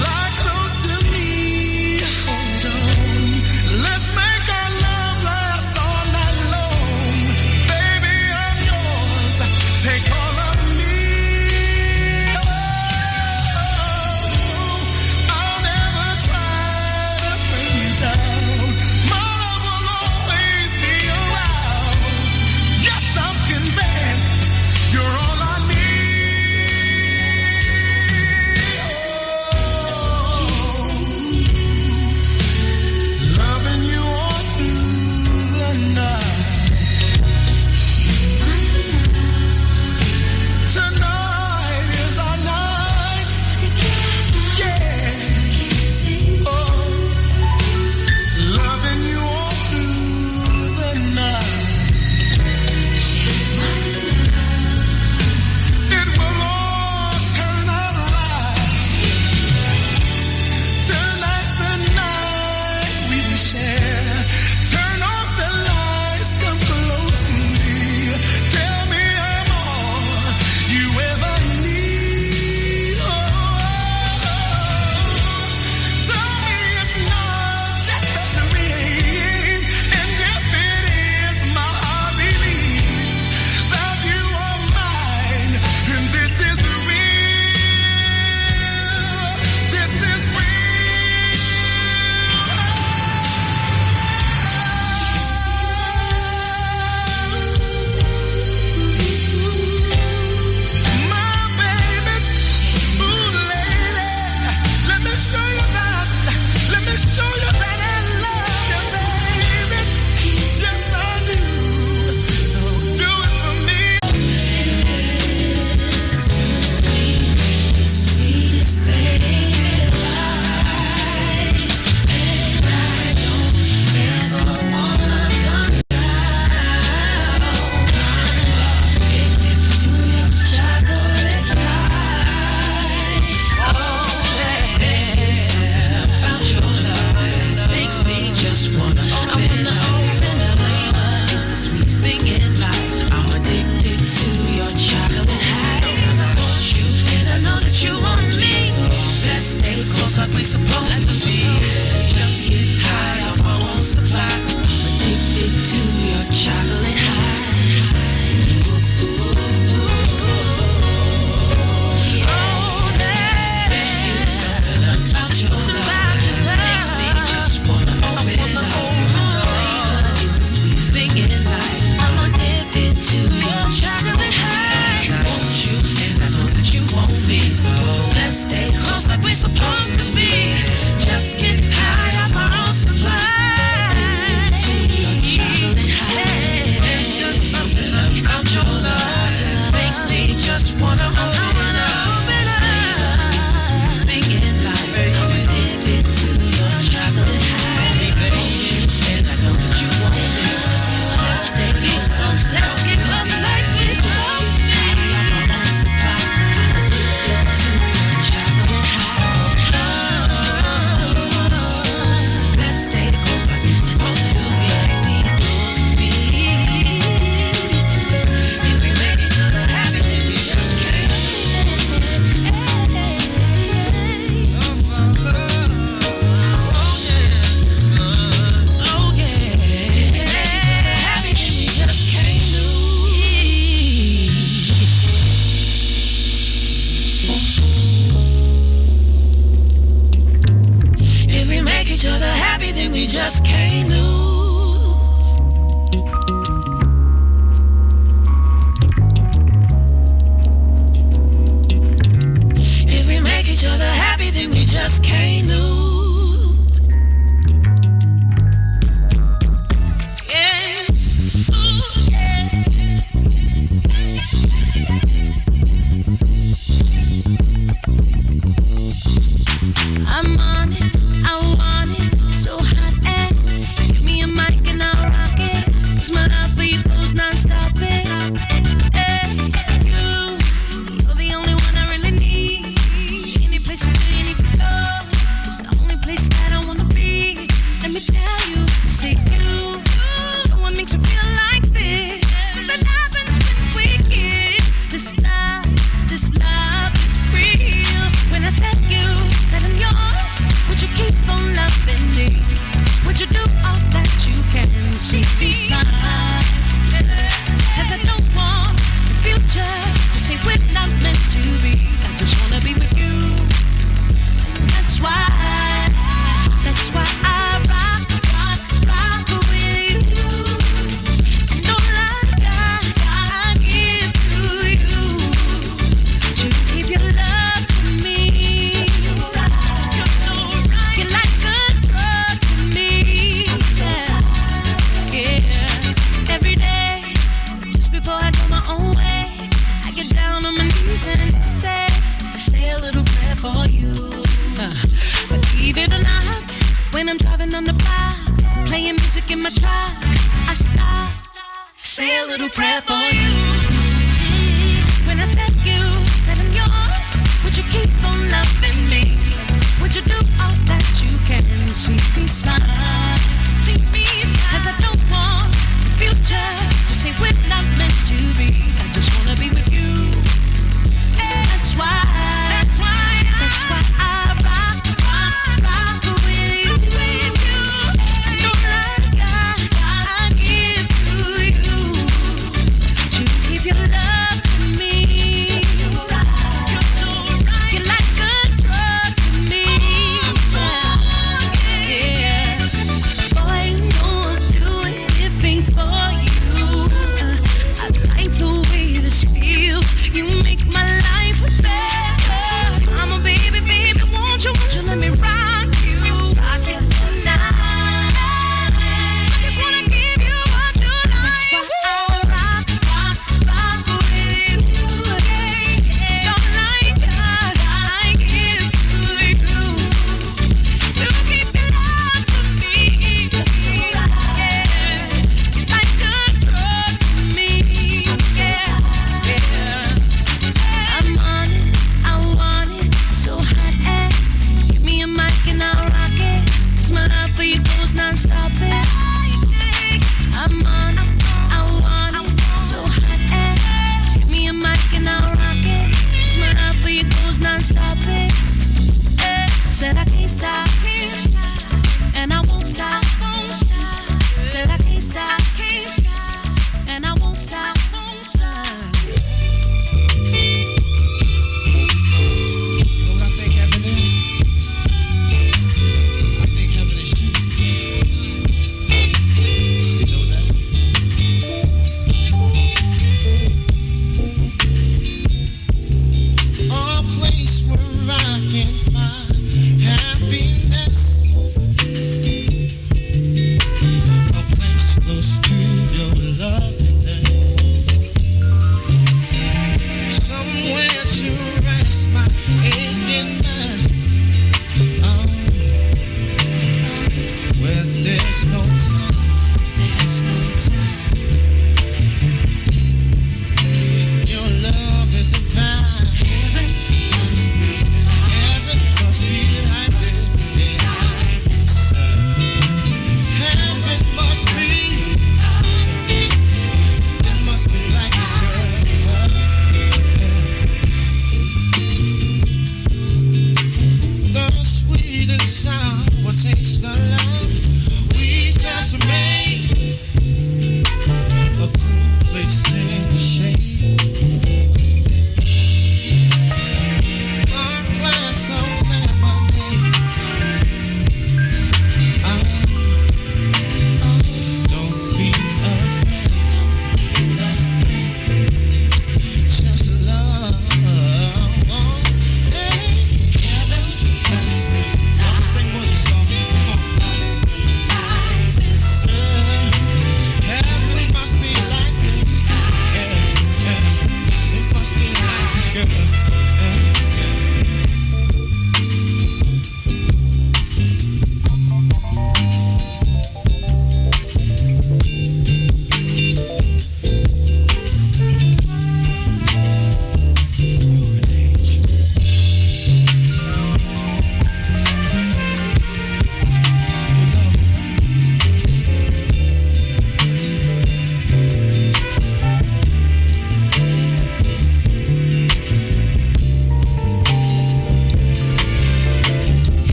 Lie close to me, hold on. Let's make our love last all night long. Baby, I'm yours. Take all of me. I'll never try to bring you down. My love will always be around. Yes, I'm convinced you're all I need. Loving you all through the night. Tonight is our night. Yeah. Oh. Loving you all through the night. It will all turn out right. Tonight's the night we will share. Turn off the lights, come close to me. Tell me I'm all you ever need. Oh, tell me it's not just a dream. And if it is, my heart believes that you are mine. And this is real. This is real. My baby, ooh lady, let me show you that. Let me show you that I love you, baby. Yes, I do. So do it for me. The sweetest thing in life, and I don't ever wanna come down. Addicted to your chocolate pie. Oh, there's something about your love makes me just wanna open up. It's the sweetest thing in life. I'm addicted to your chocolate high. 'Cause I want you and I know that you want me. Let's stay close like we supposed to be. Just get high off our own supply. Addicted to your chocolate high. Oh, there's something about your love makes me just wanna open up. It's the sweetest thing in life. I'm addicted to your chocolate high. I want you and I know that you want me. So let's stay close like we're supposed to be. Just get high off our own supply. Addicted to your chocolate high. There's just something about your love makes me just wanna open up. It's the sweetest thing in life. I'm addicted to your chocolate high. I want you and I know that you want me. Let's stay close. Let's get close like we're supposed to be. High off our own supply. Addicted to your chocolate high. just not stopping. Hey, you're the only one I really need. Any place where you need to go, it's the only place that I wanna be. Let me tell you, say you, no one makes me feel like this. That happens when we kiss. This love is real. When I tell you that I'm yours, would you keep on loving me? Would you do all that you can to see me smile? 'Cause I don't want the future to say we're not meant to be. I just wanna be with you. That's why I rock with you. And all I give to you, to keep your love for me. You're like a drug to me. Yeah. Every day, just before I go my own way, I get down on my knees and say a little prayer for you. Believe it or not, when I'm driving on the block, playing music in my truck, I stop, say a little prayer for you. When I tell you that I'm yours, would you keep on loving me? Would you do all that you can to see me smile? 'Cause I don't want the future to say we're not meant to be. I just wanna be with you. That's why I rock with you. And all I give to you, to keep your love for me. You're like a drug to me. Yeah. Boy, you know I'll do anything for you.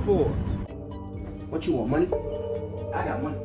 4. What you want, money? I got money.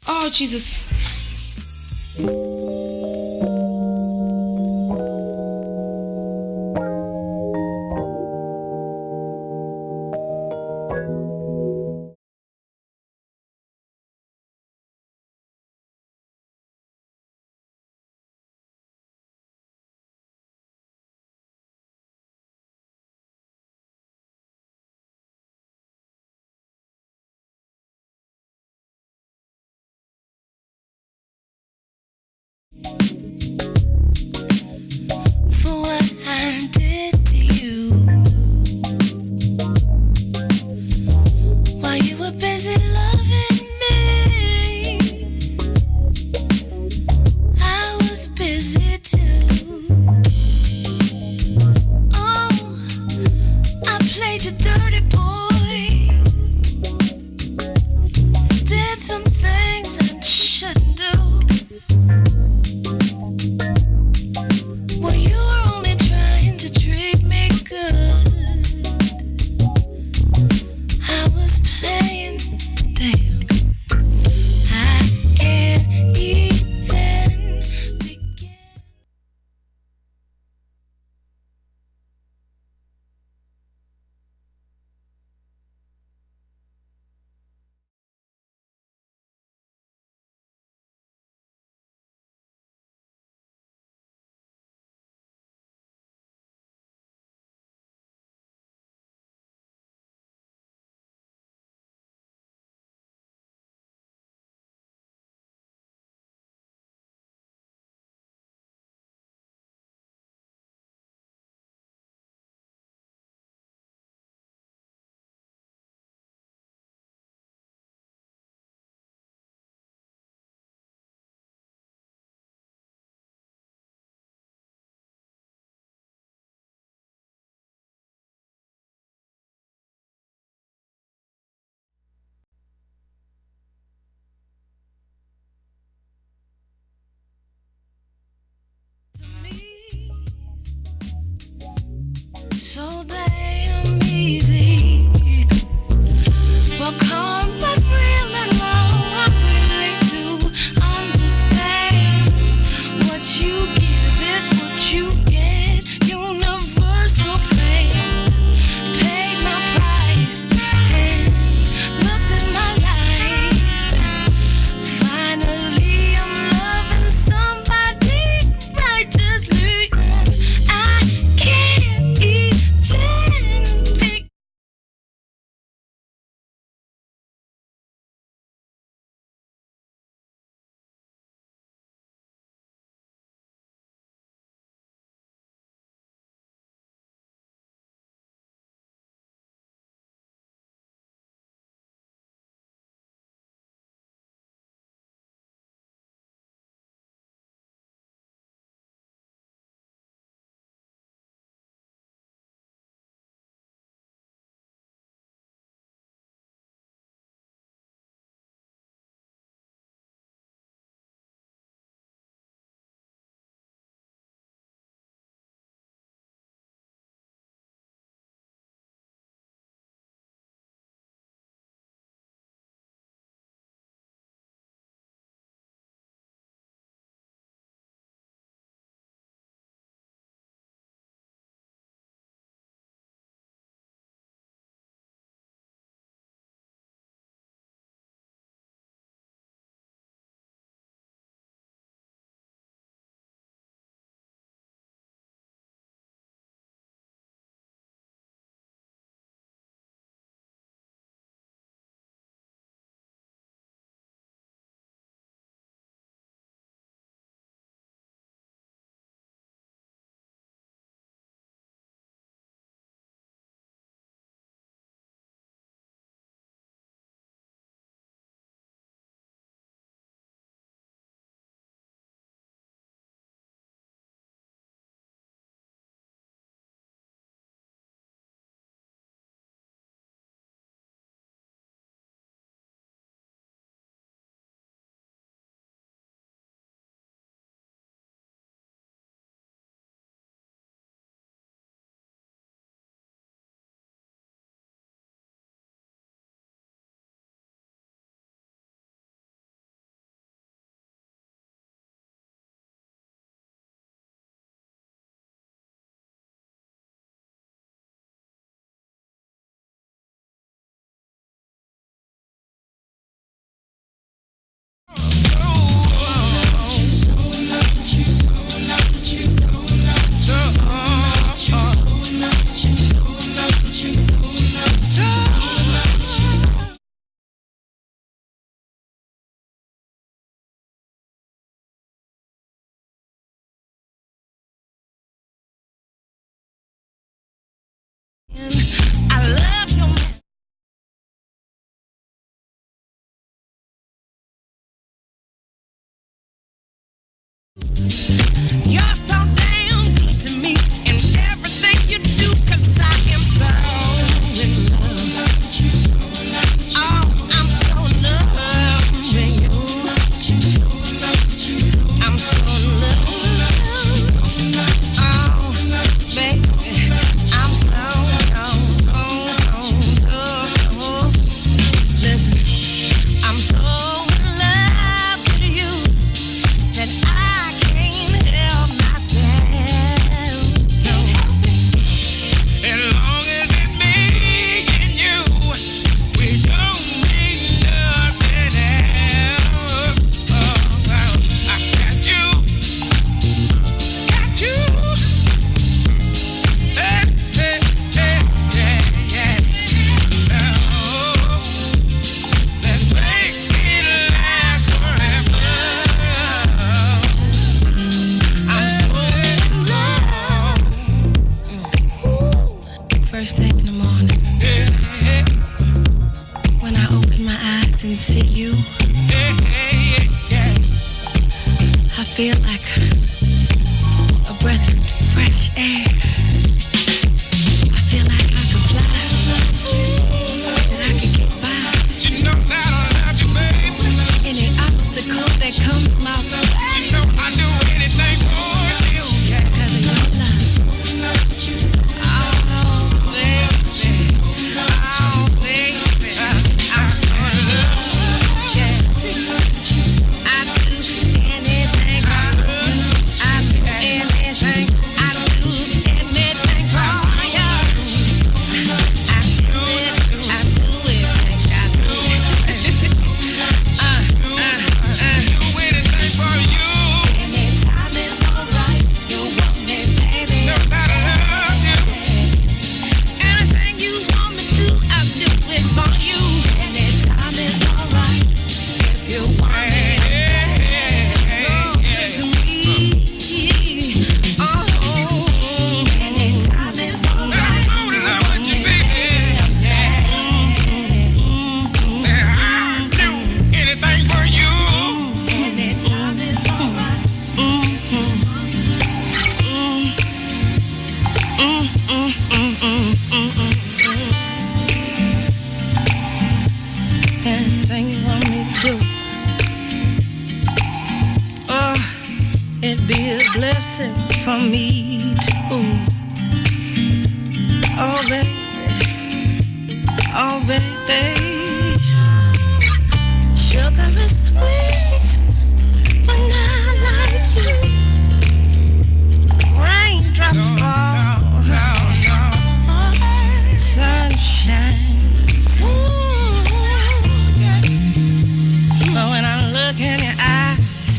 Oh, Jesus. For what I did to you while you were busy loving me, I was busy too. Oh, I played you dirty, boy. Did some things I shouldn't do. Well, you were only trying to treat me good. I was playing, damn. I can't even begin. So damn easy. Well, karma's real and low. I really do understand. What you give is what you get. Universal pain. Paid my price and looked at my life. And finally, I'm loving somebody righteously. I can't even first thing in the morning. When I open my eyes and see you, I feel like a breath of fresh air. I feel like I could fly, that I could get by. You know that I'll have you, babe. Any obstacle that comes my way, you know I do anything for you. Because of your love. Oh, baby. Oh, baby. I'm so in love. Yeah. I do anything. I do anything. I do anything for you. I do it. I do it. I do it. Do anything for you. Anytime it's alright. You want me, baby. No matter how you. Anything you want me to, I'll do it for you. Anytime it's alright. If you want it. So good to me. Oh, anytime it's alright. I want you, baby. I'll do anything for you. Anytime it's alright. Anything you want me to do. Oh, it'd be a blessing for me too. Oh, baby. Oh, baby. Sugar is sweet, but not like you. Raindrops fall. Sunshine. But when I look in your eyes,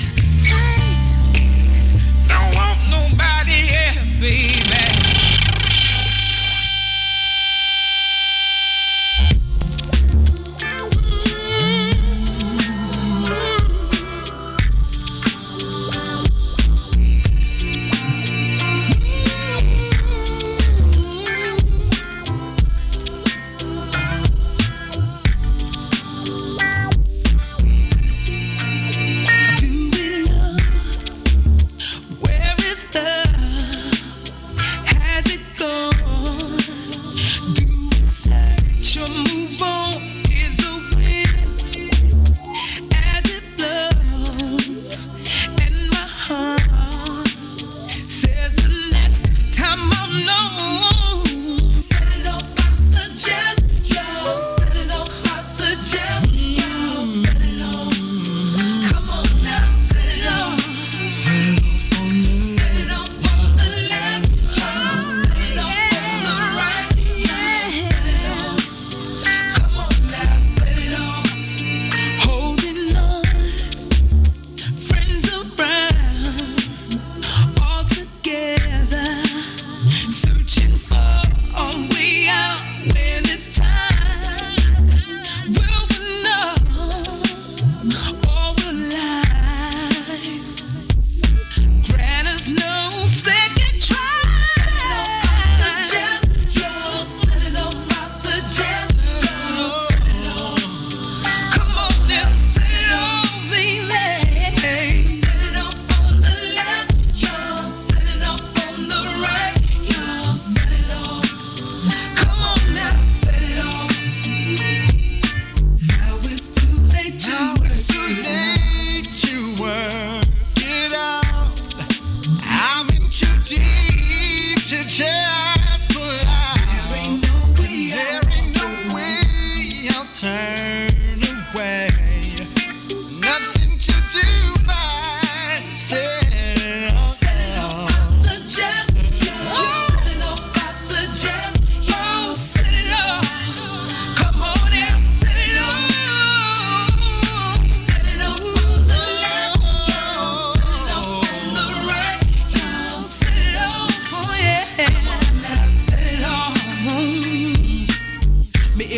don't want nobody else, baby.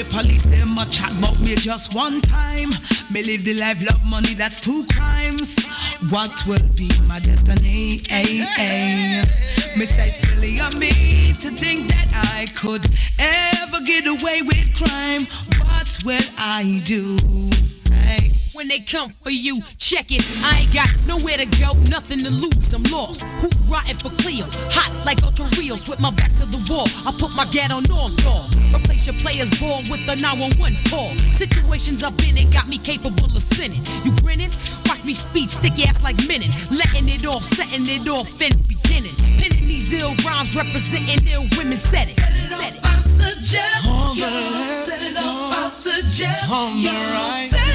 a police them a chat about me just one time. Me live the life, love money, that's 2 crimes. What will be my destiny? Me say silly of me to think that I could ever get away with crime. What will I do? Hey. When they come for you, check it. I ain't got nowhere to go, nothing to lose. I'm lost. Who rotten for Cleo? Hot like Ultra Rios with my back to the wall. I put my gat on dog. Replace your player's ball with the 911 call. Situations I've been in got me capable of sinning. You grinning? Watch me speed, sticky ass like minute. Letting it off, setting it off in the beginning. Pinning these ill rhymes, representing ill women. Said it. I suggest. Set it up, I suggest. On the right.